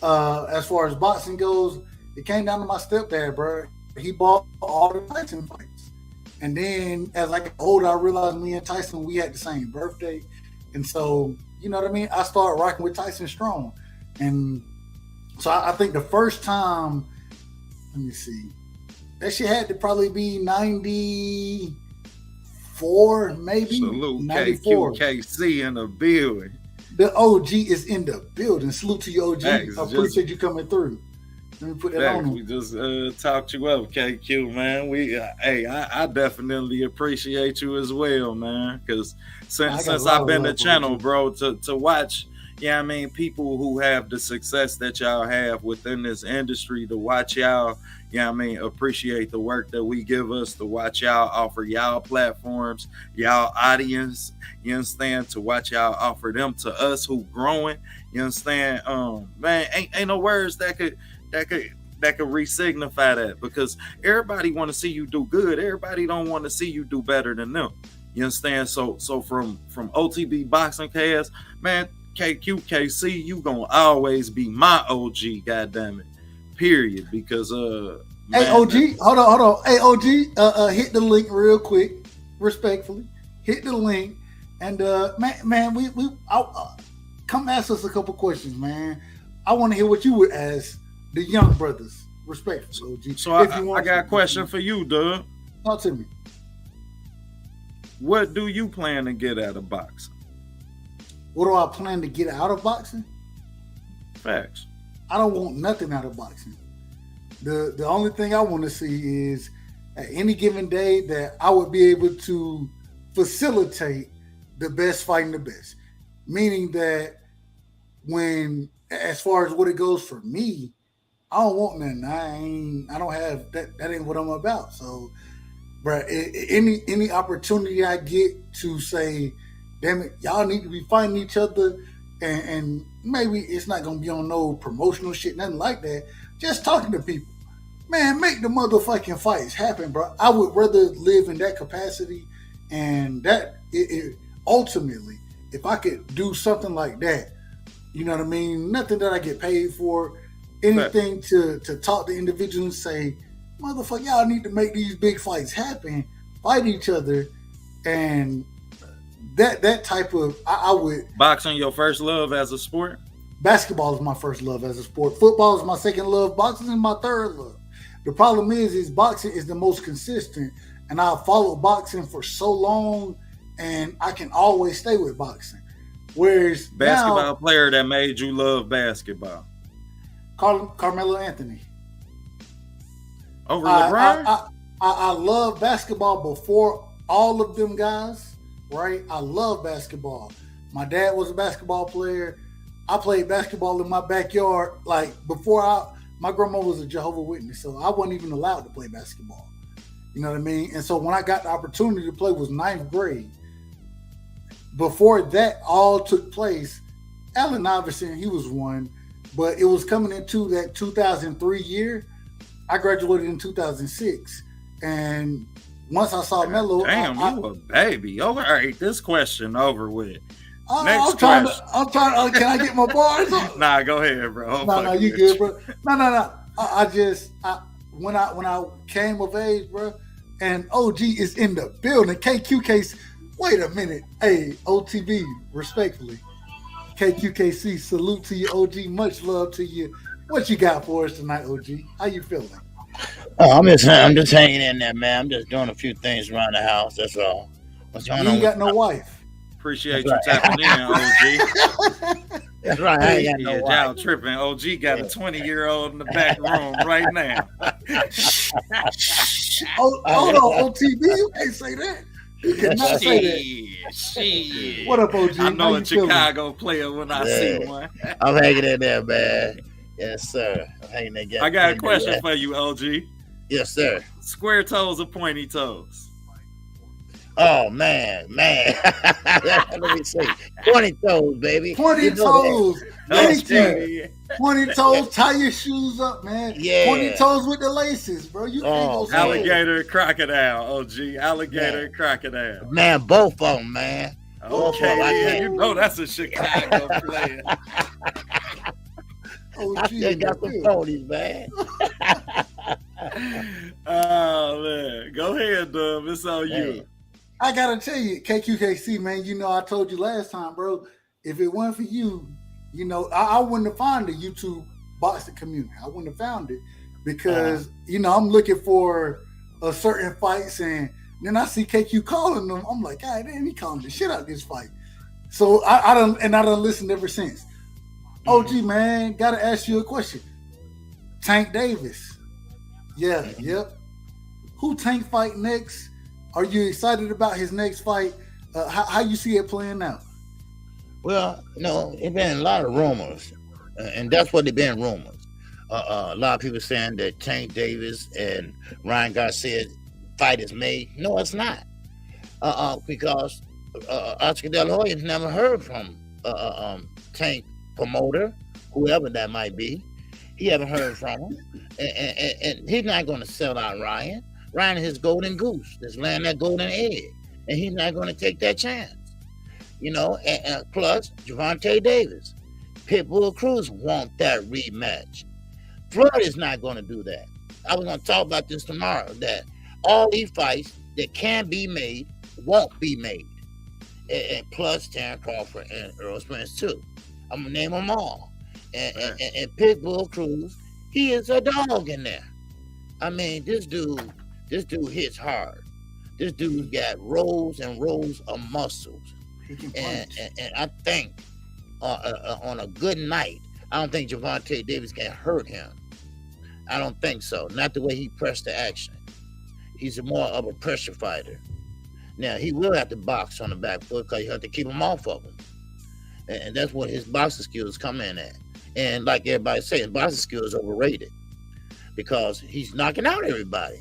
as far as boxing goes, it came down to my stepdad, bro. He bought all the Tyson fights. And then as I got older, I realized me and Tyson, we had the same birthday. And so, you know what I mean? I started rocking with Tyson Strong. And so I think the first time, let me see, that shit had to probably be 94, maybe. Salute 94. KC in the building. The OG is in the building. Salute to your OG. Thanks, I appreciate you coming through. Let me put that on. We just talked you up, KQ, man. I definitely appreciate you as well, man. Because since I've been the channel, bro, to watch, I mean, people who have the success that y'all have within this industry, to watch y'all, I mean, appreciate the work that we give us, to watch y'all offer y'all platforms, y'all audience, you understand, to watch y'all offer them to us who growing, you understand? Man, ain't no words that could re-signify that, because everybody want to see you do good. Everybody don't want to see you do better than them. You understand? So from OTB Boxing Cast, man, KC, you gonna always be my OG, goddammit. Period. Because hey OG, hold on. Hey OG, hit the link real quick, respectfully. Hit the link, and man, we come ask us a couple questions, man. I want to hear what you would ask the young brothers, respectfully, OG. So I got a question for you, Doug. Talk to me. What do you plan to get out of boxing? What do I plan to get out of boxing? Facts. I don't want nothing out of boxing. The only thing I want to see is at any given day that I would be able to facilitate the best fighting the best. Meaning that when as far as what it goes for me, I don't want nothing. I don't have that. That ain't what I'm about. So, bro, any opportunity I get to say, damn it, y'all need to be fighting each other, and maybe it's not gonna be on no promotional shit, nothing like that. Just talking to people, man, make the motherfucking fights happen, bro. I would rather live in that capacity, and that it ultimately, if I could do something like that, you know what I mean? Nothing that I get paid for, anything to talk to individuals and say, motherfucker, y'all need to make these big fights happen, fight each other, and that type of I would. Boxing your first love as a sport? Basketball is my first love as a sport. Football is my second love. Boxing is my third love. The problem is boxing is the most consistent, and I've followed boxing for so long, and I can always stay with boxing. Whereas basketball player that made you love basketball? Carmelo Anthony. Over LeBron? I love basketball before all of them guys, right? I love basketball. My dad was a basketball player. I played basketball in my backyard. Like before my grandma was a Jehovah's Witness, so I wasn't even allowed to play basketball. You know what I mean? And so when I got the opportunity to play was 9th grade. Before that all took place, Allen Iverson, he was one, but it was coming into that 2003 year. I graduated in 2006, and once I saw Melo, damn, you a baby. All right, this question over with. I'm trying. Can I get my bars? Nah, go ahead, bro. No, you good, bro. No. When I came of age, bro, and OG is in the building. KQKC. Wait a minute. Hey, OTB, respectfully. KQKC, salute to you, OG. Much love to you. What you got for us tonight, OG? How you feeling? Oh, I'm just hanging in there, man. I'm just doing a few things around the house. That's all. What's going on? You ain't got no wife. Appreciate you tapping in, OG. That's right. I ain't got no wife. Y'all tripping. OG got a 20-year-old in the back room right now. Hold on, OTB. You can't say that. You cannot say that. Shit. What up, OG? I know a Chicago player when I see one. I'm hanging in there, man. Yes, sir. I'm hanging in there. I got a question for you, OG. Yes, sir. Square toes or pointy toes? Oh, man. Let me see. Pointy toes, baby. Pointy toes. Thank you. Pointy toes, tie your shoes up, man. Yeah. Pointy toes with the laces, bro. You can't go say alligator and crocodile, OG. Alligator and crocodile. Man, both of them, man. Okay, you know that's a Chicago player. I just got some ponies, man. Oh, man. Go ahead, Dub. It's on you. I gotta tell you, KQKC, man, you know I told you last time, bro, if it weren't for you, you know, I wouldn't have found the YouTube boxing community. I wouldn't have found it because, you know, I'm looking for a certain fights and then I see KQ calling them. I'm like, God damn, he calling the shit out of this fight. So I done listened ever since. OG, man, gotta ask you a question. Tank Davis. Yeah, yep. Who Tank fight next? Are you excited about his next fight? How you see it playing out? Well, no, it's been a lot of rumors, and that's what they've been rumors. A lot of people saying that Tank Davis and Ryan Garcia fight is made. No, it's not. Because Oscar De La Hoya's never heard from Tank promoter, whoever that might be. He haven't heard from him, and he's not going to sell out Ryan. Ryan is his golden goose that's laying that golden egg, and he's not going to take that chance. You know, and plus Gervonta Davis, Pitbull Cruz want that rematch. Floyd is not going to do that. I was going to talk about this tomorrow, that all these fights that can be made won't be made. And plus Terrence Crawford and Earl Spence too. I'm going to name them all. And Pitbull Cruz, he is a dog in there. I mean, this dude hits hard. This dude got rows and rows of muscles. And I think on a good night, I don't think Gervonta Davis can hurt him. I don't think so. Not the way he pressed the action. He's more of a pressure fighter. Now, he will have to box on the back foot because you have to keep him off of him. and that's what his boxing skills come in at. And like everybody says, boxing skills overrated because he's knocking out everybody.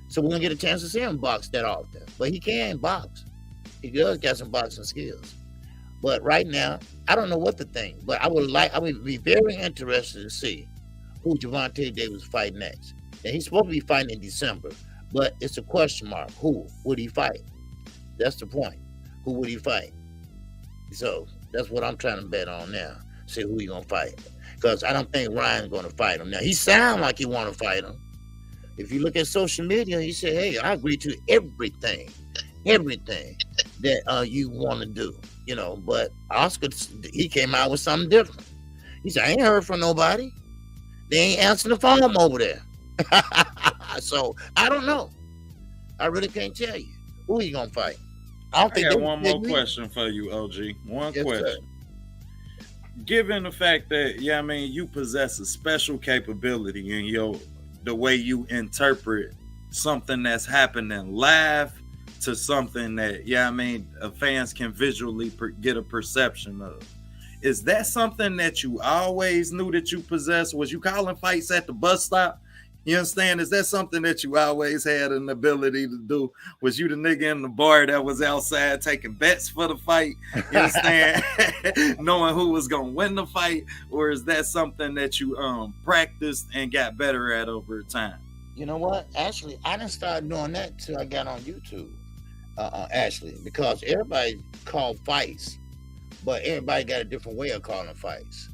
So we're gonna get a chance to see him box that often. But he can box. He does got some boxing skills. But right now, I don't know what to think. But I would be very interested to see who Gervonta Davis fight next. And he's supposed to be fighting in December, but it's a question mark. Who would he fight? That's the point. Who would he fight? So that's what I'm trying to bet on now. See who he gonna fight. Because I don't think Ryan's gonna fight him. Now he sounds like he wanna fight him. If you look at social media, he said, hey, I agree to everything that you want to do, but Oscar, he came out with something different. He said, I ain't heard from nobody. They ain't answering the phone over there. So I don't know. I really can't tell you who he gonna fight. I got one more question for you, OG. One question. Sir. Given the fact that, you possess a special capability in the way you interpret something that's happening live to something that, fans can visually get a perception of. Is that something that you always knew that you possessed? Was you calling fights at the bus stop? You understand? Is that something that you always had an ability to do? Was you the nigga in the bar that was outside taking bets for the fight? You understand? Knowing who was going to win the fight? Or is that something that you practiced and got better at over time? You know what? Actually, I didn't start doing that till I got on YouTube. Actually, because everybody called fights, but everybody got a different way of calling fights.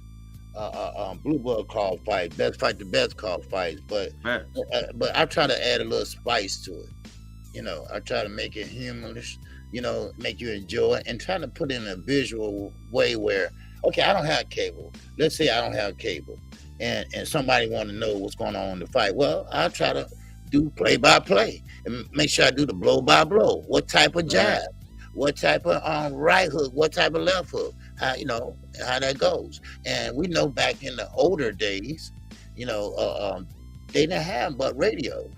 Blue Bug called fights, Best Fight the Best called fights, but I try to add a little spice to it. I try to make it humorous, make you enjoy it, and try to put it in a visual way where, okay, I don't have cable. Let's say I don't have cable, and somebody want to know what's going on in the fight. Well, I'll try to do play-by-play and make sure I do the blow-by-blow. What type of jab? What type of right hook? What type of left hook? How that goes. And we know back in the older days, they didn't have but radios.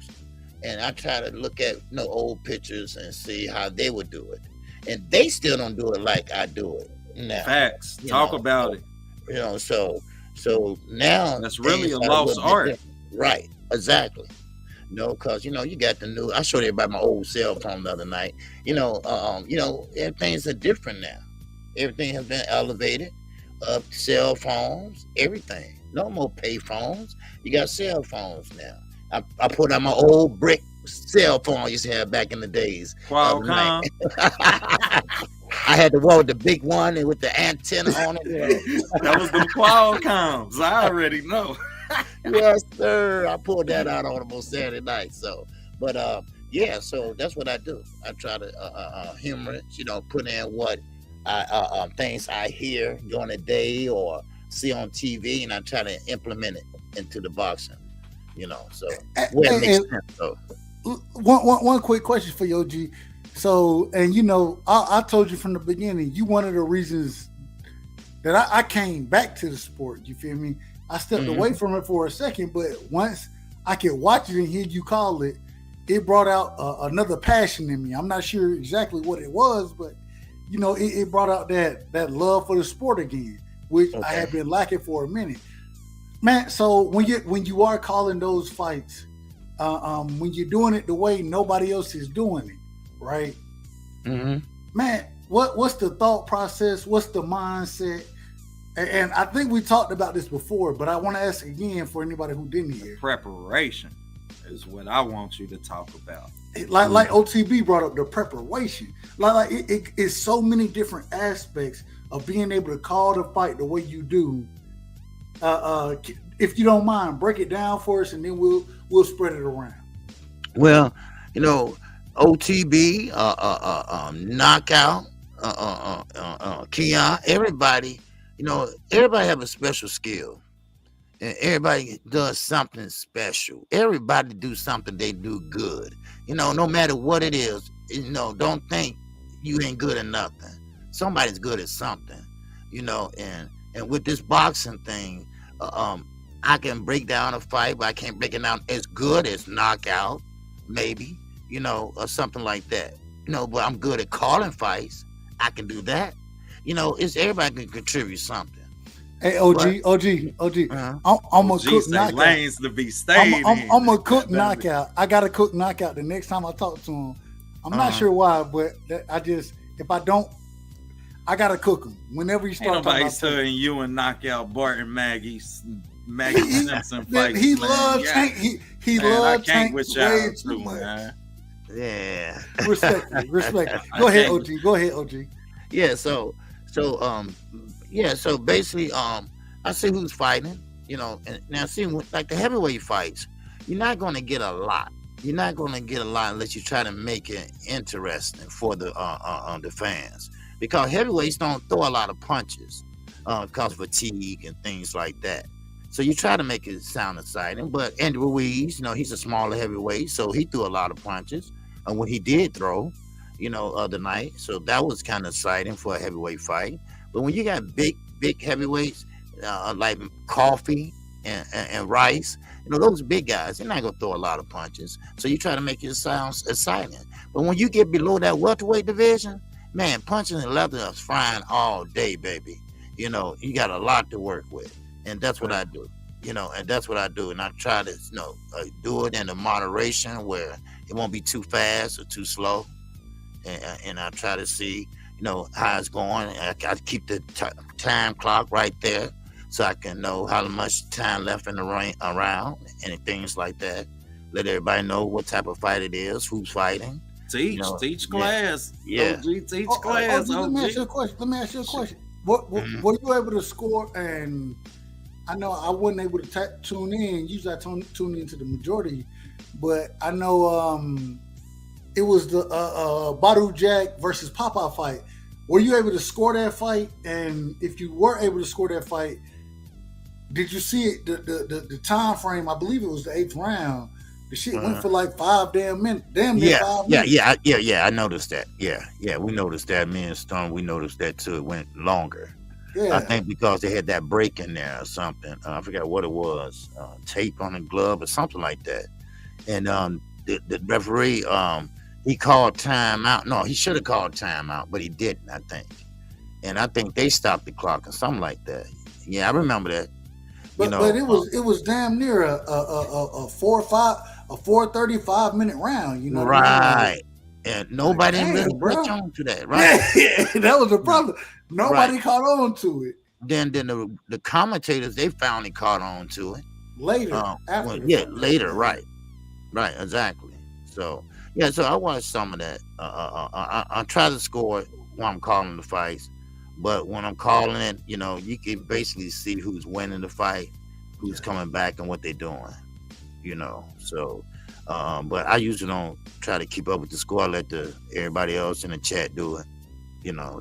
And I try to look at old pictures and see how they would do it. And they still don't do it like I do it now. Facts. Talk about it. So now that's really a lost art. Right. Exactly. Because you got the new. I showed everybody my old cell phone the other night. Things are different now. Everything has been elevated. Cell phones, everything. No more pay phones. You got cell phones now. I put out my old brick cell phone I used to have back in the days. Qualcomm. I had the one with the big one and with the antenna on it. That was the Qualcomms. I already know. Yes, sir. I pulled that out on them on Saturday night. So, but so that's what I do. I try to humor it. Put in what things I hear during the day or see on TV, and I try to implement it into the boxing. So where it makes sense. So, one quick question for you, OG. So, and I told you from the beginning, you one of the reasons that I came back to the sport. You feel me? I stepped away from it for a second, but once I could watch it and hear you call it, it brought out another passion in me. I'm not sure exactly what it was, but it brought out that love for the sport again, which I had been lacking for a minute. Man, so when you are calling those fights, when you're doing it the way nobody else is doing it, right? Mm-hmm. Man, what's the thought process? What's the mindset? And I think we talked about this before, but I want to ask again for anybody who didn't hear. Preparation is what I want you to talk about. Like OTB brought up, the preparation. Like it's so many different aspects of being able to call the fight the way you do. If you don't mind, break it down for us, and then we'll spread it around. Well, OTB, knockout, Keon, everybody. Everybody have a special skill, and everybody does something special. Everybody do something they do good. No matter what it is, don't think you ain't good at nothing. Somebody's good at something, and with this boxing thing, I can break down a fight, but I can't break it down as good as knockout, maybe, or something like that. But I'm good at calling fights. I can do that. it's everybody can contribute something. Hey, OG. Uh-huh. I'm a OG cook say knockout. lanes to be stayed in. I'm a cook knockout. I got to cook knockout the next time I talk to him. I'm not sure why, but if I don't, I got to cook him. Whenever you Ain't start nobody talking studying you and knock out Bart and Maggie Simpson fights. he man. loves Yeah. Tank. He Man, I loves can't Tank with way y'all too too, much. man. Yeah. Respect. Go ahead, OG. Yeah. So basically, I see who's fighting, and now see like the heavyweight fights, you're not going to get a lot. You're not going to get a lot unless you try to make it interesting for the fans, because heavyweights don't throw a lot of punches, because of fatigue and things like that. So you try to make it sound exciting. But Andy Ruiz, he's a smaller heavyweight, so he threw a lot of punches. And when he did throw, other night, so that was kind of exciting for a heavyweight fight. But when you got big heavyweights like Coffee and Rice, those big guys, they're not gonna throw a lot of punches. So you try to make it sound exciting. But when you get below that welterweight division, man, punching and leather is frying all day, baby. You got a lot to work with, and that's what I do. And that's what I do, and I try to do it in a moderation where it won't be too fast or too slow, and I try to see how it's going. I keep the time clock right there, so I can know how much time left in the around and things like that. Let everybody know what type of fight it is, who's fighting. Teach class. Yeah. OG, teach class. Let me ask you a question. What were you able to score? And I know I wasn't able to tune in. Usually I tune into the majority, but I know it was the Badu Jack versus Popeye fight. Were you able to score that fight? And if you were able to score that fight, did you see it? The time frame? I believe it was the 8th round. The shit went for like 5 damn minutes. Damn near 5 minutes. Yeah. I noticed that. Yeah. We noticed that. Me and Stone, we noticed that too. It went longer. Yeah. I think because they had that break in there or something. I forgot what it was. Tape on the glove or something like that. And the referee, he called time out. No, he should have called time out, but he didn't, I think. And I think they stopped the clock or something like that. Yeah, I remember that. But it was damn near a 4:35 minute round. Right. And nobody really catch on to that, right? That was the problem. Nobody caught on to it. Then the commentators, they finally caught on to it later. Later, right, exactly. So I watched some of that. I try to score it when I'm calling the fights, but when I'm calling it, you can basically see who's winning the fight, who's coming back, and what they're doing. So. But I usually don't try to keep up with the score. I let everybody else in the chat do it.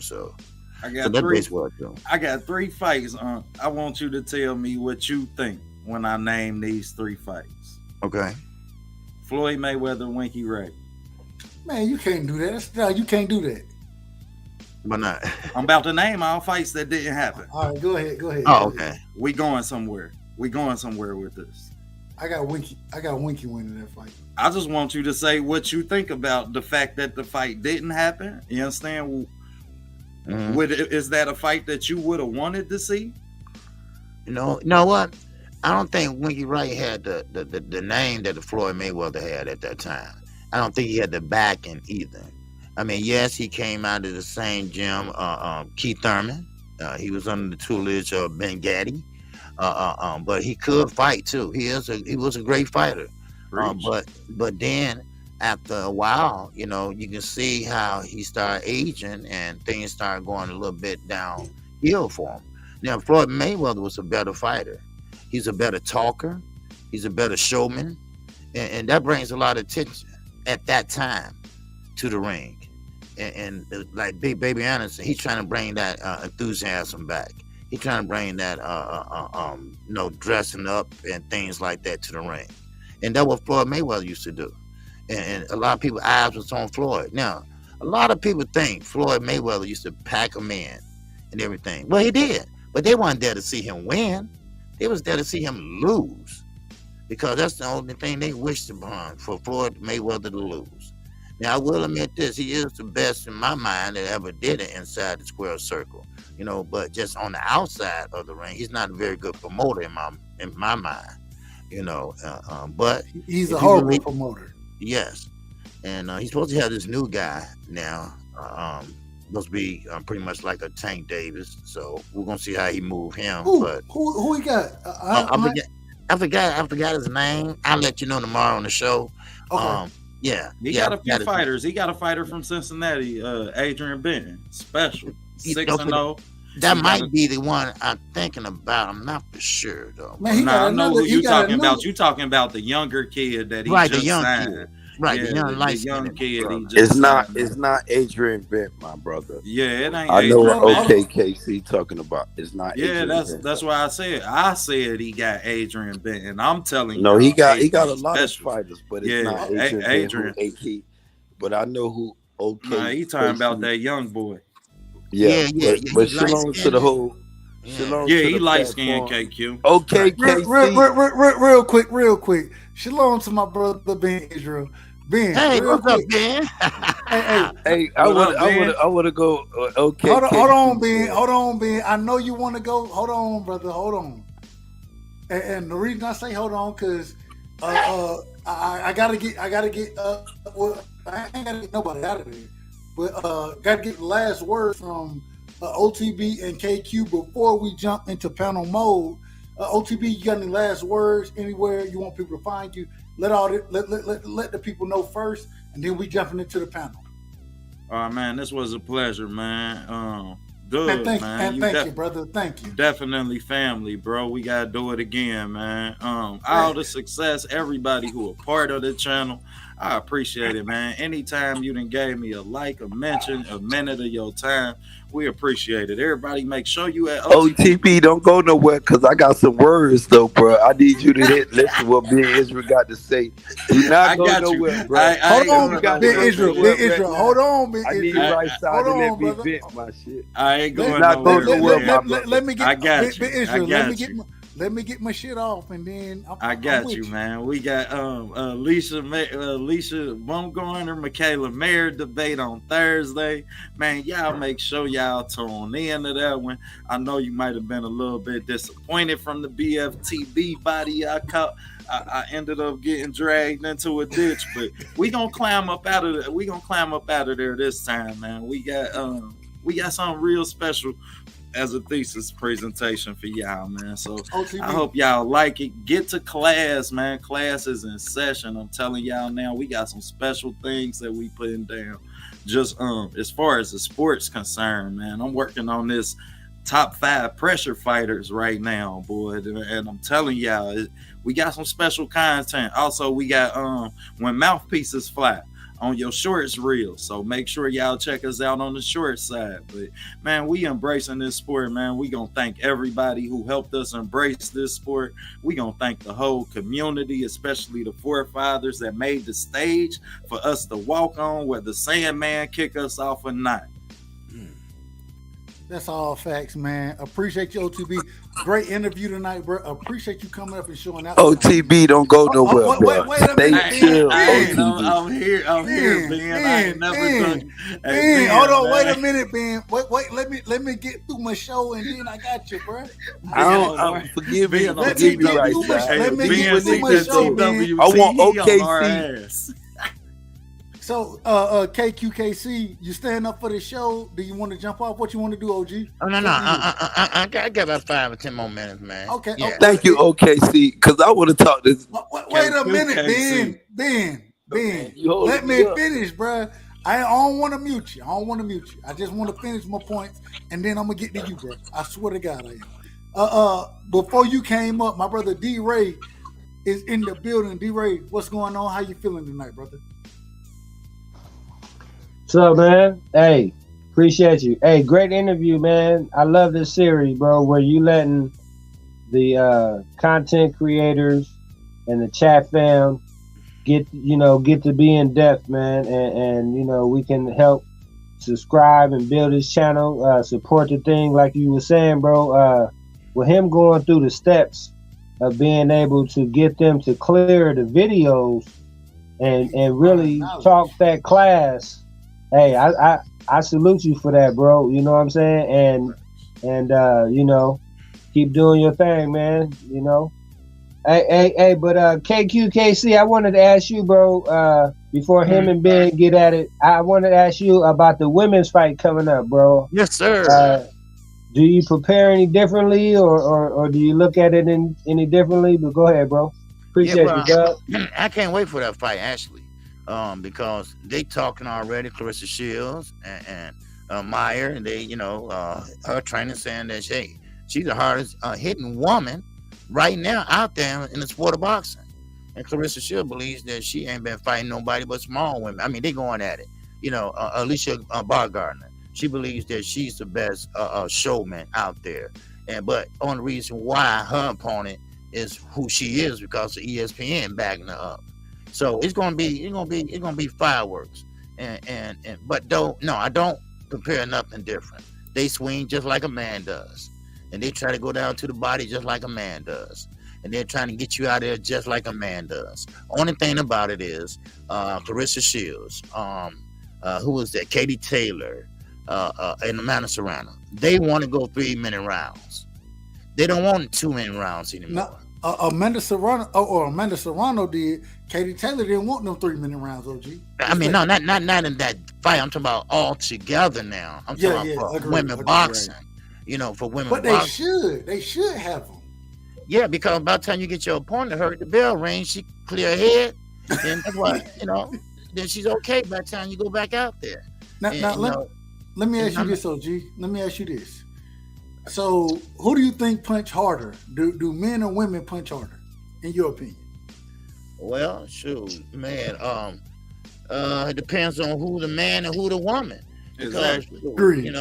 So I got I got 3 fights. I want you to tell me what you think when I name these 3 fights. Okay. Floyd Mayweather, Winky Ray. Man, you can't do that. You can't do that. Why not? I'm about to name all fights that didn't happen. All right, go ahead. Oh, okay. We going somewhere with this. I got Winky winning that fight. I just want you to say what you think about the fact that the fight didn't happen. You understand? Mm-hmm. Is that a fight that you would have wanted to see? You know what? I don't think Winky Ray had the name that the Floyd Mayweather had at that time. I don't think he had the backing either. I mean, yes, he came out of the same gym, Keith Thurman. He was under the tutelage of Ben Gaddy. But he could fight too. He was a great fighter. But then after a while, you can see how he started aging and things started going a little bit downhill for him. Now, Floyd Mayweather was a better fighter. He's a better talker. He's a better showman, and that brings a lot of attention at that time to the ring. And like Big Baby Anderson, he's trying to bring that enthusiasm back. He's trying to bring that, dressing up and things like that to the ring. And that's what Floyd Mayweather used to do. And a lot of people's eyes was on Floyd. Now, a lot of people think Floyd Mayweather used to pack them in and everything. Well, he did. But they weren't there to see him win. They was there to see him lose. Because that's the only thing they wished upon, for Floyd Mayweather to lose. Now I will admit this: he is the best in my mind that ever did it inside the square circle. You know, but just on the outside of the ring, he's not a very good promoter in my mind. You know, but He's a if you horrible believe- promoter. Yes, and he's supposed to have this new guy now. Supposed to be pretty much like a Tank Davis. So we're gonna see how he move him. But Who he got? I forgot his name. I'll let you know tomorrow on the show. Okay. He got a few fighters. He got a fighter from Cincinnati, Adrian Benton, special 6-0. That might be the one I'm thinking about. I'm not for sure though. Man, I know who you talking about. You talking about the younger kid that he just signed. Kid. Right, yeah, the young the young kid. He just It's not. signed. It's not Adrian Bent, my brother. Yeah, it ain't. I know what Adrian Bent. OKKC talking about. It's not. Yeah, Adrian that's why I said he got Adrian Benton. I'm telling you. No, he got a Adrian's lot special. of fighters, but it's Yeah, not Adrian. AK, but I know who. OK. Nah, he talking about that young boy. Yeah. But He's shalom to the whole. Yeah. Shalom Yeah, to he the light skinned platform. KQ. OKKC. Real quick. Shalom to my brother Ben Israel. Ben, Hey, real what's up, quick. Ben? Hey, I want to go. Okay. Hold on, Ben. I know you want to go. Hold on, brother. Hold on. And the reason I say hold on, cause I gotta get. Well, I ain't gotta get nobody out of there, but gotta get the last word from OTB and KQ before we jump into panel mode. OTB, you got any last words? Anywhere you want people to find you? Let the people know first, and then we jumping into the panel. Man, this was a pleasure, man. Good, man. Thank you, brother. Thank you. Definitely family, bro. We gotta do it again, man. All the success, everybody who a part of the channel, I appreciate it, man. Anytime you done gave me a like, a mention, a minute of your time, we appreciate it. Everybody, make sure you at OTP. Don't go nowhere, cause I got some words though, bro. I need you to listen what Ben Israel got to say. Do not go nowhere, bro. Hold on, Ben Israel. Hold on, Ben I need Israel. you right side to let me brother. vent my shit. I ain't going not nowhere. going nowhere. Let me get. I got Ben you. Israel, I got let me get my shit off, and then I got you, man. We got Alicia Baumgartner, Michaela Mayer debate on Thursday. Man, y'all make sure y'all tune in to that one. I know you might have been a little bit disappointed from the BFTB body I caught. I ended up getting dragged into a ditch, but we gonna climb up out of there this time, man. We got something real special as a thesis presentation for y'all, man. So OTB. I hope y'all like it. Get to class, man. Class is in session. I'm telling y'all now, we got some special things that we putting down. Just as far as the sports concerned, man, I'm working on this top 5 pressure fighters right now, boy. And I'm telling y'all, we got some special content. Also, we got when mouthpieces fly on your shorts reel. So make sure y'all check us out on the short side. But man, we embracing this sport, man. We gonna thank everybody who helped us embrace this sport. We gonna thank the whole community, especially the forefathers that made the stage for us to walk on, whether Sandman kick us off or not. That's all facts, man. Appreciate you, OTB. Great interview tonight, bro. Appreciate you coming up and showing out. OTB, don't go nowhere, bro. Wait a minute, Stay chill, Ben. I'm here, Ben. I ain't never done. Ben, hold on, wait a minute, Ben. Wait, let me get through my show, and then I got you, bro. Forgive me Let right me side. get through my show, Ben. I want OKC. So, KQKC, you stand up for the show? Do you want to jump off? What you want to do, OG? Oh, no. I got about 5 or 10 more minutes, man. Okay. Yeah. Okay. Thank you, OKC, because I want to talk this. Wait a minute, Ben. Let me finish, bro. I don't want to mute you. I just want to finish my points, and then I'm gonna get to you, bro. I swear to God, I am. Before you came up, my brother D Ray is in the building. D Ray, what's going on? How you feeling tonight, brother? What's up, man? Hey, appreciate you. Hey, great interview, man. I love this series, bro, where you letting the content creators and the chat fam get to be in depth, man, and we can help subscribe and build his channel, support the thing like you were saying, bro. With him going through the steps of being able to get them to clear the videos and really talk that class. Hey, I salute you for that, bro. You know what I'm saying? And you know, keep doing your thing, man. You know. Hey, but KQKC, I wanted to ask you, bro, before him and Ben get at it, I wanted to ask you about the women's fight coming up, bro. Yes, sir. Do you prepare any differently, or do you look at it any differently? But go ahead, bro. Appreciate you, Doug. I can't wait for that fight, actually, because they talking already. Clarissa Shields and Meyer, and they, you know, her trainer saying that she's the hardest hitting woman right now out there in the sport of boxing. And Clarissa Shields believes that she ain't been fighting nobody but small women. I mean, they going at it. You know, Alicia Bargardner. She believes that she's the best showman out there, but only reason why her opponent is who she is because of ESPN backing her up. So it's gonna be fireworks. But I don't compare nothing different. They swing just like a man does, and they try to go down to the body just like a man does, and they're trying to get you out there just like a man does. Only thing about it is Clarissa Shields, who was that? Katie Taylor. And Amanda Serrano, they want to go 3-minute rounds. They don't want 2-minute rounds anymore. No, Amanda Serrano did. Katie Taylor didn't want them 3-minute rounds. OG. I mean, no, not in that fight. I'm talking about all together now. I'm talking about for women boxing. Right. You know, for women. But boxing. They should have them. Yeah, because by the time you get your opponent hurt, the bell rings, she clear her head, and that's why then she's okay by the time you go back out there. Let me ask you this, OG. Let me ask you this. So, who do you think punch harder? Do men or women punch harder, in your opinion? Well, shoot, man. It depends on who the man and who the woman. Exactly. Agree.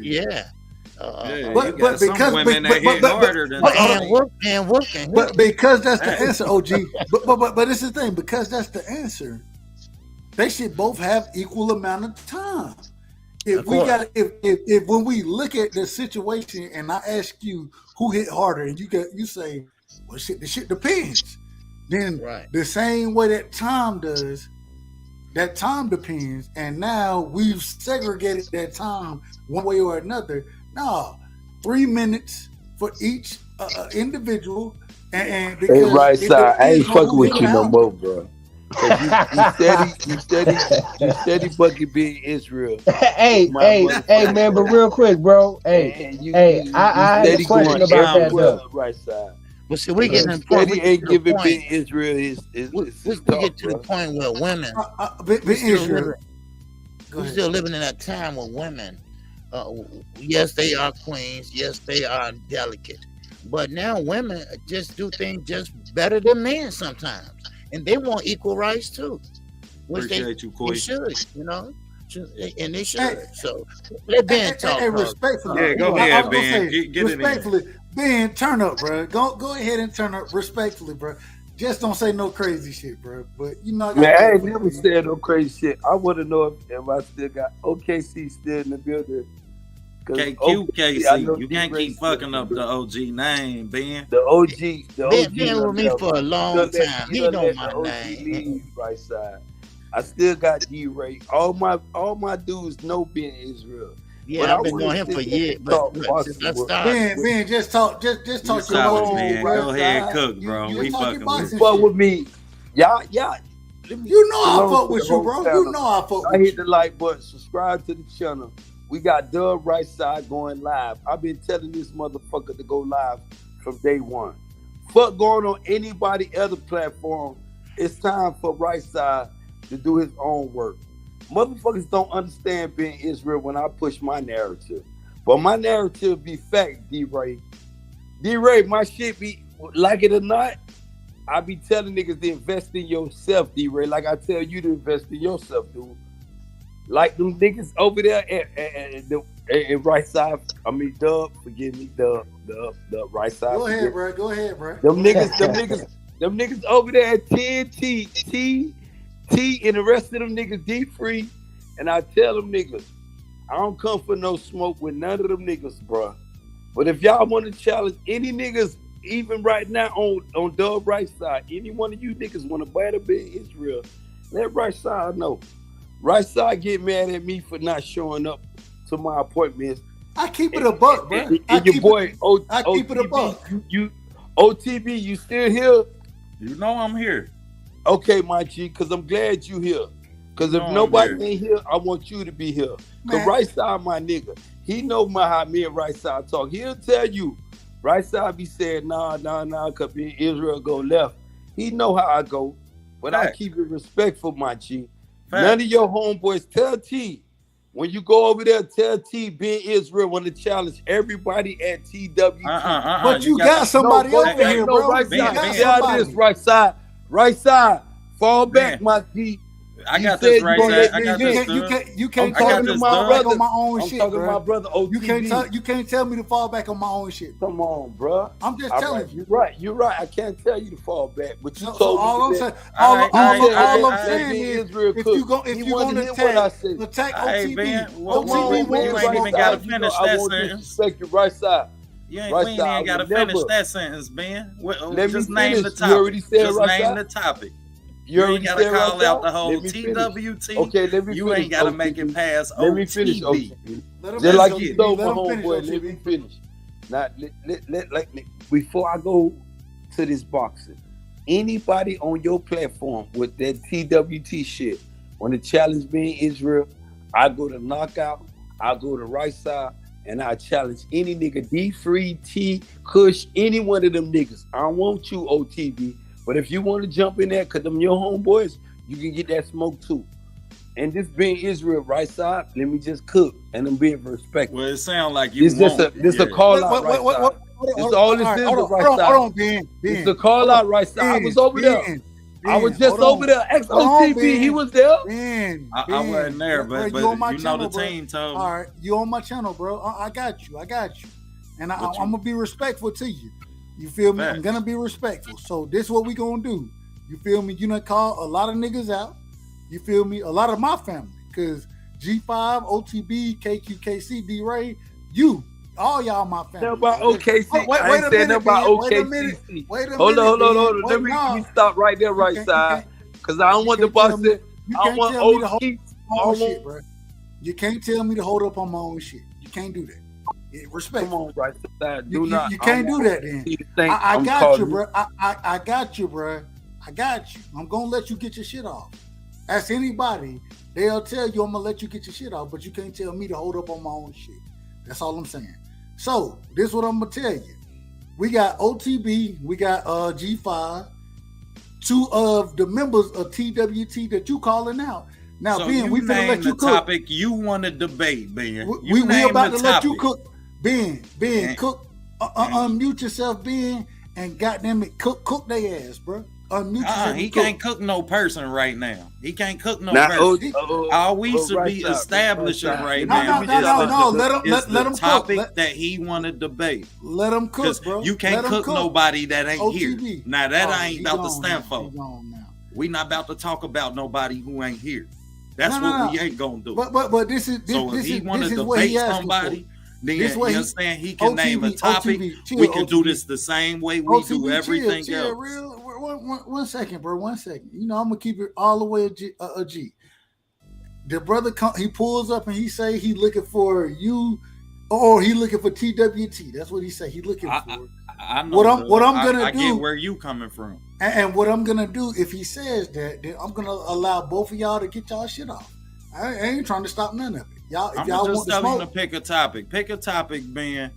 Yeah. But because women that hit harder than working. But because that's the answer, OG. But it's the thing. Because that's the answer, they should both have equal amount of time. If when we look at the situation and I ask you who hit harder and you say, well, the shit depends. Then the same way that time does, that time depends. And now we've segregated that time one way or another. No, 3 minutes for each individual. And because hey, right side, I ain't fucking with you no more, bro. You steady fucking being Israel. Hey, man, but real quick, bro. I had a question about that though. Right side. Well, see, we get to the point. Ain't giving being Israel his we get to the point where women. We're still living in that time where women. Yes, they are queens. Yes, they are delicate. But now women just do things just better than men sometimes. And they want equal rights too. Which they should, and they should. So let Ben talk. Hey, respectfully. Yeah, go ahead, Ben. Get respectfully, Ben, turn up, bro. Go ahead and turn up respectfully, bro. Just don't say no crazy shit, bro. But I ain't never said no crazy shit. I want to know if I still got OKC still in the building. KQKC, you can't keep fucking up the OG name, Ben. The OG been with me for a long time. He know my name. Right side. I still got D-Ray. All my dudes know Ben Israel. Yeah, I've been knowing him for years. But Ben, just talk your man. Go ahead, cook, bro. We fucking with me. Y'all. You know I fuck with you, bro. You know I fuck with you. I hit the like button. Subscribe to the channel. We got Dub Right Side going live. I've been telling this motherfucker to go live from day one. Fuck going on anybody other platform. It's time for Right Side to do his own work. Motherfuckers don't understand being Israel when I push my narrative. But my narrative be fact, D-Ray. D-Ray, my shit be, like it or not, I be telling niggas to invest in yourself, D-Ray, like I tell you to invest in yourself, dude. Like them niggas over there at Right Side. I mean, Dub, forgive me, the Right Side. Go ahead, bro. Them niggas over there at TNT, T, and the rest of them niggas D-Free. And I tell them niggas, I don't come for no smoke with none of them niggas, bro. But if y'all want to challenge any niggas even right now on Dub Right Side, any one of you niggas want to battle be Israel, let Right Side know. Right Side get mad at me for not showing up to my appointments. I keep it a buck, bro. And your boy I keep it a buck. You OTB, you still here? You know I'm here. Okay, my G, because I'm glad you here. Because if nobody ain't here, I want you to be here. Because Right Side, my nigga, he know how me and Right Side talk. He'll tell you, Right Side be saying, nah, because Israel go left. He know how I go. But I keep it respectful, my G. None of your homeboys, tell T, when you go over there, tell T, being Israel, want to challenge everybody at TWT. But you got somebody over here, bro. Right Side, Right Side, fall back, my G. I got this right side. You can't talk to my brother on my own shit, bro. I'm talking to my brother OTB. You can't tell me to fall back on my own shit. Come on, bro. I'm just telling you. You're right. I can't tell you to fall back, but you told me. All I'm saying is, if you gonna attack OTB, OTB won't. You ain't even gotta finish that sentence. Respect your Right Side. You ain't gotta finish that sentence, Ben. Just name the topic. You already said just name the topic. You ain't gotta call out the whole TWT. Okay, let me You ain't gotta make it past OTB. Let me finish, OTB. Just like you told my homeboy, let me finish. Now, before I go to this boxing, anybody on your platform with that TWT shit, want to challenge me in Israel, I go to Knockout, I go to Right Side, and I challenge any nigga, D-Free, T, Kush, any one of them niggas. I don't want you, OTB. But if you want to jump in there, because them your homeboys, you can get that smoke too. And this being Israel Right Side, let me just cook, and I'm being respectful. Well, it sounds like you This a call out Right Side. This all this is Right Side. Hold on, Ben. It's a call out Right Side. I was over there. I was just over there. Ex-OTB, he was there. I wasn't there, but you know the team told me. All right, you on my channel, bro. I got you. And I'm going to be respectful to you. You feel me? I'm gonna be respectful. So this is what we gonna do. You feel me? You done call a lot of niggas out. You feel me? A lot of my family. Cause G5, OTB, KQKC, D-Ray, all y'all my family. Tell about OKC. Wait a minute. About OKC. Wait a minute. Hold on. Let me stop right there, Right Side. Cause I don't want the boss to. I want OKC. Bro. You can't tell me to hold up on my own shit. You can't do that. Respect. Come on, Right Side. You can't do that then. I got you, bro. I got you, bro. I got you. I'm gonna let you get your shit off. Ask anybody, they'll tell you I'm gonna let you get your shit off, but you can't tell me to hold up on my own shit. That's all I'm saying. So this is what I'm gonna tell you. We got OTB, we got G5, two of the members of TWT that you calling out. Now, so Ben, we finna let you cook. Topic you want to debate, Ben. We about to let you cook. Ben, cook. Unmute yourself, Ben, and goddamn it, cook their ass, bro. Unmute yourself. He can't cook no person right now. He can't cook no person. All we should be establishing right now. No. Let him topic cook. That he want to debate. Let him cook, bro. You can't cook nobody that ain't here. Now that I ain't about to stand for. We not about to talk about nobody who ain't here. That's what we ain't gonna do. But this is if he want to debate somebody, then you understand he can name a topic. We can do this the same way we do everything else. One second, bro. 1 second. You know I'm gonna keep it all the way a G. The brother he pulls up and he say he looking for you, or he looking for TWT. That's what he say. He looking for. I know what I'm gonna do. I get where you coming from. And what I'm gonna do, if he says that, then I'm gonna allow both of y'all to get y'all shit off. I ain't trying to stop none of it. If y'all just want to tell smoke, him to pick a topic. Pick a topic, Ben.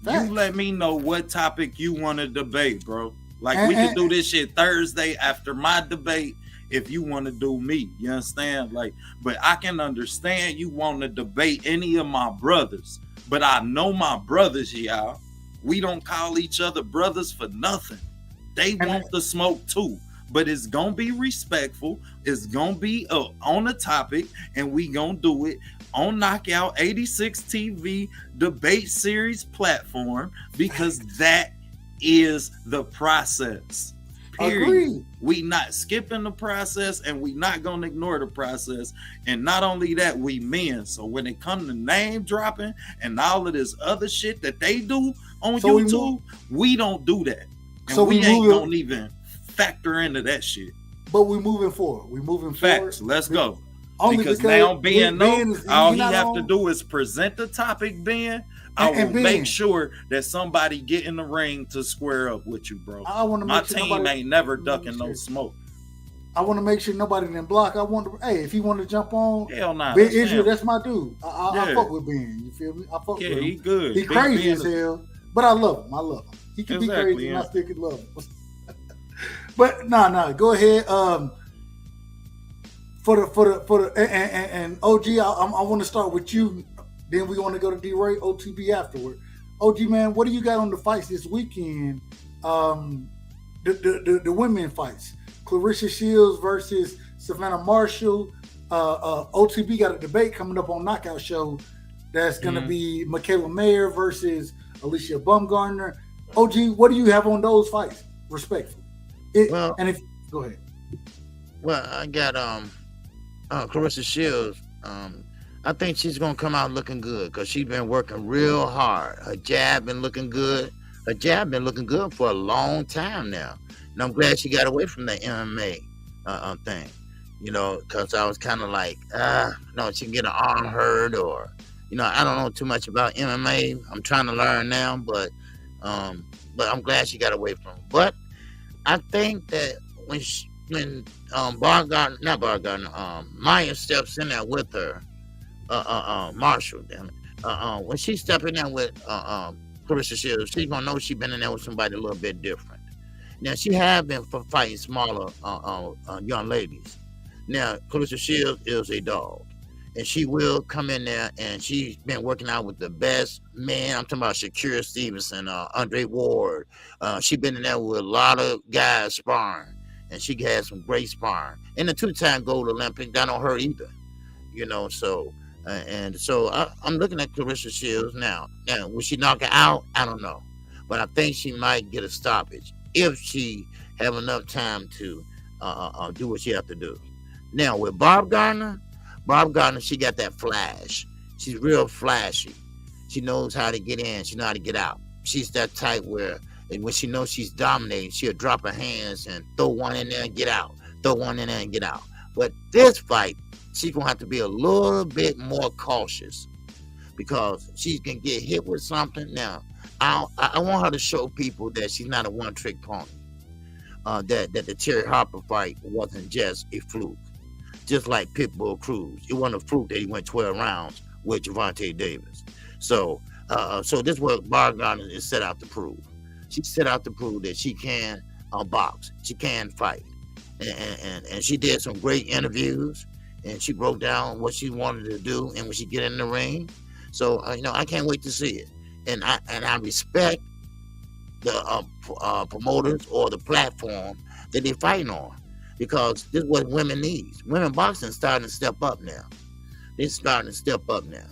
You let me know what topic you want to debate, bro. Like we can do this shit Thursday after my debate if you want to do me. You understand? Like, but I can understand you want to debate any of my brothers. But I know my brothers, y'all. We don't call each other brothers for nothing. They want the smoke too, but it's gonna be respectful. It's gonna be on a topic, and we gonna do it on Knockout 86 TV debate series platform because that is the process. Period. Agreed. We not skipping the process, and we not gonna ignore the process. And not only that, we men. So when it comes to name dropping and all of this other shit that they do on YouTube, we don't do that. And So we we ain't moving, gonna even factor into that shit. but we moving forward. We moving Facts. forward. Let's go. Only Because because now Ben Ben know is- all he he not have to on- do is present the topic, Ben. I will and Ben, make sure that somebody get in the ring to square up with you, bro. I want to My make sure team nobody, ain't never ducking no smoke. I want to make sure nobody didn't block. I want to, hey, if he want to jump on, Hell nah. Ben That's Israel, him. that's my dude. I Yeah. fuck with Ben. You feel me? I fuck Yeah, with him. he good. He Big crazy Ben as is- hell, but I love him. I love him. He can Exactly, be crazy, and I yeah. still can love him. But nah. Go ahead. For the and OG, I want to start with you. Then we want to go to D-Ray, OTB afterward. OG, man, what do you got on the fights this weekend? The women fights. Clarissa Shields versus Savannah Marshall. OTB got a debate coming up on Knockout Show. That's going to be Michaela Mayer versus Alicia Baumgartner. OG, what do you have on those fights? Respectful. Well, and if go ahead. Well, I got Clarissa Shields. I think she's gonna come out looking good because she's been working real hard. Her jab been looking good. Her jab been looking good for a long time now, and I'm glad she got away from the MMA thing. You know, because I was kind of like, no, she can get an arm hurt, or I don't know too much about MMA. I'm trying to learn now, but I'm glad she got away from it. But I think that when Maya steps in there with her, Marshall, damn it, when she step in there with Clarissa Shields, she's gonna know she's been in there with somebody a little bit different. Now she have been fighting smaller young ladies. Now Clarissa Shields is a dog, and she will come in there, and she's been working out with the best men. I'm talking about Shakira Stevenson, Andre Ward. She's been in there with a lot of guys sparring, and she had some great sparring. And the 2-time gold Olympic, that don't hurt either. So I'm looking at Clarissa Shields now. Now, will she knock her out? I don't know, but I think she might get a stoppage if she have enough time to do what she have to do. Now with Bob Gardner, she got that flash. She's real flashy. She knows how to get in. She knows how to get out. She's that type where, and when she knows she's dominating, she'll drop her hands and throw one in there and get out. Throw one in there and get out. But this fight, she's gonna have to be a little bit more cautious because she's gonna get hit with something. Now, I want her to show people that she's not a one-trick pony. That the Terry Harper fight wasn't just a fluke. Just like Pitbull Cruz, it wasn't a fluke that he went 12 rounds with Gervonta Davis. So this is what Bob Gardner is set out to prove. She set out to prove that she can box, she can fight, and she did some great interviews, and she broke down what she wanted to do, and when she get in the ring. So I can't wait to see it, and I respect the promoters or the platform that they're fighting on. Because this is what women need. Women boxing starting to step up now. They're starting to step up now,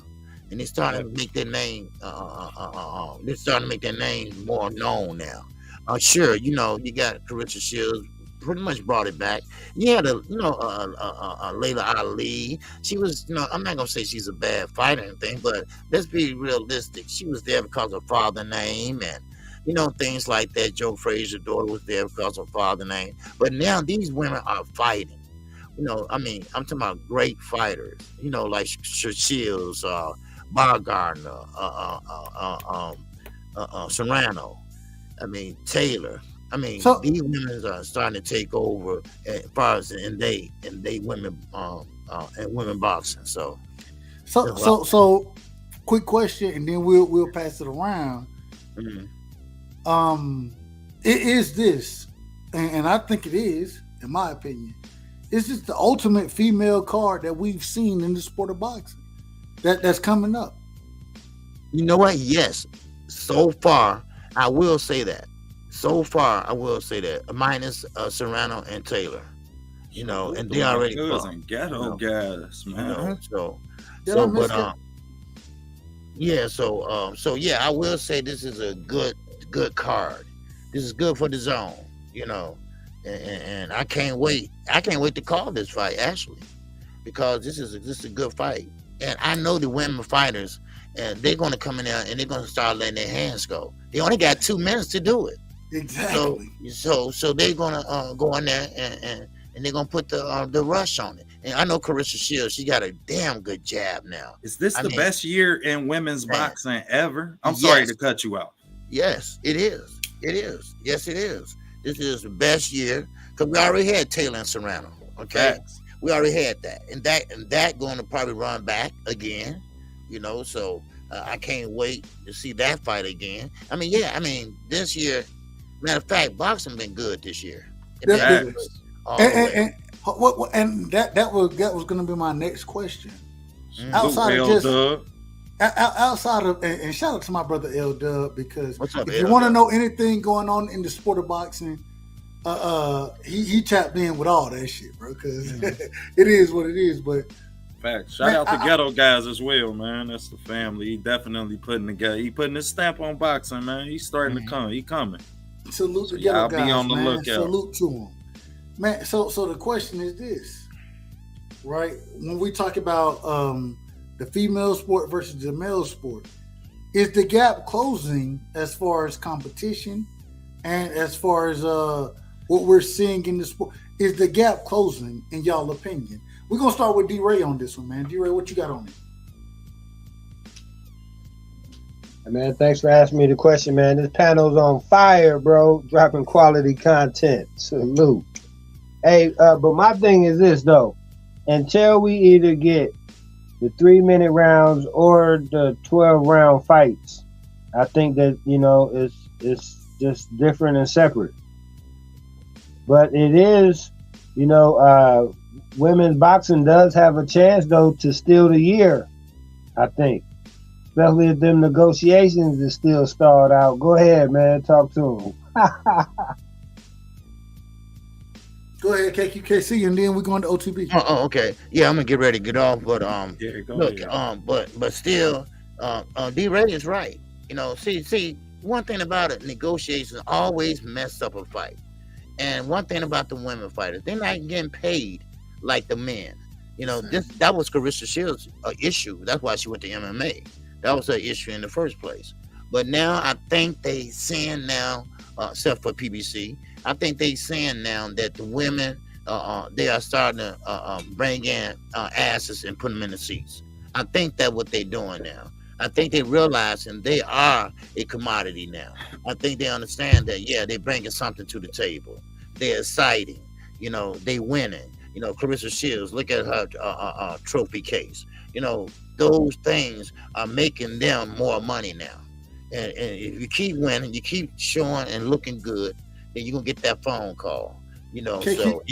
and they're starting to make their name. They're starting to make their name more known now. Sure, you got Clarissa Shields, pretty much brought it back. You had Layla Ali. She was, I'm not gonna say she's a bad fighter or anything, but let's be realistic. She was there because of her father name and things like that. Joe Frazier's daughter was there because of her father name. But now these women are fighting. I'm talking about great fighters. Like Shields, Bob Gardner, Serrano. Taylor. These women are starting to take over as far as in they women and women boxing. So quick question, and then we'll pass it around. Mm-hmm. It is this, and I think it is, in my opinion, it's just the ultimate female card that we've seen in the sport of boxing that's coming up. You know what? Yes. So far, I will say that. Minus Serrano and Taylor. And they already fought. Ghetto guys, man. I will say this is a good card. This is good for the zone, and I can't wait. I can't wait to call this fight actually, because this is a good fight, and I know the women fighters, and they're going to come in there and they're going to start letting their hands go. They only got 2 minutes to do it. Exactly. So they're gonna go in there and they're gonna put the rush on it. And I know Carissa Shields, she got a damn good jab now. Is this the best year in women's boxing ever? I'm Yes. sorry to cut you off. Yes, it is. It is. Yes, it is. This is the best year because we already had Taylor and Serrano. Okay, we already had that, and that going to probably run back again. You know, so I can't wait to see that fight again. I mean, yeah, I mean this year. Matter of fact, boxing been good this year. And that was going to be my next question. Outside of just outside of and shout out to my brother L Dub, because if you want to know anything going on in the sport of boxing, he tapped in with all that shit, bro. Because it is what it is. But facts. Shout out to Ghetto Guys as well, man. That's the family. He definitely putting his stamp on boxing, man. He's starting to come. He coming. Salute to Ghetto Guys, be on the lookout. Salute to him, man. So the question is this, right? When we talk about the female sport versus the male sport, is the gap closing as far as competition and as far as what we're seeing in the sport? Is the gap closing in y'all opinion? We're gonna start with D-Ray on this one, man. D-Ray, what you got on it? Hey, man, thanks for asking me the question, man. This panel's on fire, bro. Dropping quality content. Salute. Hey, but my thing is this though. Until we either get the 3-minute rounds or the 12-round fights, I think that, you know, it's just different and separate. But it is, you know, women's boxing does have a chance though to steal the year, I think. Especially if them negotiations is still stalled out. Go ahead, man. Talk to him. Go ahead, KQKC, and then we're going to OTB. Oh, okay. Yeah, I'm gonna get ready to get off, but look, but still, D-Ray is right. You know, see, one thing about it, negotiations always mess up a fight. And one thing about the women fighters, they're not getting paid like the men. You know, that was Carissa Shields' issue. That's why she went to MMA. That was her issue in the first place. But now I think they saying now, except for PBC, I think they saying now that the women, they are starting to bring in asses and put them in the seats. I think that's what they're doing now. I think they realizing they are a commodity now. I think they understand that, yeah, they're bringing something to the table. They're exciting. You know, they winning. You know, Carissa Shields, look at her trophy case. You know, those things are making them more money now. And if you keep winning, you keep showing and looking good, then you're going to get that phone call. You know, KQ, so,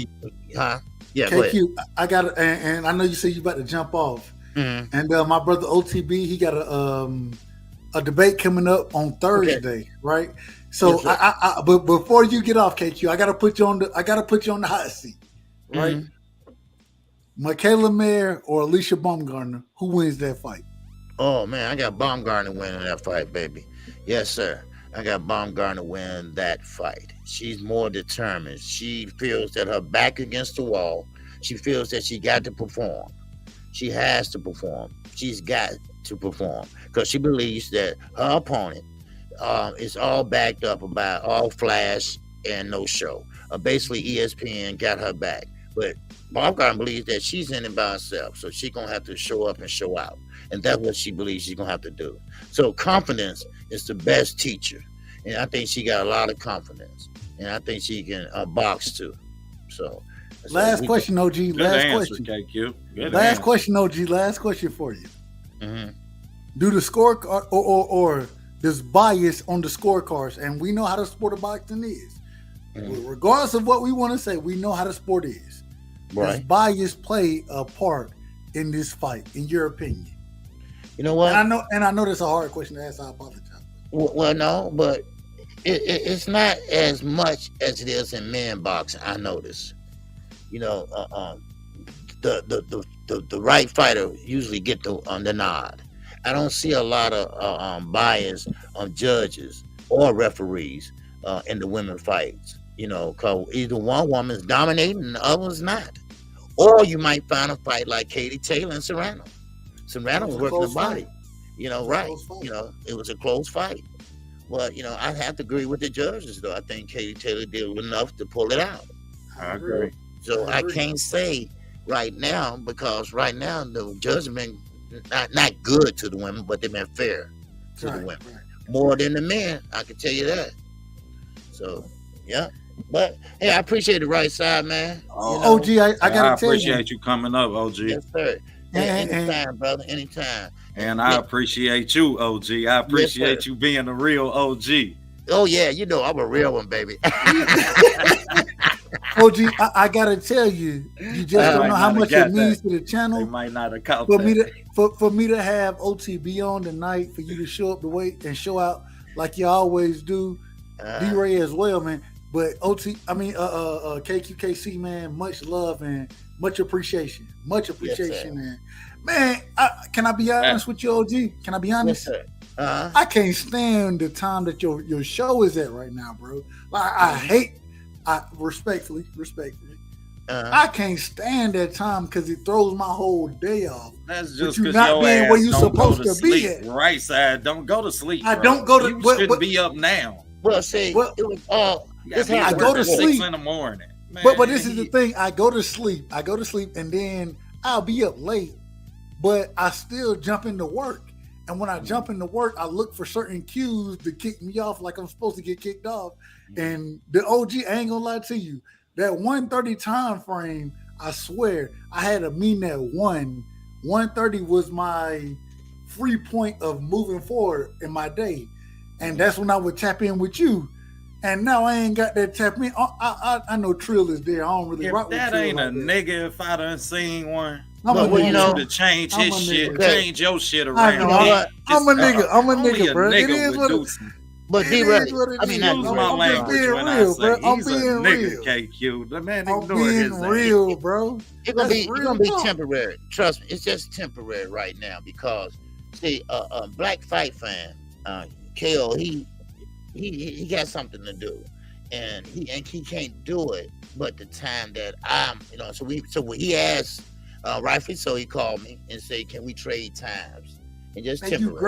yeah, KQ, I got it, and I know you said you about to jump off. Mm-hmm. And my brother OTB, he got a debate coming up on Thursday, right? So yes, but before you get off, KQ, I gotta put you on the hot seat, right? Mm-hmm. Michaela Mayer or Alicia Baumgartner, who wins that fight? Oh man, I got Baumgartner winning that fight, baby. Yes, sir. I got Baumgartner winning that fight. She's more determined. She feels that her back against the wall. She feels that she got to perform. She has to perform. She's got to perform because she believes that her opponent is all backed up by all flash and no show. Basically, ESPN got her back. But Baumgartner believes that she's in it by herself, so she's going to have to show up and show out. And that's what she believes she's going to have to do. So confidence is the best teacher. And I think she got a lot of confidence. And I think she can box too. So last question, OG. Last question, OG. Last question for you. Mm-hmm. Do the score or this bias on the scorecards, and we know how the sport of boxing is. Mm-hmm. Regardless of what we want to say, we know how the sport is. Right. Does bias play a part in this fight, in your opinion? You know what? And I know that's a hard question to ask. I apologize. Well, no, but it's not as much as it is in men boxing. I notice. You know, the right fighter usually get the nod. I don't see a lot of bias on judges or referees in the women fights. You know, because either one woman's dominating and the other's not. Or you might find a fight like Katie Taylor and Serrano. Serrano was working the body. You know, right. You know, it was a close fight. Well, I have to agree with the judges, though. I think Katie Taylor did enough to pull it out. I agree. So I can't say right now, because right now the judgment not good to the women, but they've been fair to the women. Right. More than the men, I can tell you that. So, yeah. But hey, I appreciate the right side, man. OG, I gotta tell you. I appreciate you coming up, OG. Yes, sir. Anytime, brother. Anytime. And I appreciate you, OG. I appreciate you being a real OG. Oh yeah, I'm a real one, baby. OG, I gotta tell you, you just don't know how much it means to the channel. They might not have caught for me to have OTB on tonight, for you to show up the way and show out like you always do. D-Ray as well, man. But KQKC, man, much love and much appreciation. Much appreciation, man. Can I be honest with you, OG? Can I be honest? Yes, sir. I can't stand the time that your show is at right now, bro. Like I respectfully, I can't stand that time because it throws my whole day off. That's just because not being where you're supposed to be at. Right side, don't go to sleep. I don't go to. You shouldn't be up now. Well, see, it was all. I go to sleep 6 in the morning. Man, but this is the thing. I go to sleep, and then I'll be up late, but I still jump into work. And when I jump into work, I look for certain cues to kick me off, like I'm supposed to get kicked off. And the OG, I ain't gonna lie to you, that 1:30 time frame, I swear, I had a meeting at 1:30 was my free point of moving forward in my day. And that's when I would tap in with you. And now I ain't got that tap in. I know Trill is there. I don't really rock with Trill. That ain't a nigga if I done seen one. I'm a nigga. To change his shit, change your shit around. I'm a nigga, bro. It is what it is. But D-Ray, I mean, use my language when I say he's a nigga, KQ. The man ignored his real, bro. It's gonna be temporary. Trust me, it's just temporary right now because see, Black Fight fan, KO, he got something to do, and he can't do it. But the time that so he asked, rightfully so, he called me and said, "Can we trade times?" And just temporary. You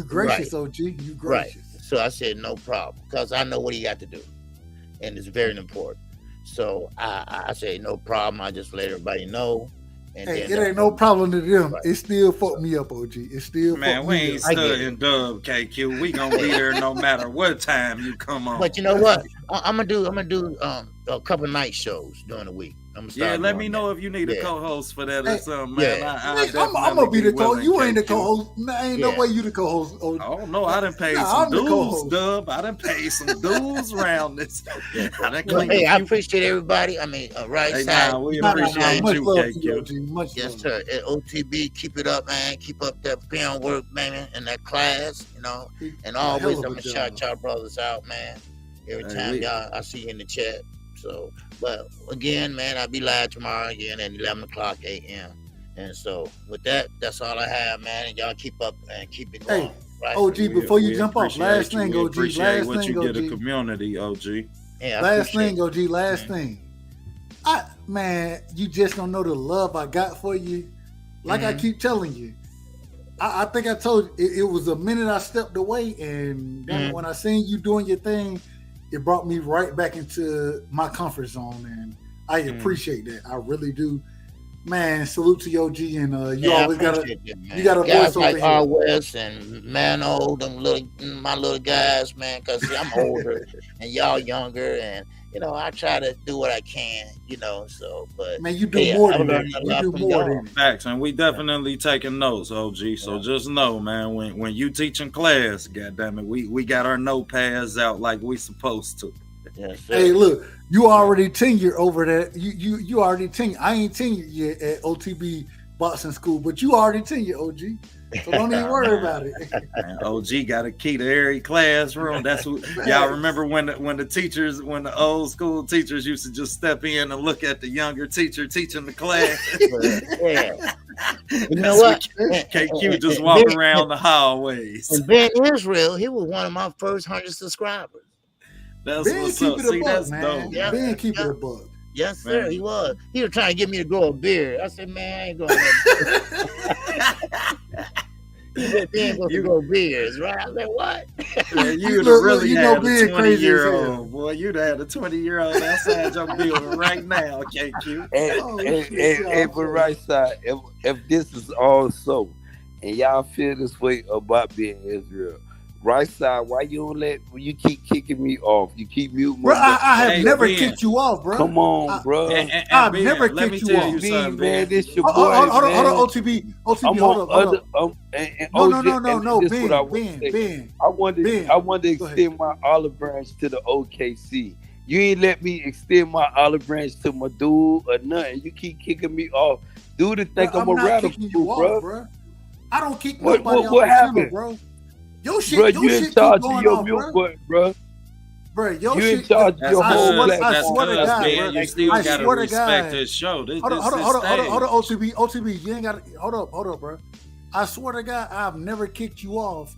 gracious, right. OG, you gracious. Right. So I said, no problem, because I know what he got to do, and it's very important. So I said, no problem. I just let everybody know. And hey, it ain't no problem to them. Right. It still fucked me up, OG. It still man, we ain't studying dub, KQ. We gonna be there no matter what time you come on. But you know what? I'm gonna do a couple night shows during the week. Let me know if you need a co-host for that or something, man. I'm gonna be the co-host. You ain't the co-host. Ain't no way you the co-host. Oh no, I done paid some dues, Dub. I done paid some dues around this. Hey, I appreciate everybody. I mean, right side. We appreciate you, KQ. Yes, sir. At OTB, keep it up, man. Keep up that film work, man, and that class, And always, I'm gonna shout y'all brothers out, man. Every time I see you in the chat. So, but again, man, I'll be live tomorrow again at 11 o'clock a.m. And so, with that, that's all I have, man. And y'all keep up and keep it going. Hey, right? OG, before you jump off, last thing, OG. Appreciate what you get a community, OG. Yeah, last thing, OG. Last thing. Man, you just don't know the love I got for you. Like I keep telling you. I think I told you, it was a minute I stepped away, and then when I seen you doing your thing, it brought me right back into my comfort zone, and I appreciate that. I really do, man. Salute to OG, and you always got a voice over like here. R. West and Mano, my little guys, man. Because I'm older and y'all younger, and I try to do what I can, So, but man, you do more than that. You do more than that. Facts, and we definitely taking notes, OG. So just know, man, when you teaching class, goddammit, we got our notepads out like we supposed to. Yes, sir. Hey, look, you already tenured over there. You already tenured. I ain't tenured yet at OTB boxing school, but you already tenured, OG. So don't even worry about it. Man, OG got a key to every classroom. That's what y'all remember when the old school teachers used to just step in and look at the younger teacher teaching the class. Yeah. You know what? KQ just walk around the hallways. And Ben Israel, he was one of my first 100 subscribers. That's Ben what's keep up. it See, a buck, that's man. dope. Yeah, Ben keep it a buck. Yes, sir, man. He was. He was trying to get me to grow a beard. I said, man, I ain't going to. They ain't supposed to go beers, right? I was like, what? Man, you'd have Look, really you know had a being crazy as 20-year-old, boy. You'd have had a 20-year-old outside your building right now, KQ. And for right side, if this is all so, and y'all feel this way about being Israel, right side, why you keep kicking me off? You keep muting Bro, my I have Hey, never Ben. kicked you off, bro. Come on, bro. I've Ben, never let me kicked you tell off. you something, Man, Ben. this your boy, Hold on, man. OTB, I'm hold on up. other, No, this is what I want Ben, to say. Ben. I wanted to Go ahead. extend my olive branch to the OKC. You ain't let me extend my olive branch to my dude or nothing. You keep kicking me off. Dude, think Bro, I'm a not radical, kicking you bro. off, bro. I don't kick What nobody off the happened? channel, bro. Your shit, Bro, your you in shit charge keep of going your off, mute bro. button, bro. Bro, your You shit. in charge of your That's whole good. platform. That's swear to good, God, man. bro. You still I gotta swear to respect God. this show. This Hold is on, stage. OTB. You ain't got to. Hold up, bro. I swear to God, I've never kicked you off.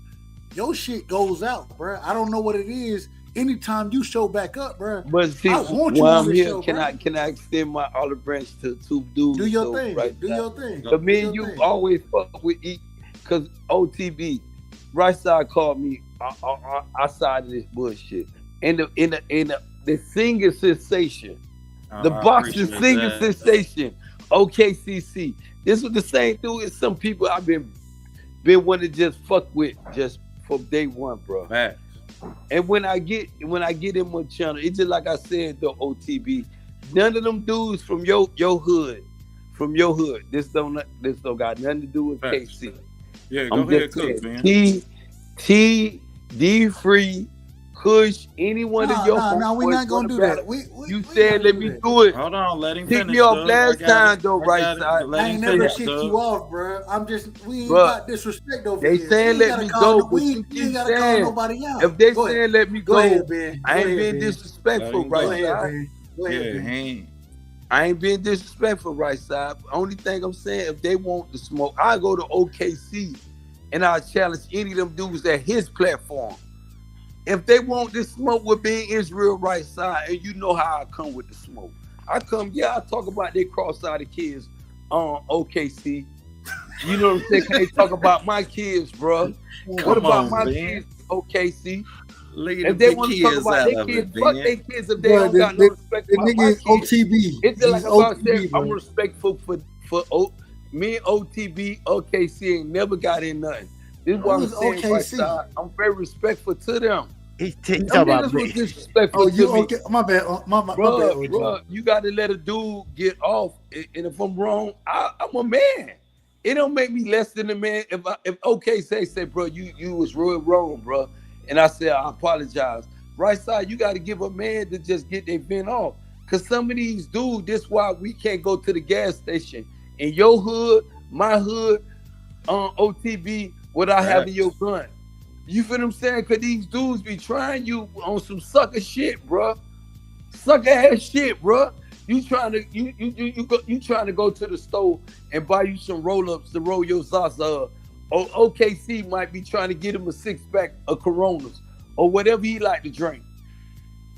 Your shit goes out, bro. I don't know what it is. Anytime you show back up, bro. But see, I want you while on I'm this here, show, can bro. I extend my olive branch to two dudes? Do your though, thing. right Do now? your thing. But me Do and your you thing. always fuck with each, cause OTB, right side called me outside of this bullshit. And the singer sensation, the I boxing appreciate singer that. sensation, OKCC. This was the same dude as some people I've been wanting to just fuck with just from day one, bro. Facts. And when I get in my channel, it's just like I said, the OTB. None of them dudes from your hood, This don't got nothing to do with Facts. KC. Yeah, go I'm ahead, just cook, saying, man. D Free, Kush, any one of your No, we're homeboys not gonna do battle. that. You said let me do it. Hold on, let him Kick finish. me off Doug. last I got time it. though, I right got it. side. Let I him ain't never finish, kicked Doug. you off, bro. We ain't Bruh, got disrespect over They here. saying let me go, but you you keep ain't gotta call saying nobody out. if they Go ahead. saying let me Go go, ahead, Ben. I Go ain't ahead, being Ben. disrespectful, Let him right go. Go ahead, side. Ben. Go ahead, Yeah, Ben. he ain't. I ain't being disrespectful, right side. Only thing I'm saying, if they want the smoke, I go to OKC and I challenge any of them dudes at his platform. If they want this smoke with being Israel, right side, and you know how I come with the smoke. I talk about they cross-eyed kids on OKC. You know what I'm saying? They talk about my kids, bro. What about my kids, OKC? Leave If the they big want to talk kids about out their of kids, it, fuck Ben. their kids if they Bro, don't got no respect the about nigga my is kids. OTB. It's just like He's about OTB, said, bro. I'm respectful for me and OTB, OKC ain't never got in nothing. This is what I'm Who's saying, right OKC? side. I'm very respectful to them. He's Them talking about niggas was me. disrespectful Oh, to you me. okay? My bad. My bad, OG. Bro, you got to let a dude get off. And if I'm wrong, I'm a man. It don't make me less than a man. If OK say, bro, you was real wrong, bro. And I said, I apologize. Right side, you got to give a man to just get their vent off. Because some of these dudes, this why we can't go to the gas station in your hood, my hood, OTB, without having your gun. You feel what I'm saying? Because these dudes be trying you on some sucker shit, bro. Sucker ass shit, bro. You trying to go to the store and buy you some roll-ups to roll your Zaza up. Or OKC might be trying to get him a 6-pack of Coronas or whatever he like to drink.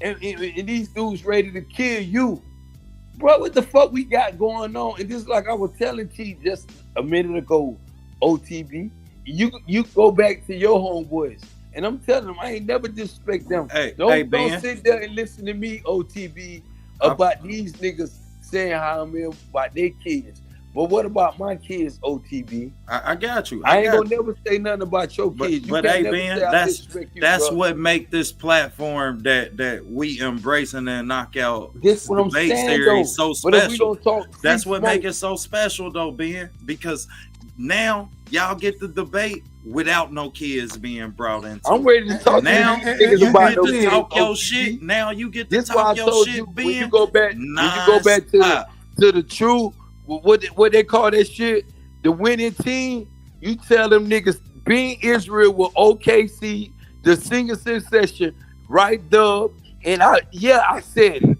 And these dudes ready to kill you. Bro, what the fuck we got going on? And this is like I was telling T just a minute ago, OTB. You go back to your homeboys. And I'm telling them, I ain't never disrespect them. Don't sit there and listen to me, OTB, about these niggas saying how I'm in about their kids. But what about my kids, OTB? I got you. I ain't gonna never say nothing about your kids. But hey, Ben, that's what make this platform that we embracing and knock out this what debate I'm saying, series though. so But if we special. don't talk, That's what make it so special, though, Ben. Because now y'all get the debate without no kids being brought into. I'm ready to talk now. You get to talk your shit. Now you get to talk your shit, Ben. When you go back to the true, what they call that shit, the winning team. You tell them niggas being Israel with OKC, the singer sensation, right, Dub, and I said it.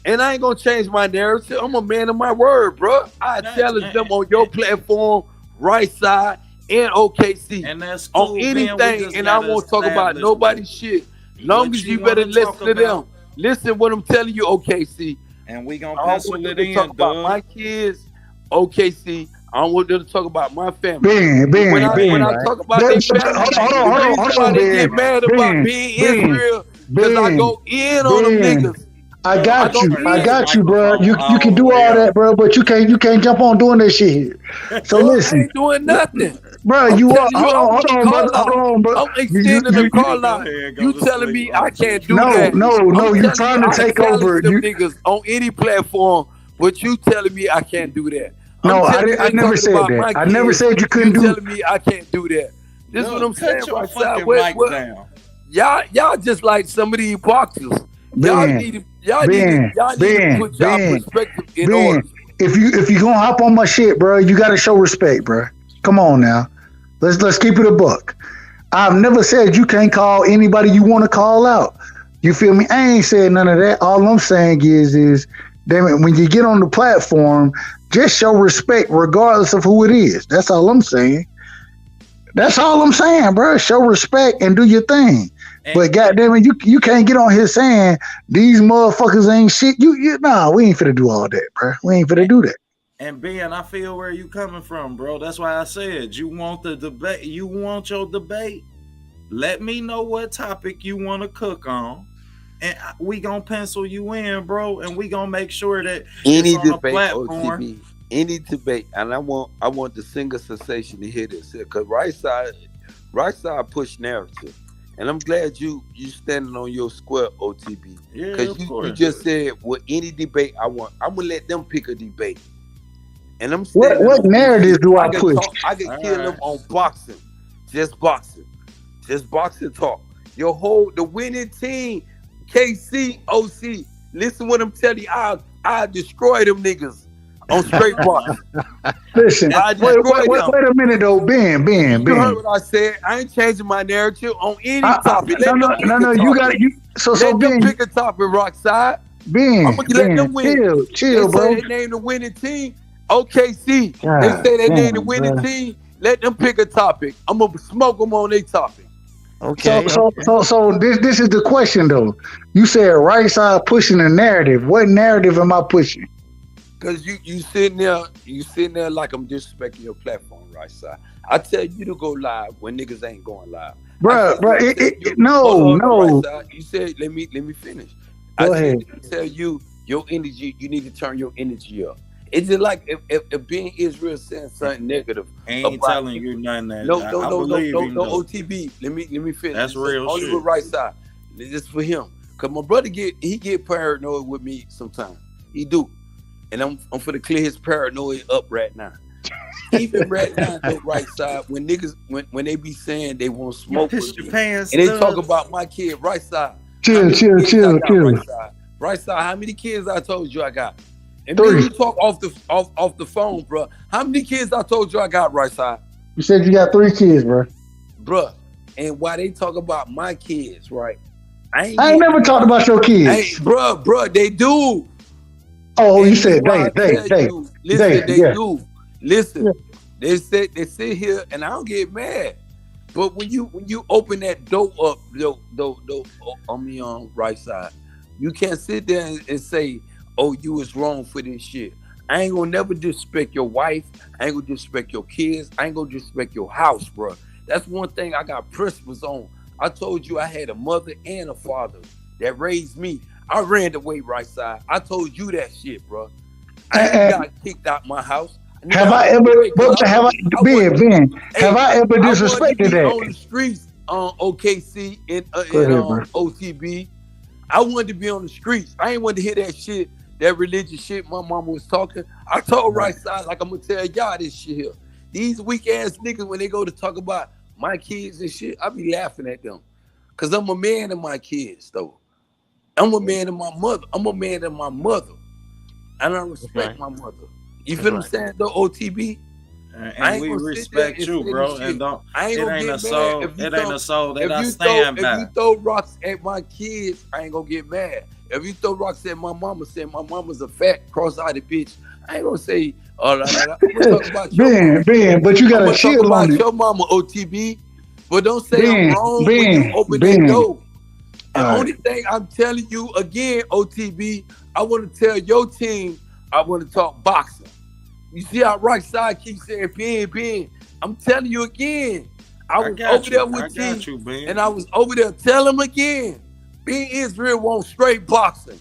And I ain't gonna change my narrative. I'm a man of my word, bro. I challenge them on your platform, right side, and OKC. And that's cool, on anything. And I won't talk about nobody's shit. Long as you better listen to them. Listen what I'm telling you, OKC. And we gonna pencil it in, talk about my kids, OKC. I don't want them to talk about my family. Ben, When I talk about their family, the reason why they get mad about being Israel, because I go in on them niggas. I got you, bro. You can do all that, bro, but you can't jump on doing that shit here. So listen, I ain't doing nothing, bro. You are hold on, bro. I'm extending the call line. You telling me I can't do that? No. You trying to take over? You niggas on any platform, but you telling me I can't do that? No, I never said that. I never said you couldn't do. You telling me I can't do that? This is what I'm saying. Cut your fucking mic down. Y'all just like some of these boxers. Y'all need to put y'all perspective in order. If you gonna hop on my shit, bro, you gotta show respect, bro. Come on now, let's keep it a buck. I've never said you can't call anybody you want to call out. You feel me? I ain't said none of that. All I'm saying is, damn it, when you get on the platform, just show respect regardless of who it is. That's all I'm saying. That's all I'm saying, bro. Show respect and do your thing. But goddamn it, you can't get on here saying these motherfuckers ain't shit. Nah, we ain't finna do all that, bro. We ain't finna do that. And Ben, I feel where you coming from, bro. That's why I said you want the debate. You want your debate. Let me know what topic you want to cook on, and we gonna pencil you in, bro. And we gonna make sure that any it's on debate, a platform. OTB, any debate, and I want the singer sensation to hear this, because right side push narrative. And I'm glad you standing on your square, OTB. Yeah, because you just said, well, any debate I want, I'm gonna let them pick a debate. And I'm what narrative do I push? I can kill them on boxing, just boxing talk. The winning team, KC, OC. Listen what I'm telling you. I destroy them niggas on straight boxing. Listen, wait a minute though, Ben. You heard what I said. I ain't changing my narrative on any topic. No, you got it. So let Ben, them pick a topic, Rockside. Ben, I'm gonna let them win. Chill, they bro. Say they named the winning team. OKC. They say they named the winning team. Let them pick a topic. I'm gonna smoke them on their topic. Okay. So this is the question though. You said right side pushing the narrative. What narrative am I pushing? Cause you sitting there like I'm disrespecting your platform, right side. I tell you to go live when niggas ain't going live. Bro, no. Right side, you said let me finish. Go ahead. Tell you your energy. You need to turn your energy up. It's just like if being Israel saying something negative. Ain't telling you nothing. No, OTB. Let me finish. That's real only shit. With right side. This for him. Cause my brother get paranoid with me sometimes. He do. And I'm finna clear his paranoia up right now. Even right now, the right side, when niggas when they be saying they want to smoke with me, and they talk about my kid, right side. Chill. Right side, how many kids I told you I got? And 3. when you talk off the phone, bro, how many kids I told you I got, right side? You said you got 3 kids, bro. Bruh, and why they talk about my kids, right? I ain't never talked about your kids. Bruh, they do. Oh, you said they do. Listen, they sit here, and I don't get mad. But when you open that door up, on me on right side, you can't sit there and say, "Oh, you was wrong for this shit." I ain't gonna never disrespect your wife. I ain't gonna disrespect your kids. I ain't gonna disrespect your house, bro. That's one thing I got principles on. I told you I had a mother and a father that raised me. I ran the way, right side. I told you that shit, bro. I ain't got kicked out my house. Have I ever disrespected that? On the streets, on OKC and OTB. I wanted to be on the streets. I ain't wanted to hear that shit, that religious shit my mama was talking. I told right side, like I'm gonna tell y'all this shit here. These weak ass niggas, when they go to talk about my kids and shit, I be laughing at them. Cause I'm a man of my kids, though. I'm a man of my mother. And I respect my mother. You feel what I'm saying, though, OTB? And we respect you, bro. And it ain't a soul that I stand by. If you throw rocks at my kids, I ain't gonna get mad. If you throw rocks at my mama, say my mama's a fat, cross-eyed bitch, I ain't gonna say, I'm gonna talk about Ben, but you gotta chill on it. Your mama, OTB. But don't say I'm wrong when you open that door. The only thing I'm telling you again, OTB, I want to tell your team, I want to talk boxing. You see how right side keeps saying Ben. I'm telling you again. I was over there with T, and I was over there telling him again. Ben Israel wants straight boxing.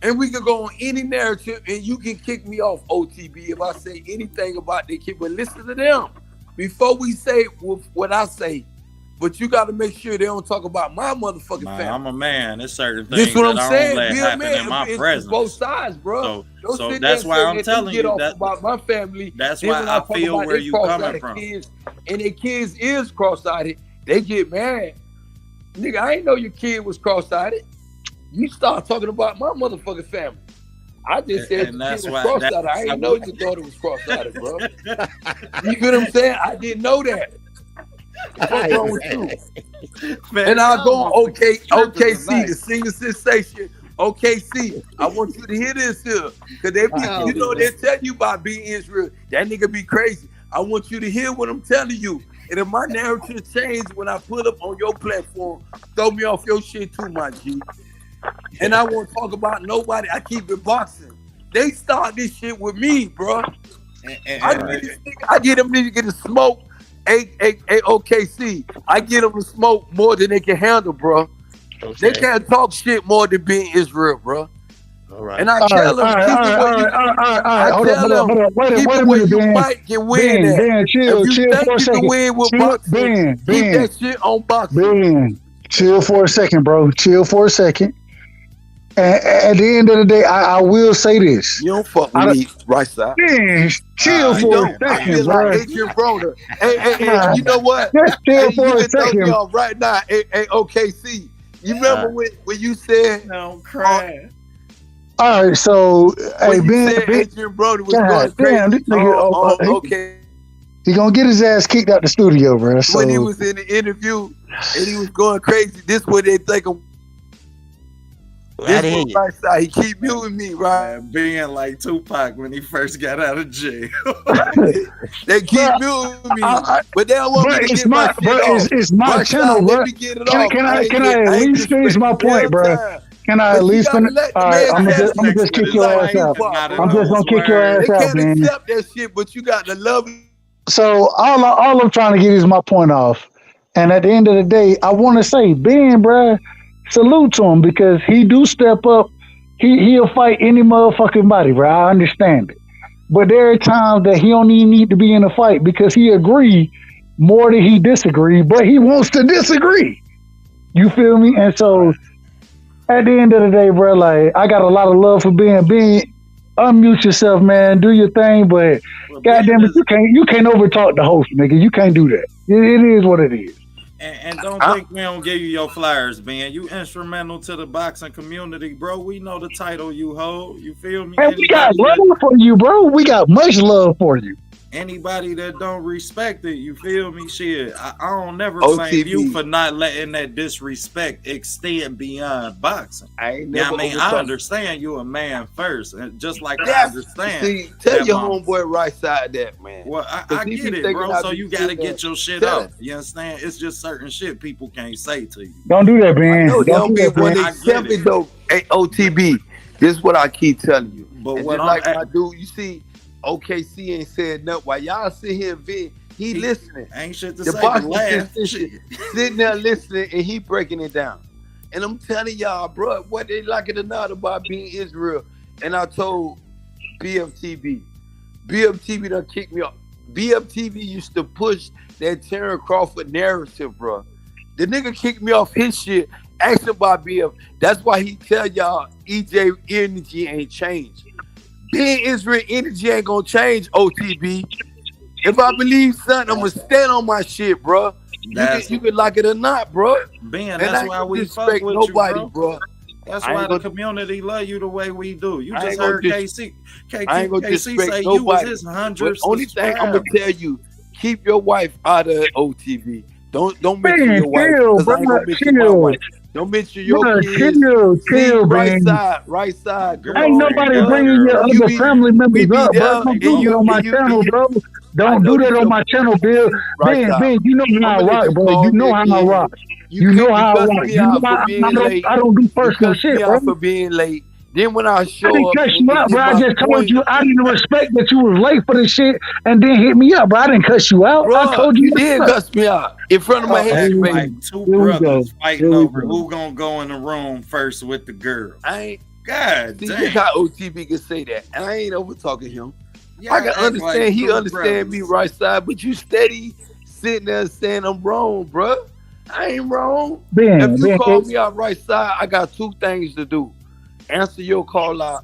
And we can go on any narrative, and you can kick me off, OTB, if I say anything about that kid. But listen to them before we say what I say. But you got to make sure they don't talk about my motherfucking family. I'm a man. There's certain things this what that I'm I saying. don't let happen man, in my it's presence. Both sides, bro. So that's why I'm telling you that about my family. That's why I feel where you coming from. Kids, and their kids is cross-eyed. They get mad. Nigga, I ain't know your kid was cross-eyed. You start talking about my motherfucking family. I just said your kid was cross-eyed. I didn't know your daughter was cross-eyed, bro. You get what I'm saying? I didn't know that. What's wrong with you? Man, and I'll go on OKC, the single sensation. OKC, I want you to hear this here. Because they tell you about being Israel. That nigga be crazy. I want you to hear what I'm telling you. And if my narrative changed when I put up on your platform, throw me off your shit too, my G. And I won't talk about nobody. I keep it boxing. They start this shit with me, bro. I get them niggas to smoke. OKC. I get them to smoke more than they can handle, bro. Okay. They can't talk shit more than being Israel, bro. All right. And I tell them, keep it where you might can win at. Ben, chill for a second. Keep that shit on boxing. Ben, chill for a second, bro. Chill for a second. At the end of the day, I will say this. You don't fuck with me, right side. Man, chill for a second, bro. Like Adrian Broner. Hey, you know what? Just chill for a second. Right now, OKC. You remember when you said, "Don't cry." All right, so hey, Ben, Adrian Broner was going crazy. Damn, this nigga, okay. He gonna get his ass kicked out the studio, bro. So, when he was in the interview and he was going crazy, this what they think of. This right side, he keep muting me, right? Man, being like Tupac when he first got out of jail. They keep muting me, but they don't want me to get my shit off. It's my channel, bro. Can I at least finish my point, bro? Can I at least finish? All right, I'm gonna just kick your ass out. I'm just gonna kick your ass out, man. They can't accept that shit, but you got to love it. So all I'm trying to get is my point off, and at the end of the day, I want to say, Ben, bro. Salute to him because he do step up. He'll fight any motherfucking body, bro. I understand it. But there are times that he don't even need to be in a fight because he agree more than he disagree, but he wants to disagree. You feel me? And so at the end of the day, bro, like I got a lot of love for Ben. Unmute yourself, man. Do your thing, but goddamn it, you can't overtalk the host, nigga. You can't do that. It is what it is. And don't think we don't give you your flowers, man. You instrumental to the boxing community, bro. We know the title you hold. You feel me? And we got love for you, bro. We got much love for you. Anybody that don't respect it, you feel me? Shit, I don't never OTB. blame you for not letting that disrespect extend beyond boxing. I understand you a man first, and just like I understand. See, tell your homeboy right side that, man. Well, I get it, bro. So you got to get your shit up. You understand? It's just certain shit people can't say to you. Don't do that, man. Don't be when they accept it though. Hey, OTB, this is what I keep telling you. But what I do, you see. OKC ain't said nothing. While y'all sit here and vid, he listening. Ain't shit to the say. boxer sitting there listening and he breaking it down. And I'm telling y'all, bro, what they like it or not about being Israel. And I told BFTV done kicked me off. BFTV used to push that Terrence Crawford narrative, bro. The nigga kicked me off his shit. Ask him about BF. That's why he tell y'all EJ energy ain't changed. Being Israel energy ain't gonna change, OTB. If I believe something, I'm gonna stand on my shit, bro. You can like it or not, bro. Ben, that's why we fuck with nobody, you, bro. That's why the community love you the way we do. You just heard KC say you was his 100th. Only thing I'm gonna tell you, keep your wife out of OTV. Don't mention your wife. I ain't gonna mention my wife. Don't mention your kids. Chill, right side. Girl. Ain't nobody bringing your other family members up, bro. Don't do that on my channel, bro. Don't do that on my channel, Bill. Ben, you know how I rock, bro. You know how I rock. You know how I rock. I don't do personal shit, bro. For being late. Then when I show I didn't up, cuss and you out, get bro. I my just told point, you I didn't respect that you was late for this shit and then hit me up, bro. I didn't cuss you out. I Bruh, told you you did cuss me out in front of my Act head, baby. like two Here we go. brothers fighting Here we over go. who gonna go in the room first with the girl. I ain't. God See, damn. look how OTB can say that, and I ain't over talking him. Y'all I can act understand like he two understand me brothers. right side, but you steady sitting there saying I'm wrong, bruh. I ain't wrong. Ben, If you Ben, call me out right side, I got two things to do. Answer your call out,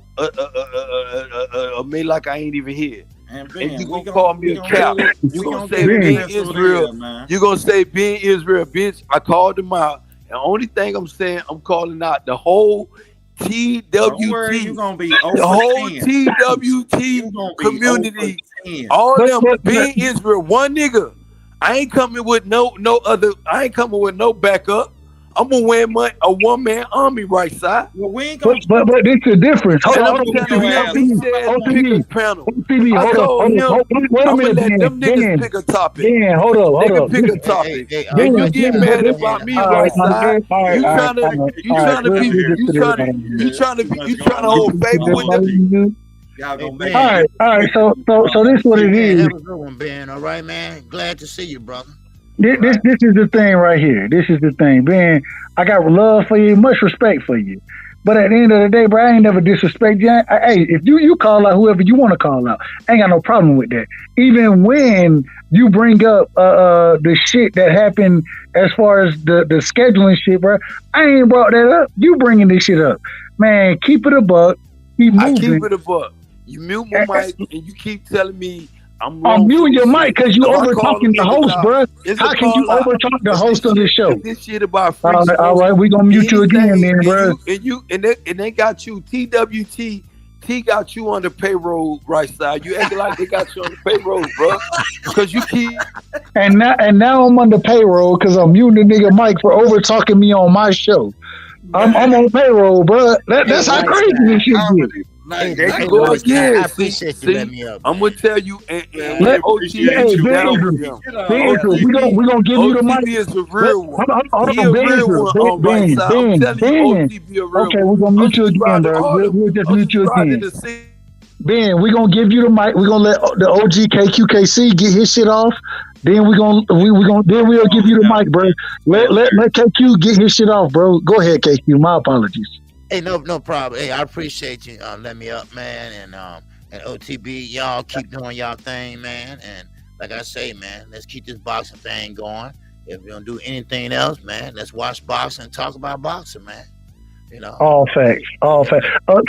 me like I ain't even here. And And you we gonna call me a cap. You gonna say Ben. Ben Israel. You gonna say Ben Israel, bitch. I called him out. The only thing I'm saying, I'm calling out the whole Don't worry, TWT, you gonna be the over whole 10. TWT You gonna be community. over 10. All But- them but- Ben Israel, one nigga. I ain't coming with no other. I ain't coming with no backup. I'm gonna wear a one-man army right side. Well, we ain't gonna but this is the difference. Hold And on, I'm hold on, telling him, he said pick a panel. OTB, I hold told on, him, hold on. Wait a I'm gonna minute, let them Ben. niggas pick a topic. Ben, hold up, They hold can up. pick a Listen, topic. Hey, And you Ben, get Ben, mad Ben, about me all right right, side. You trying to hold favor with them. Y'all Hey, gonna Ben. make All right. So this what Hey, it man, is. have a good one, Ben. All right, man. Glad to see you, brother. This is the thing right here. This is the thing, Ben. I got love for you, much respect for you. But at the end of the day, bro, I ain't never disrespect you. Hey, if you call out whoever you want to call out, I ain't got no problem with that. Even when you bring up the shit that happened as far as the scheduling shit, bro, I ain't brought that up. You bringing this shit up, man. Keep it a buck. Keep moving. I keep it a buck. You mute my mic and you keep telling me I'm wrong. I'm muting your mic because you If I over call talking them the host, niggas bro. out, it's How a can you call out. over talk the If host this of the shit- show? If this shit about free All smoke, right, we gonna mute you again, anything, then, bro. And they got you TWT. T got you on the payroll right side. You acting like they got you on the payroll, bro. Because you keep. And now I'm on the payroll because I'm muting the nigga Mike for over talking me on my show. I'm on payroll, bro. That's how crazy this shit get. Hey, there you go again. I appreciate you letting me up. I'm gonna tell you, and Let- OTB Hey, is Ben down Israel. with them. Ben Israel, we gonna give you the mic. OTB is a real one. Hold He on, a Ben real Israel. one on right side. I'm telling you, OTB a real Okay, one. we're gonna mute you again, bro. We'll just mute you again. Ben, we're gonna give you the mic. We're gonna let the OG KQKC get his shit off. Then we'll give you the mic, bro. Let KQ get his shit off, bro. Go ahead, KQ. My apologies. Hey, no problem. Hey, I appreciate you letting me up, man. And OTB, y'all keep doing y'all thing, man. And like I say, man, let's keep this boxing thing going. If we don't do anything else, man, let's watch boxing and talk about boxing, man. You know. All facts.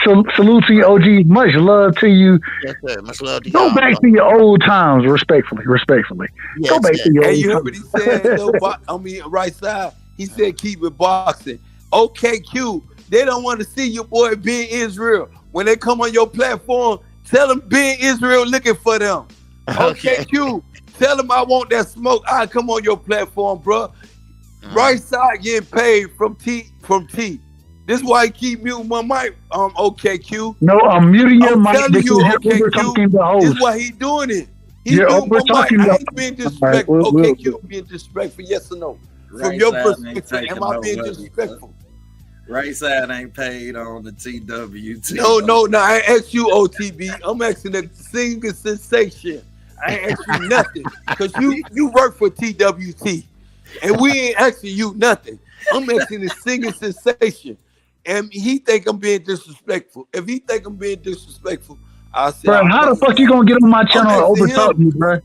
So salute to you, OG. Much love to you. Yes, sir. Much love to Go y'all. back to your old times, respectfully. Yes, Go back to your Hey, old you heard times. what he said? No, right side. He said keep it boxing. Okay, Q. They don't want to see your boy Ben Israel. When they come on your platform, tell them Ben Israel looking for them. Okay, Q. Tell them I want that smoke. I come on your platform, bro. Right side getting paid from T. This is why I keep muting my mic. Okay, Q. No, I'm muting your mic telling because you, you're okay, over Q. talking the host. This is why he doing it. He's You're doing over my talking mic. the I ain't being disrespectful. All right, Okay, Q, being disrespectful, yes or no? From your perspective, am I being disrespectful? Right side ain't paid on the TWT. No. I ain't asked you, OTB. I'm asking a single sensation. I ain't asked you nothing. Because you work for TWT. And we ain't asking you nothing. I'm asking a single sensation. And he think I'm being disrespectful. If he think I'm being disrespectful, I'll say, Bro, how the fuck you gonna get on my channel and overtalk me, bro?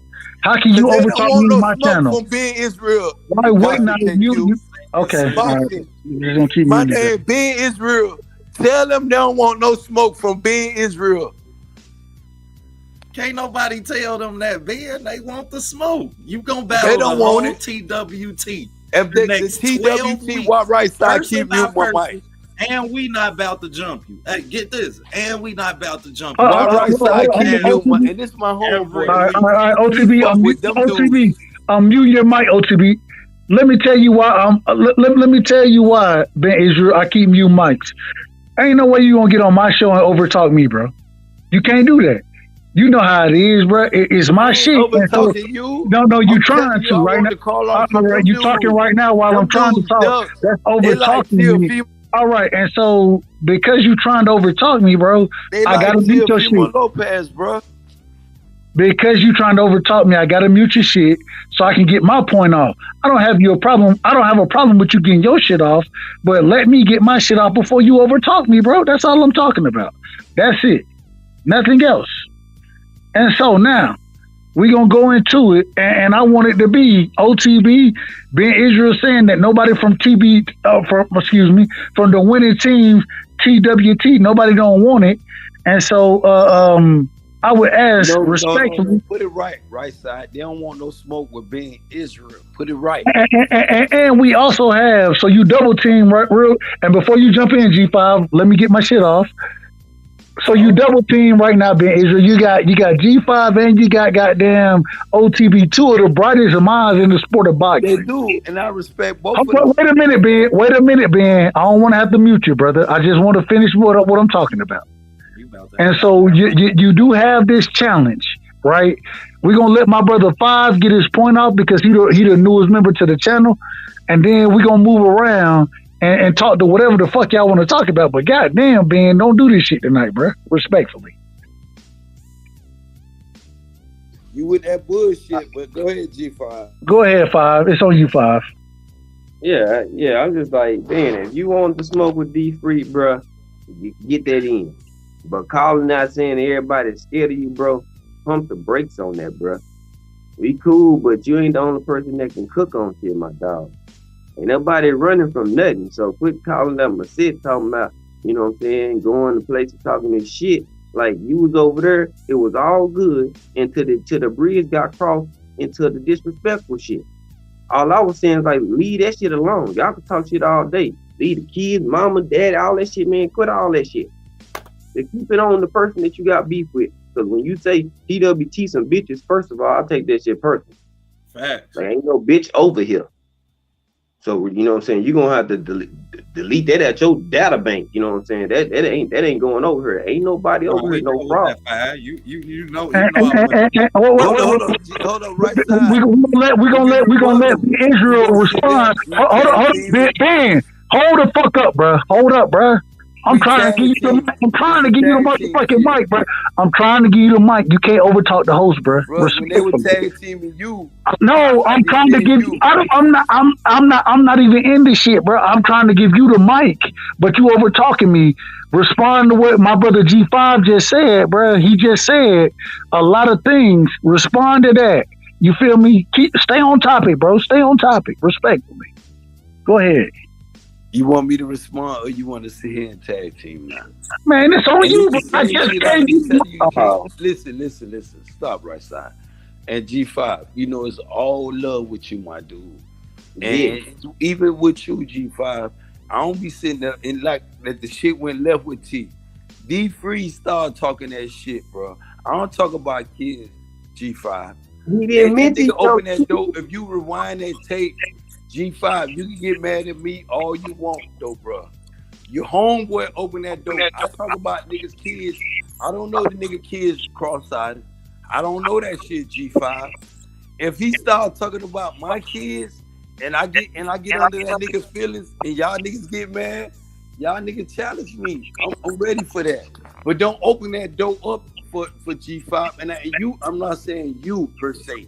How can you overtalk me on my channel? From Ben Israel. Why wouldn't I? You okay? All right. You're just gonna keep My muting name Ben Israel. Tell them they don't want no smoke from Ben Israel. Can't nobody tell them that, Ben. They want the smoke. You gonna battle They don't the want whole it. TWT. If the TWT walk right side, keep you my mic. And we not about to jump you. Hey, get this. And we not about to jump you. Why right side, keep you my, and this my homeboy. All right, OTB, mute your mic, OTB. Let me tell you why. Let me tell you why, Ben Israel. I keep mute mics. Ain't no way you gonna get on my show and overtalk me, bro. You can't do that. You know how it is, bro. It's my shit. So, you? No, you trying to right now. You talking right now while I'm trying to talk. That's over talking me. All right, and so because you trying to overtalk me, bro, They I gotta mute your shit. Lopez, bro. Because you trying to overtalk me, I gotta mute your shit so I can get my point off. I don't have a problem with you getting your shit off, but let me get my shit off before you overtalk me, bro. That's all I'm talking about. That's it. Nothing else. And so now we're gonna go into it, and I want it to be OTB, Ben Israel saying that nobody from from the winning team TWT, nobody don't want it, and so I would ask respectfully. No, put it right side. They don't want no smoke with being Israel. Put it right. And we also have, so you double team right real. And before you jump in, G5, let me get my shit off. So you double team right now, Ben Israel. You got G5 and you got goddamn OTB, two of the brightest minds in the sport of boxing. They do, and I respect both of them. Wait a minute, Ben. I don't want to have to mute you, brother. I just want to finish what I'm talking about. And so you do have this challenge, right? We're gonna let my brother Five get his point off because he the newest member to the channel, and then we're gonna move around and talk to whatever the fuck y'all want to talk about. But goddamn, Ben, don't do this shit tonight, bro. Respectfully. You with that bullshit, but go ahead, G5. Go ahead, Five. It's on you, Five. Yeah. I'm just like, man, if you want to smoke with D-Free, bro, get that in. But calling out saying everybody's scared of you, bro, pump the brakes on that, bro. We cool, but you ain't the only person that can cook on shit, my dog. Ain't nobody running from nothing. So quit calling them a shit, talking about, you know what I'm saying, going to places talking this shit. Like you was over there, it was all good until the bridge got crossed into the disrespectful shit. All I was saying is like, leave that shit alone. Y'all can talk shit all day. Leave the kids, mama, dad, all that shit, man. Quit all that shit. To keep it on the person that you got beef with. Because when you say TWT some bitches, first of all, I take that shit personal. Facts. Like, ain't no bitch over here. So, you know what I'm saying? You're going to have to delete that at your data bank. You know what I'm saying? That ain't going over here. Ain't nobody over here, no problem. You know. Hold on, right side. We're gonna let Israel respond. Hold on, Ben. Hold the fuck up, bro. Hold up, bro. I'm trying to give you the motherfucking mic, bro. I'm trying to give you the mic. You can't overtalk the host, bro. When they were tag teaming you. No, I'm trying to give you. I'm not even in this shit, bro. I'm trying to give you the mic, but you over talking me. Respond to what my brother G5 just said, bro. He just said a lot of things. Respond to that. You feel me? Stay on topic, bro. Stay on topic. Respectfully. Go ahead. You want me to respond, or you want to sit here and tag team now? Man, it's on you. Listen. Stop right side. And G5, you know it's all love with you, my dude. And even with you, G5, I don't be sitting there and like that the shit went left with T. D-Free started talking that shit, bro. I don't talk about kids, G5. He didn't mention open that door. If you rewind that tape, G5, you can get mad at me all you want, though, bro. Your homeboy open that door. I talk about niggas' kids. I don't know the nigga kids cross-eyed. I don't know that shit, G5. If he start talking about my kids and I get under that nigga's feelings and y'all niggas get mad, y'all niggas challenge me. I'm ready for that. But don't open that door up for G5. And I'm not saying you per se.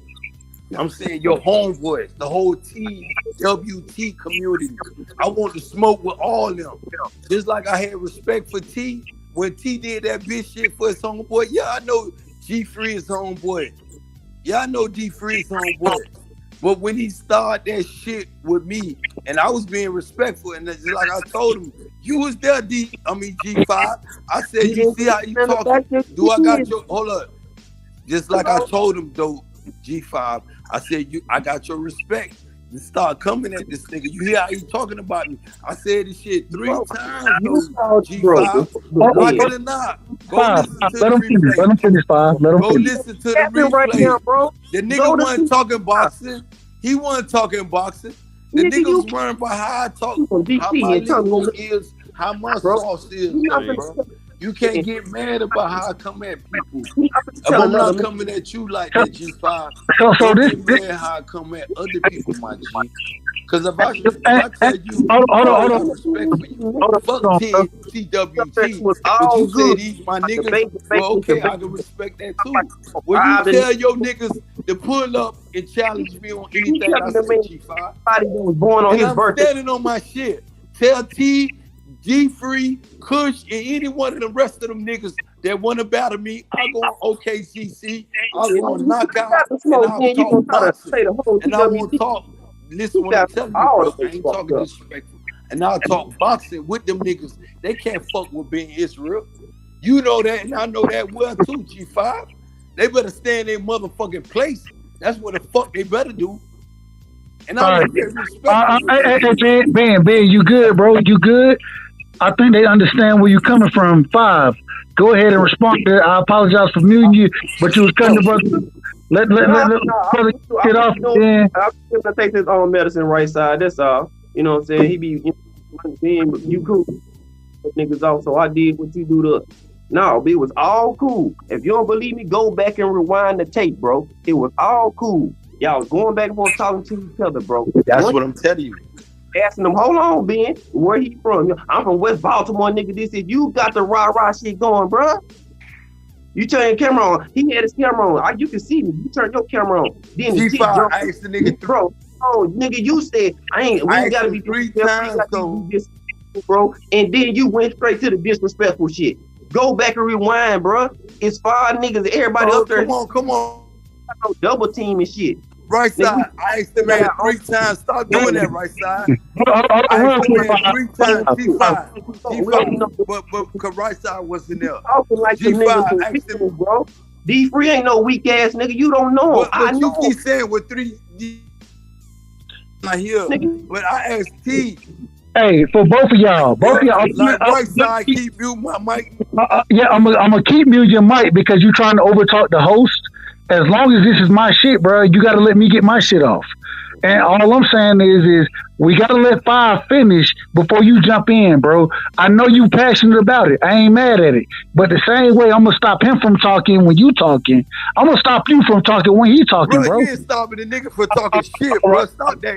I'm saying your homeboys, the whole TWT community. I want to smoke with all of them. Just like I had respect for T. When T did that bitch shit for his homeboy, yeah, I know G-Free is homeboy. Yeah, I know D-Free is homeboy. But when he started that shit with me, and I was being respectful, and just like I told him, you was there, G5. I said, you see how you talking? Do I got your, hold up. Just like I told him, though, G5, I said, I got your respect. You start coming at this nigga. You hear how he talking about me? I said this shit 3 times, G5. Like it or not. Let him finish, Five. Let him go finish. Listen to the replay. Right now, bro. The nigga wasn't talking boxing. He wasn't talking boxing. The nigga was worrying about how I talk, how my lingo is, how my sauce is, bro. You can't get mad about how I come at people. If I'm not coming at you like that, G5. So this mad how I come at other people, my G. Because if I tell you, hold I got on. respect for you. Fuck 10 TWT. But you say these my niggas, well, okay, I can respect that too. When you tell your niggas to pull up and challenge me on anything, I say G5. And I'm standing on my shit. Tell T, G-Free, Kush, and any one of the rest of them niggas that want to battle me, I go on OKCC, I go on Knockout, and I'll talk boxing. And I won't talk, listen what I'm telling you, bro. I ain't talking disrespectful. And I'll talk boxing with them niggas. They can't fuck with being Israel. You know that, and I know that well too, G5. They better stay in their motherfucking place. That's what the fuck they better do. And I respect Ben, you good, bro? You good? I think they understand where you're coming from. 5. Go ahead and respond to it. I apologize for muting you, but you was cutting the brother. Let brother get off. I'm gonna take his own medicine, right side. That's all. You know what I'm saying? He be saying you cool niggas off, so I did what you do to us. No, it was all cool. If you don't believe me, go back and rewind the tape, bro. It was all cool. Y'all was going back and forth talking to each other, bro. That's what I'm telling you. Asking them, hold on, Ben, where he from? I'm from West Baltimore, nigga. This is you got the rah-rah shit going, bro. You turn your camera on. He had his camera on. You can see me. You turn your camera on. Then the G5, I asked the nigga, bro. Oh, nigga, you said we gotta be 3 times, bro. And then you went straight to the disrespectful shit. Go back and rewind, bro. It's 5 niggas. Everybody up there. Come on. Double team and shit. Right side. I asked the man 3 times. Stop doing that, right side. I asked the man 3 times. G5. But because right side wasn't there. Like G5 asked him, bro. D-Free ain't no weak ass nigga. You don't know. But you keep saying with 3 not here. But I asked T. Hey, for both of y'all, like right side, keep mute my mic. Yeah, I'm gonna keep muting your mic because you're trying to overtalk the host. As long as this is my shit, bro, you got to let me get my shit off. And all I'm saying is we got to let 5 finish before you jump in, bro. I know you passionate about it. I ain't mad at it. But the same way I'm going to stop him from talking when you talking, I'm going to stop you from talking when he talking, bro. You ain't stopping the nigga for talking shit, bro. Stop that.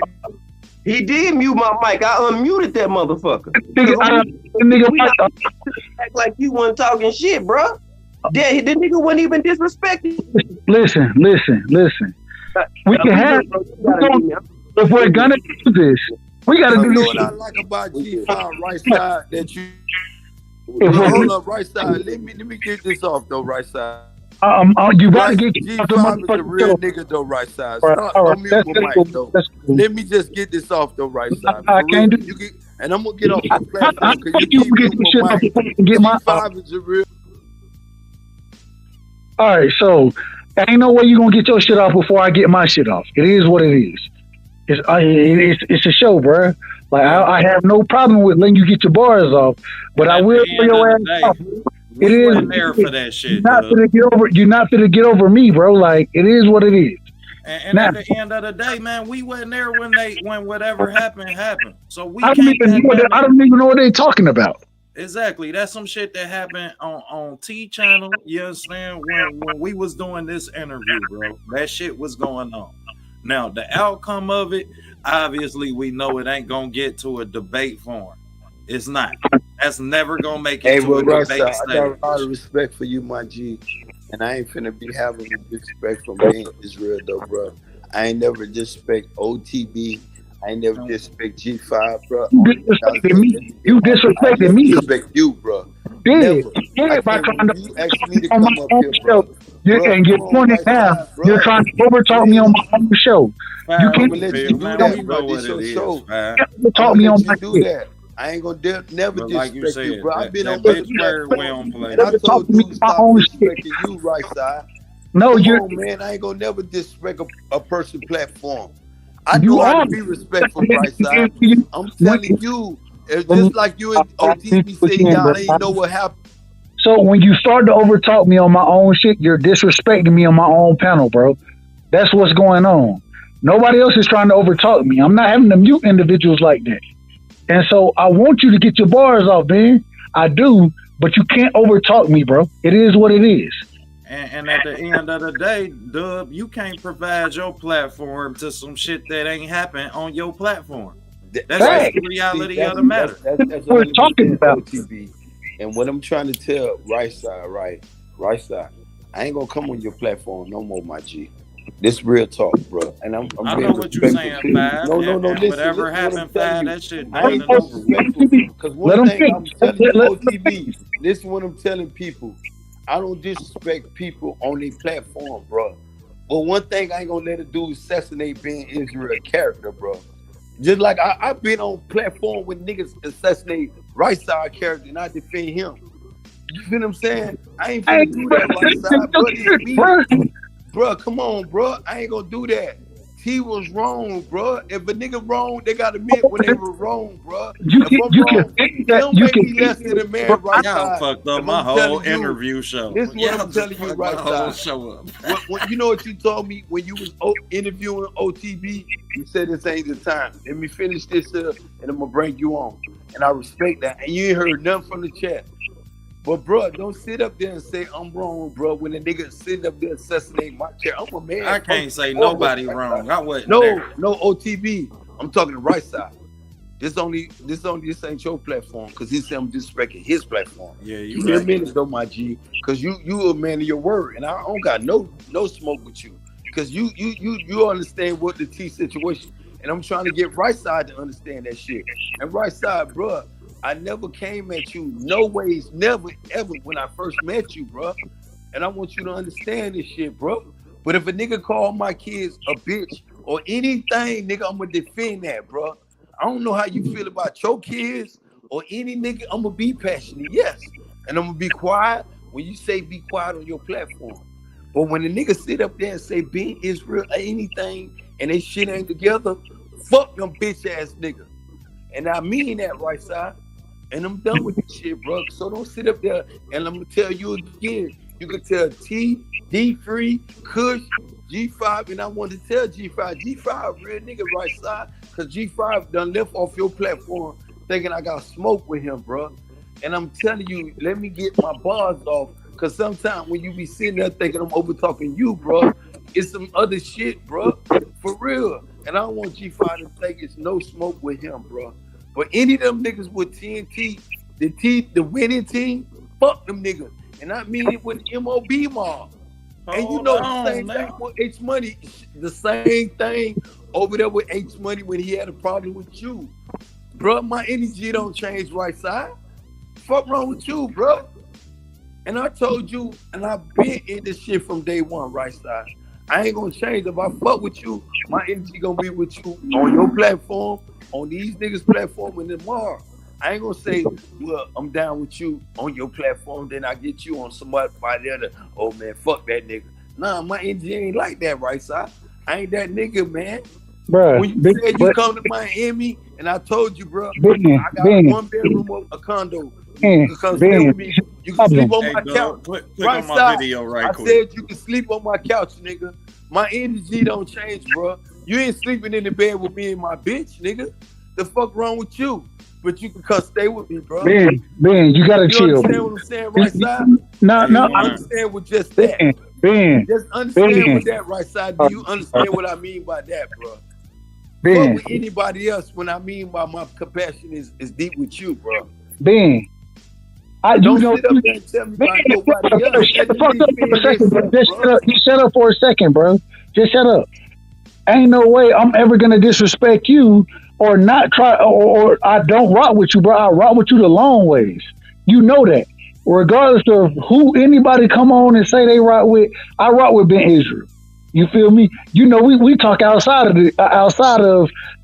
He did mute my mic. I unmuted that motherfucker. Nigga, act like you wasn't talking shit, bro. The nigga wasn't even disrespecting. Listen. We can have. If we're gonna do this, we gotta do this. What I like about G5 right side that you. Hold up, right side. Let me get this off though, right side. You gotta get G5 is a real nigga though, right side. Stop, don't mute my mic though. Let me just get this off though, right side. I can't do. And I'm gonna get off the platform because you keep muting my mic. G5 is a real. All right, so ain't no way you gonna get your shit off before I get my shit off. It is what it is. It's a show, bro. Like I have no problem with letting you get your bars off, but I will for your ass off. It is there for that shit. You're not gonna get over me, bro. Like it is what it is. And at the end of the day, man, we wasn't there when whatever happened. So we I don't even know what they're talking about. Exactly. That's some shit that happened on T channel. You understand? When we was doing this interview, bro, that shit was going on. Now, the outcome of it, obviously, we know it ain't gonna get to a debate form. It's not. That's never gonna make it to a debate stage. I got a lot of respect for you, my G. And I ain't finna be having disrespect from being Israel, though, bro. I ain't never disrespect OTB. I ain't never disrespect G5, bro. You disrespected me. You disrespected me. Disrespect you, bro. Yeah, by trying to you asked me to come up here, bro. And get pointed down. You're trying to overtalk me on my own show. You can't let you do that, bro. This your show. Talk me on my shit. I ain't gonna never disrespect you, bro. I've been on this platform. And I told you stop disrespecting you, right side. No, man. I ain't gonna never disrespect a person's platform. I know how to be respectful, right side. I'm telling you, it's just like you and OTB say y'all ain't know what happened. So when you start to overtalk me on my own shit, you're disrespecting me on my own panel, bro. That's what's going on. Nobody else is trying to overtalk me. I'm not having to mute individuals like that. And so I want you to get your bars off, man. I do, but you can't overtalk me, bro. It is what it is. And at the end of the day, Dub, you can't provide your platform to some shit that ain't happened on your platform. That's Right. the reality of the matter. That's what we're talking about. OTB. And what I'm trying to tell Rightside, right side, I ain't gonna come on your platform no more, my G. This real talk, bro. And I'm I being know what you're saying, respectful. Fab. No, and listen, whatever listen happened, Fab, that shit I done ain't and over with. disrespectful because Let one 'em thing I'm think. telling you, Let- OTB, listen what I'm telling people. I don't disrespect people on their platform, bro. But one thing I ain't gonna let it do is assassinate being Israel character, bro. Just like I've been on platform when niggas assassinate right side character and I defend him. You feel what I'm saying? I ain't finna do that right side, bro. This me. Bro, come on, bro. I ain't gonna do that. T was wrong, bro. If a nigga wrong, they gotta admit when they were wrong, bro. You If can, I'm you wrong, can think it that don't you make can me less than a man, right Y'all side. fucked up If my I'm whole telling you, interview show. this is what Y'all I'm just telling you, fucked my right whole side. show up. When you know what you told me when you was interviewing OTB, you said this ain't the time. Let me finish this and I'm gonna bring you on. And I respect that. And you ain't heard nothing from the chat. But bro, don't sit up there and say I'm wrong, bro. When the nigga sitting up there assassinating my chair, I'm a man. I can't say nobody wrong. I wasn't No there. OTB. I'm talking the right side. This ain't your platform because he said I'm disrespecting his platform. Yeah, you Give me a right. minute though, my G, because you a man of your word, and I don't got no smoke with you because you understand what the T situation, and I'm trying to get right side to understand that shit. And right side, bro, I never came at you no ways, never ever when I first met you, bro. And I want you to understand this shit, bro. But if a nigga call my kids a bitch or anything, nigga, I'm gonna defend that, bro. I don't know how you feel about your kids or any nigga. I'm gonna be passionate, yes, and I'm gonna be quiet when you say be quiet on your platform. But when the nigga sit up there and say being Israel or anything and they shit ain't together, fuck them bitch ass nigga. And I mean that, right side. And I'm done with this shit, bro. So don't sit up there and I'm gonna tell you again. You can tell T, D3, Kush, G5, and I want to tell G5, G5 real nigga right side, cause G5 done left off your platform thinking I got smoke with him, bro. And I'm telling you, let me get my bars off, cause sometimes when you be sitting there thinking I'm over talking you, bro, it's some other shit, bro, for real. And I don't want G5 to think it's no smoke with him, bro. But any of them niggas with TNT, the winning team, fuck them niggas. And I mean it with MOB mob. And you know the same thing with H Money, the same thing over there with H Money when he had a problem with you. Bro, my energy don't change, right side. Fuck wrong with you, bro? And I told you, and I've been in this shit from day one, right side. I ain't gonna change. If I fuck with you, my energy gonna be with you on your platform, on these niggas' platform, and tomorrow. I ain't gonna say, well, I'm down with you on your platform, then I get you on somebody other. Oh man, fuck that nigga. Nah, my energy ain't like that, right side. I ain't that nigga, man. Bruh, When you said you come to Miami, and I told you, bro, I got one bedroom of a condo. You can come stay with me. You can sleep on my couch. Click right on my side. video right I quick. said you can sleep on my couch, nigga. My energy don't change, bro. You ain't sleeping in the bed with me and my bitch, nigga. The fuck wrong with you? But you can come stay with me, bro. Ben, you gotta chill. You understand what I'm saying, right side? No, You understand with just that. Ben, Just understand with that, right side. Do you understand what I mean by that, bro? Ben, Fuck with anybody else when I mean by my compassion is deep with you, bro. Ben, Don't sit up there and tell me about nobody else. Shut the fuck up for a second, bro. Just shut up. You shut up for a second, bro. Just shut up. Ain't no way I'm ever gonna disrespect you or not try, or I don't rock with you, bro. I rock with you the long ways. You know that. Regardless of who anybody come on and say they rock with, I rock with Ben Israel. You feel me? You know we talk outside of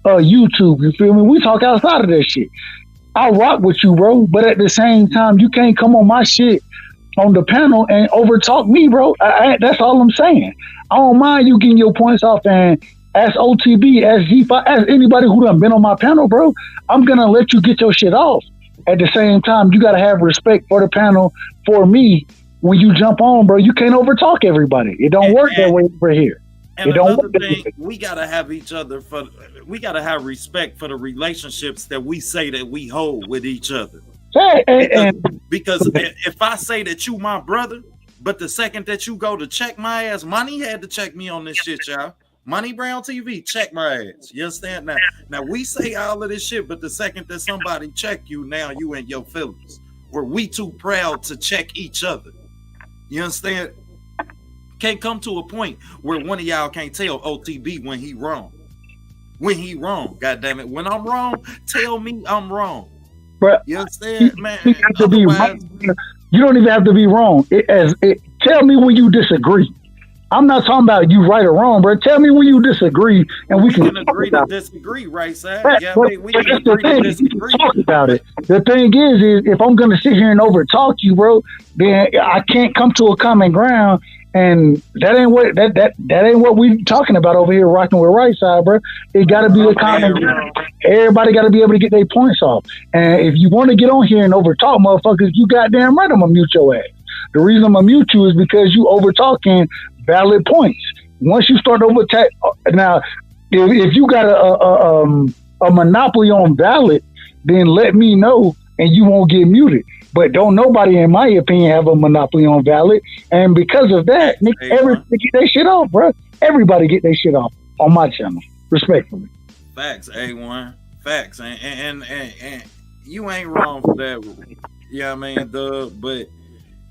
YouTube. You feel me? We talk outside of that shit. I rock with you, bro. But at the same time, you can't come on my shit on the panel and overtalk me, bro. That's all I'm saying. I don't mind you getting your points off and as OTB, as G5, as anybody who done been on my panel, bro, I'm going to let you get your shit off. At the same time, you got to have respect for the panel, for me. When you jump on, bro, you can't overtalk everybody. It don't work that way over here. And it don't another work thing, we gotta have each other we gotta have respect for the relationships that we say that we hold with each other. Because if I say that you my brother, but the second that you go to check my ass, Money had to check me on this shit, y'all. Money Brown TV, check my ass. You understand? Now we say all of this shit, but the second that somebody check you, now you in your feelings. Or we too proud to check each other. You understand? Can't come to a point where one of y'all can't tell OTB when he wrong. When he wrong, goddamn it. When I'm wrong, tell me I'm wrong. But you understand, man? You don't even have to be wrong. Tell me when you disagree. I'm not talking about you right or wrong, bro. Tell me when you disagree, and we can agree to disagree, right, side? Yeah, we can agree to disagree. Talk about it. The thing is if I'm gonna sit here and over talk you, bro, then I can't come to a common ground, and that ain't what we talking about over here, rocking with Rightside, bro. It got to be a common ground. Everybody got to be able to get their points off. And if you want to get on here and over talk, motherfuckers, you goddamn right, I'm gonna mute your ass. The reason I'm gonna mute you is because you over talking valid points. Once you start over now, if you got a monopoly on valid, then let me know and you won't get muted. But don't nobody, in my opinion, have a monopoly on valid. And because of that, everybody get their shit off, bro. Everybody get their shit off on my channel, respectfully. Facts, A1. Facts. And you ain't wrong for that. Yeah, I mean, but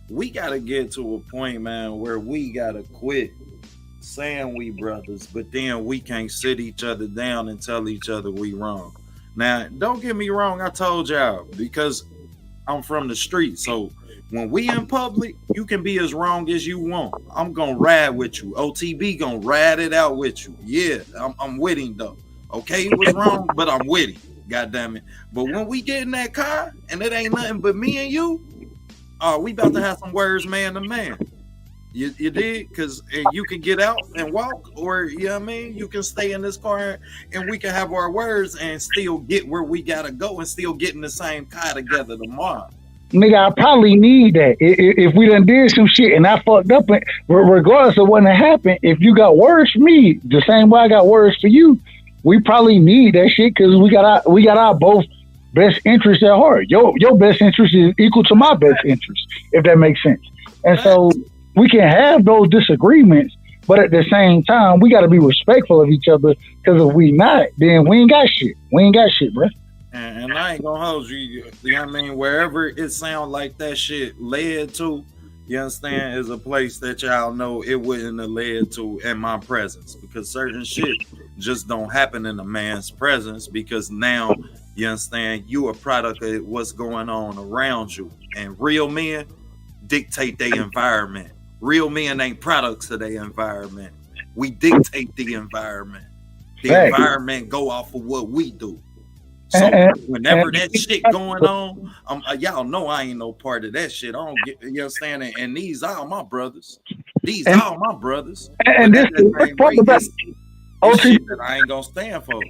we gotta get to a point, man, where we gotta quit saying we brothers, but then we can't sit each other down and tell each other we wrong. Now, don't get me wrong, I told y'all, because I'm from the street, so when we in public, you can be as wrong as you want. I'm gonna ride with you. OTB gonna ride it out with you. Yeah, I'm with him though. Okay, it was wrong, but I'm with him. God damn it. But when we get in that car and it ain't nothing but me and you, we about to have some words man to man. You did? Because you can get out and walk, or, you know what I mean? You can stay in this car and we can have our words and still get where we got to go and still get in the same car together tomorrow. Nigga, I probably need that. If we done did some shit and I fucked up, regardless of what happened, if you got words for me, the same way I got words for you, we probably need that shit because we got our both best interests at heart. Your best interest is equal to my best interest, if that makes sense. And so we can have those disagreements, but at the same time, we got to be respectful of each other, because if we not, then we ain't got shit. We ain't got shit, bro. And I ain't gonna hold you, you know what I mean? Wherever it sound like that shit led to, you understand, is a place that y'all know it wouldn't have led to in my presence, because certain shit just don't happen in a man's presence, because now, you understand, you a product of what's going on around you. And real men dictate their environment. Real men ain't products of their environment. We dictate the environment. The environment go off of what we do. So whenever that shit going on, y'all know I ain't no part of that shit. I don't get, you understand? And these are my brothers. These are my brothers. And this is the part about shit that I ain't gonna stand for.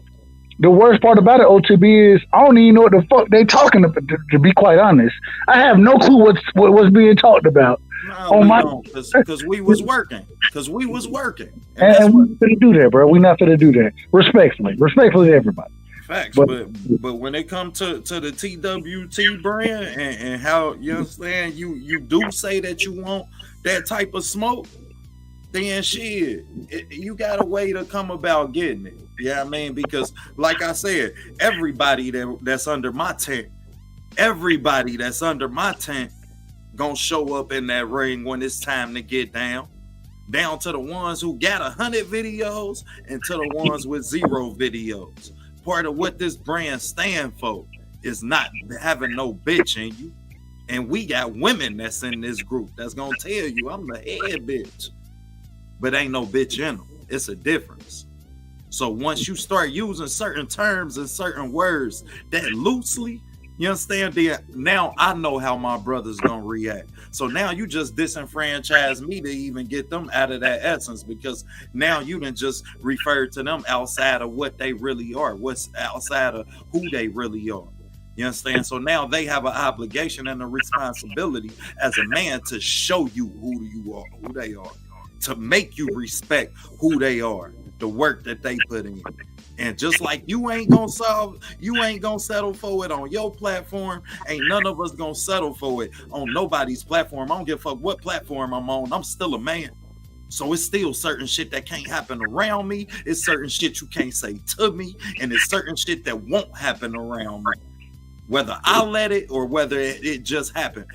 The worst part about it, OTB, is I don't even know what the fuck they talking about. To be quite honest, I have no clue what's being talked about. No, because we was working. Because we was working. And we not finna do that, bro. We not finna do that. Respectfully to everybody. Facts, but when it comes to the TWT brand and how, you understand, you do say that you want that type of smoke, then shit, you got a way to come about getting it. Yeah, I mean, because like I said, everybody that's under my tent gonna show up in that ring when it's time to get down to the ones who got 100 videos and to the ones with 0 videos. Part of what this brand stand for is not having no bitch in you. And we got women that's in this group that's gonna tell you I'm the head bitch, but ain't no bitch in them. It's a difference. So once you start using certain terms and certain words that loosely, you understand, now I know how my brother's gonna react. So now you just disenfranchise me to even get them out of that essence, because now you done just refer to them outside of what they really are, what's outside of who they really are. You understand? So now they have an obligation and a responsibility as a man to show you who you are, who they are, to make you respect who they are, the work that they put in. And just like you ain't gonna settle for it on your platform, ain't none of us gonna settle for it on nobody's platform. I don't give a fuck what platform I'm on. I'm still a man. So it's still certain shit that can't happen around me. It's certain shit you can't say to me, and it's certain shit that won't happen around me. Whether I let it or whether it just happened.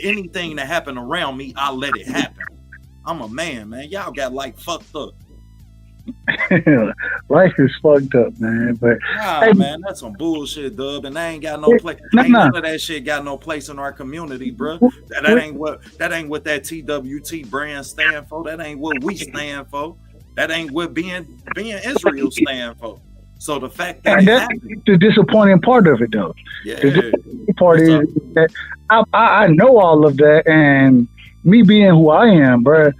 Anything that happened around me, I let it happen. I'm a man, man. Y'all got like fucked up. Life is fucked up, man. But hey, man, that's some bullshit, Dub. And I ain't got no place. None of that shit got no place in our community, bro. That ain't what that TWT brand stand for. That ain't what we stand for. That ain't what being Israel stand for. So the fact that that's the disappointing part of it, though. Yeah. The disappointing part is that I know all of that, and me being who I am, bro.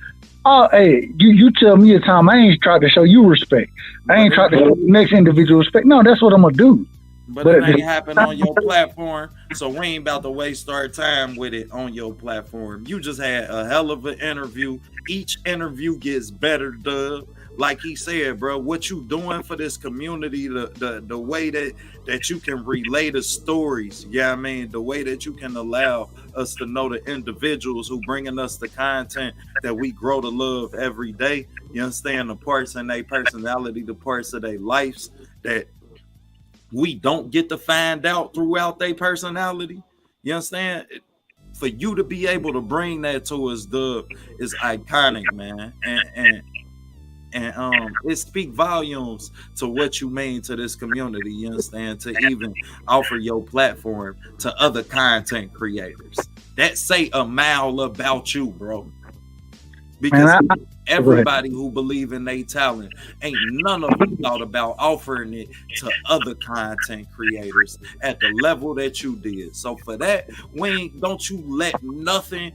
Oh, hey, you tell me a time I ain't tried to show you respect. I ain't tried to show the next individual respect. No, that's what I'm gonna do. But it ain't happen on your platform, so we ain't about to waste our time with it on your platform. You just had a hell of an interview. Each interview gets better, Dub. Like he said, bro, what you doing for this community, the way that you can relay the stories, I mean, the way that you can allow us to know the individuals who bringing us the content that we grow to love every day. You understand, the parts in their personality, the parts of their lives that we don't get to find out throughout their personality. You understand? For you to be able to bring that to us, Dub, is iconic, man. And it speaks volumes to what you mean to this community, you understand, to even offer your platform to other content creators. That say a mile about you, bro. Because everybody who believe in their talent, ain't none of them thought about offering it to other content creators at the level that you did. So for that, don't you let nothing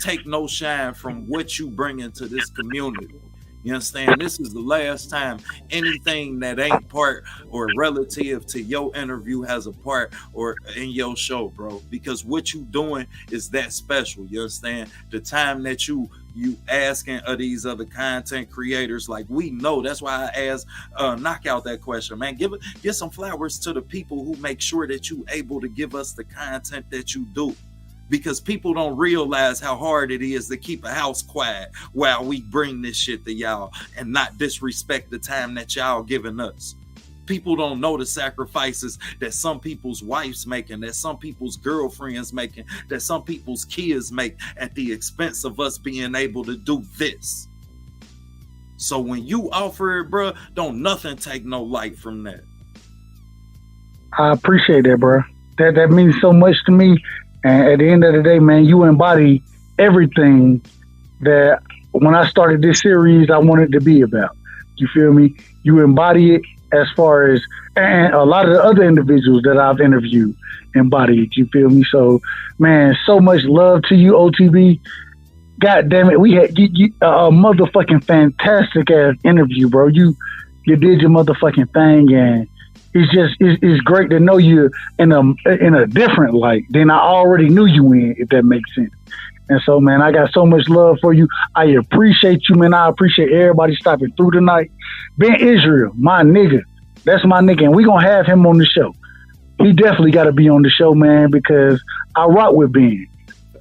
take no shine from what you bring into this community. You understand? This is the last time anything that ain't part or relative to your interview has a part or in your show, bro. Because what you doing is that special. You understand? The time that you asking of these other content creators, like we know. That's why I asked knock out that question, man. Give some flowers to the people who make sure that you able to give us the content that you do. Because people don't realize how hard it is to keep a house quiet while we bring this shit to y'all and not disrespect the time that y'all giving us. People don't know the sacrifices that some people's wives making, that some people's girlfriends making, that some people's kids make at the expense of us being able to do this. So when you offer it, bro, don't nothing take no light from that. I appreciate that, bro. That means so much to me. And at the end of the day, man, you embody everything that when I started this series, I wanted to be about. You feel me? You embody it as far as, and a lot of the other individuals that I've interviewed embody it. You feel me? So, man, so much love to you, OTB. God damn it, we had a motherfucking fantastic ass interview, bro. You did your motherfucking thing, and it's great to know you in a different light than I already knew you in, if that makes sense. And so, man, I got so much love for you. I appreciate you, man. I appreciate everybody stopping through tonight. Ben Israel, my nigga. That's my nigga, and we gonna have him on the show. He definitely got to be on the show, man, because I rock with Ben.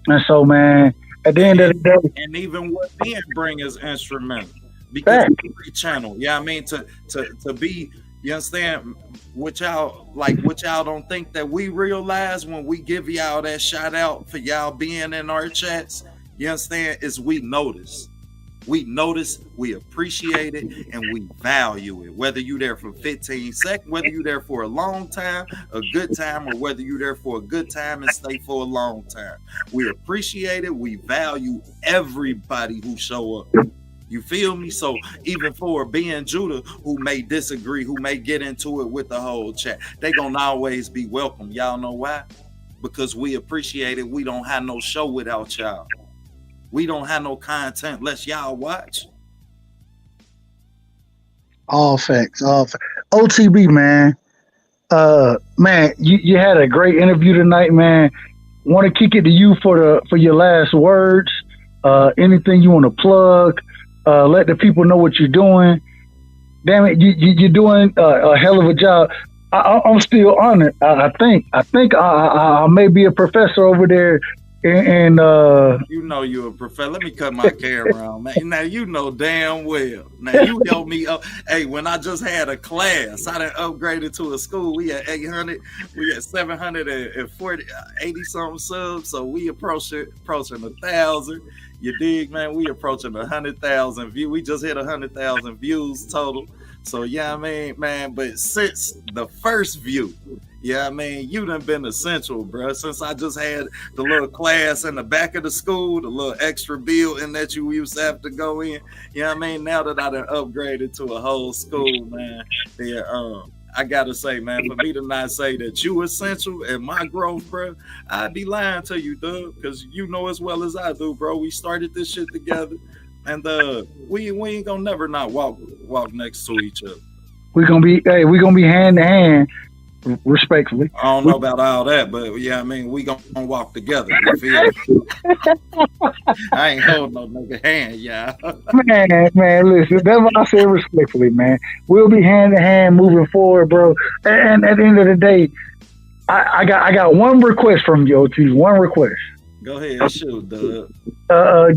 And so, man, at the end of the day, and even what Ben bring is instrumental because every channel, I mean, to be. You understand? What y'all don't think that we realize when we give y'all that shout out for y'all being in our chats, you understand, is we notice. We notice, we appreciate it, and we value it. Whether you there for 15 seconds, whether you there for a long time, a good time, or whether you there for a good time and stay for a long time. We appreciate it, we value everybody who show up. You feel me? So even for being Judah, who may disagree, who may get into it with the whole chat, they gonna always be welcome. Y'all know why? Because we appreciate it. We don't have no show without y'all. We don't have no content unless y'all watch. All facts. OTB, man. Man, you had a great interview tonight, man. Want to kick it to you for your last words. Anything you want to plug? Let the people know what you're doing. damn it, you're doing a hell of a job. I'm still honored. I think I may be a professor over there. And you know you a professor. Let me cut my camera on, man. Now you know damn well. Now you helped me up. Hey, when I just had a class, I done upgraded to a school. We had 800, we had 740, 80 something subs. So we approaching 1,000. You dig, man? We approaching 100,000 views. We just hit 100,000 views total. So yeah, I mean, man. But since the first view. Yeah, I mean, you done been essential, bro. Since I just had the little class in the back of the school, the little extra building that you used to have to go in. Yeah, I mean, now that I done upgraded to a whole school, man, yeah, I gotta say, man, for me to not say that you essential in my growth, bro, I'd be lying to you, Doug, because you know as well as I do, bro. We started this shit together, and we ain't gonna never not walk next to each other. We're gonna be hand to hand. Respectfully, I don't know about all that, but yeah, I mean, we gonna walk together. You feel me? I ain't holding no nigga hand, yeah. Man, listen, that's what I said respectfully, man. We'll be hand to hand moving forward, bro. And at the end of the day, I got one request from you, OT. One request. Go ahead, shoot, Doug.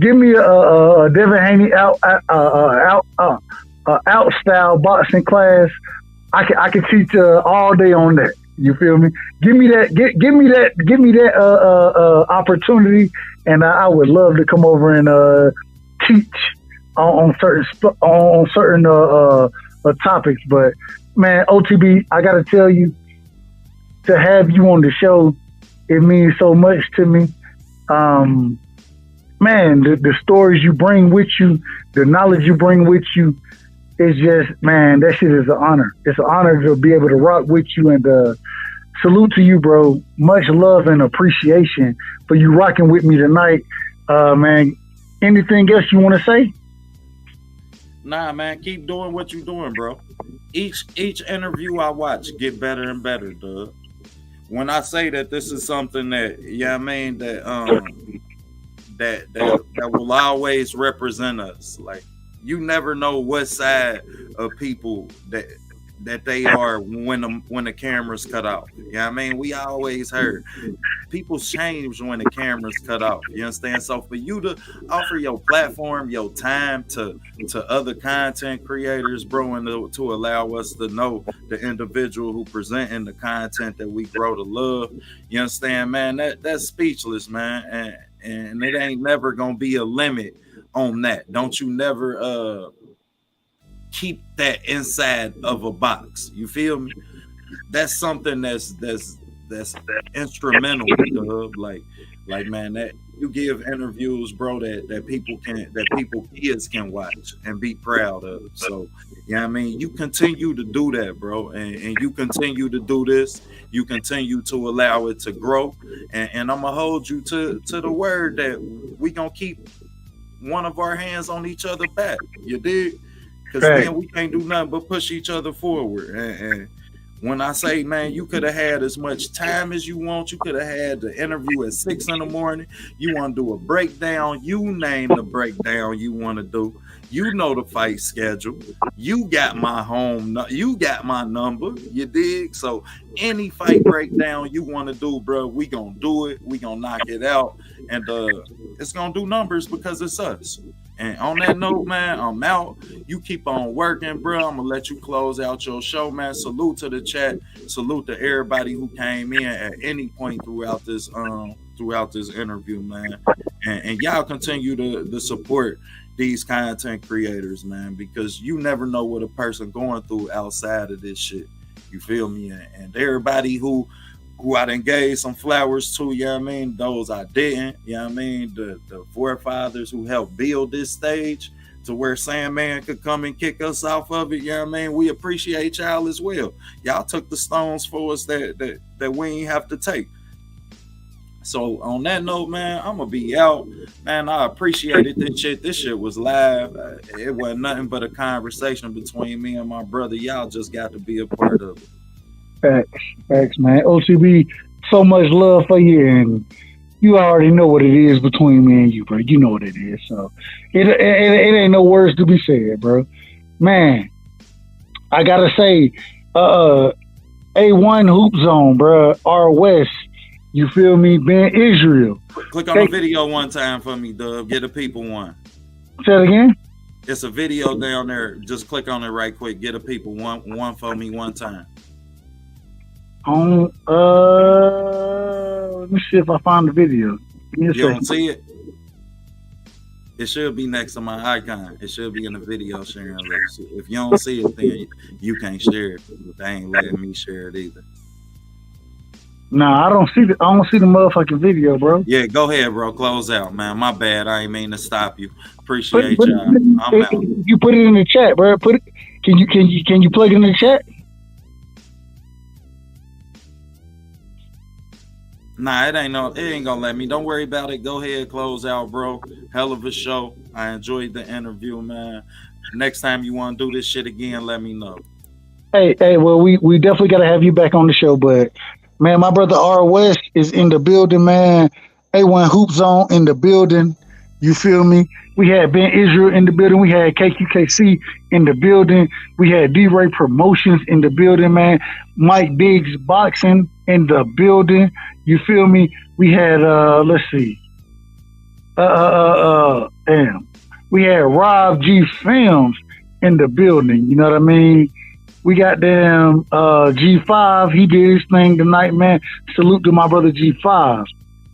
Give me a Devin Haney out style boxing class. I can teach all day on that. You feel me? Give me that opportunity, and I would love to come over and teach on certain topics. But man, OTB, I gotta tell you, to have you on the show, it means so much to me. Man, the stories you bring with you, the knowledge you bring with you. It's just, man, that shit is an honor. It's an honor to be able to rock with you, and salute to you, bro. Much love and appreciation for you rocking with me tonight. Man, anything else you want to say? Nah, man, keep doing what you're doing, bro. Each interview I watch get better and better, Doug. When I say that this is something that, yeah, I mean, that will always represent us, like, you never know what side of people that they are when the cameras cut off. Yeah, I mean, we always heard people change when the cameras cut off. You understand? So for you to offer your platform, your time to other content creators, bro, and to allow us to know the individual who presenting the content that we grow to love. You understand, man? That's speechless, man, and it ain't never gonna be a limit on that. Don't you never keep that inside of a box. You feel me? That's something that's instrumental, like man, that you give interviews, bro, that kids can watch and be proud of. So yeah, I mean, you continue to do that, bro, and you continue to do this. You continue to allow it to grow, and I'm gonna hold you to the word that we gonna keep one of our hands on each other back. You dig? Because then we can't do nothing but push each other forward. And when I say, man, you could have had as much time as you want. You could have had the interview at 6 a.m. You want to do a breakdown. You name the breakdown you want to do. You know the fight schedule. You got my you got my number. You dig? So any fight breakdown you want to do, bro, we gonna do it. We gonna knock it out, and it's gonna do numbers because it's us. And on that note, man, I'm out. You keep on working, bro. I'm gonna let you close out your show, man. Salute to the chat. Salute to everybody who came in at any point throughout this interview, man. And y'all continue to support these content creators, man, because you never know what a person going through outside of this shit. You feel me? And everybody who I done gave some flowers to, you know what I mean? Those I didn't, you know what I mean? The forefathers who helped build this stage to where Sandman could come and kick us off of it, you know what I mean? We appreciate y'all as well. Y'all took the stones for us that we ain't have to take. So on that note, man, I'm gonna be out, man. I appreciated this shit. This shit was live. It wasn't nothing but a conversation between me and my brother. Y'all just got to be a part of it. Facts, man. OTB, so much love for you, and you already know what it is between me and you, bro. You know what it is. So it ain't no words to be said, bro. Man, I gotta say, A1 Hoop Zone, bro. R West. You feel me? Ben Israel. Click on the video one time for me, Dub. Get the people one. Say it again. It's a video down there. Just click on it right quick. Get the people one for me one time. Let me see if I find the video. You don't see it? It should be next to my icon. It should be in the video sharing list. If you don't see it, then you can't share it. They ain't letting me share it either. Nah, I don't see the motherfucking video, bro. Yeah, go ahead, bro. Close out, man. My bad. I ain't mean to stop you. Appreciate y'all. I'm out. You put it in the chat, bro. Can you plug it in the chat? Nah, it ain't gonna let me. Don't worry about it. Go ahead, close out, bro. Hell of a show. I enjoyed the interview, man. Next time you want to do this shit again, let me know. Hey, well, we definitely gotta have you back on the show, but man, my brother R West is in the building, man. A1 Hoop Zone in the building. You feel me? We had Ben Israel in the building. We had KQKC in the building. We had D-Ray Promotions in the building, man. Mike Biggs Boxing in the building. You feel me? We had let's see. We had Rob G Films in the building. You know what I mean? We got them G5. He did his thing tonight, man. Salute to my brother G5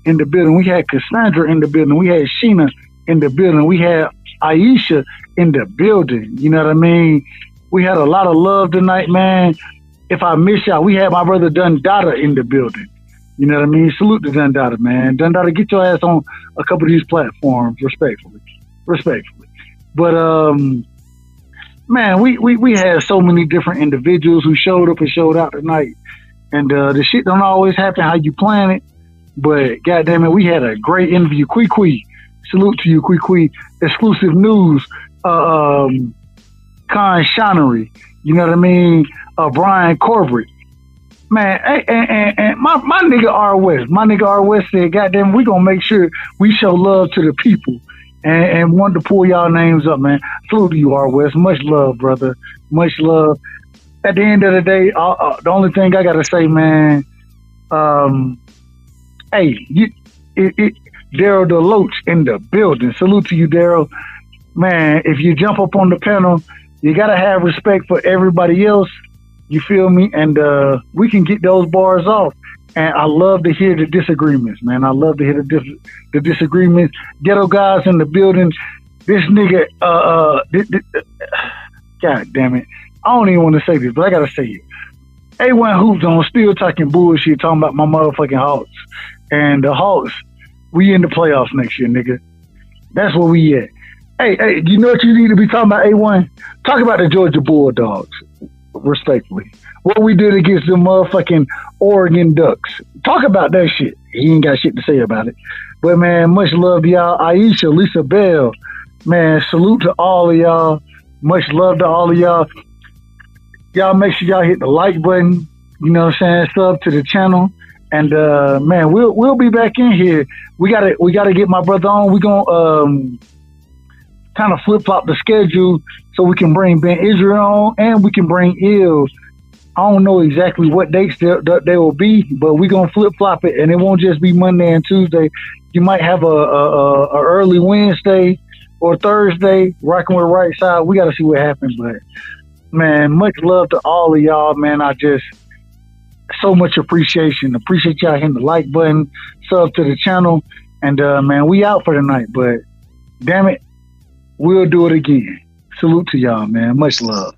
in the building. We had Cassandra in the building. We had Sheena in the building. We had Aisha in the building. You know what I mean? We had a lot of love tonight, man. If I miss y'all, we had my brother Dundada in the building. You know what I mean? Salute to Dundada, man. Dundada, get your ass on a couple of these platforms, respectfully. But man, we had so many different individuals who showed up and showed out tonight. And the shit don't always happen how you plan it. But goddamn it, we had a great interview. Kwee, salute to you, Kwee. Exclusive news, Con Shonery. You know what I mean? Brian Corbett. Man, and my nigga R West. My nigga R West said, goddamn, we gonna make sure we show love to the people. And wanted to pull y'all names up, man. Salute to you, R West. Much love, brother. Much love. At the end of the day, the only thing I gotta say, man, hey, Daryl DeLoach in the building. Salute to you, Daryl. Man, if you jump up on the panel, you gotta have respect for everybody else. You feel me? And we can get those bars off. And I love to hear the disagreements, man. I love to hear the disagreements. Ghetto guys in the building. This nigga, God damn it. I don't even want to say this, but I got to say it. A1 Hoop Zone still talking bullshit, talking about my motherfucking Hawks. And the Hawks, we in the playoffs next year, nigga. That's where we at. Hey, you know what you need to be talking about, A1? Talk about the Georgia Bulldogs, respectfully. What we did against the motherfucking Oregon Ducks. Talk about that shit. He ain't got shit to say about it. But, man, much love to y'all. Aisha, Lisa Bell, man, salute to all of y'all. Much love to all of y'all. Y'all make sure y'all hit the like button. You know what I'm saying? Sub to the channel. And, man, we'll be back in here. We gotta get my brother on. We're going to kind of flip-flop the schedule so we can bring Ben Israel on and we can bring Ills. I don't know exactly what dates they will be, but we're going to flip-flop it, and it won't just be Monday and Tuesday. You might have a early Wednesday or Thursday, rocking with Rightside. We got to see what happens, but, man, much love to all of y'all, man. I just, so much appreciation. Appreciate y'all hitting the like button, sub to the channel, and, man, we out for tonight, but, damn it, we'll do it again. Salute to y'all, man. Much love.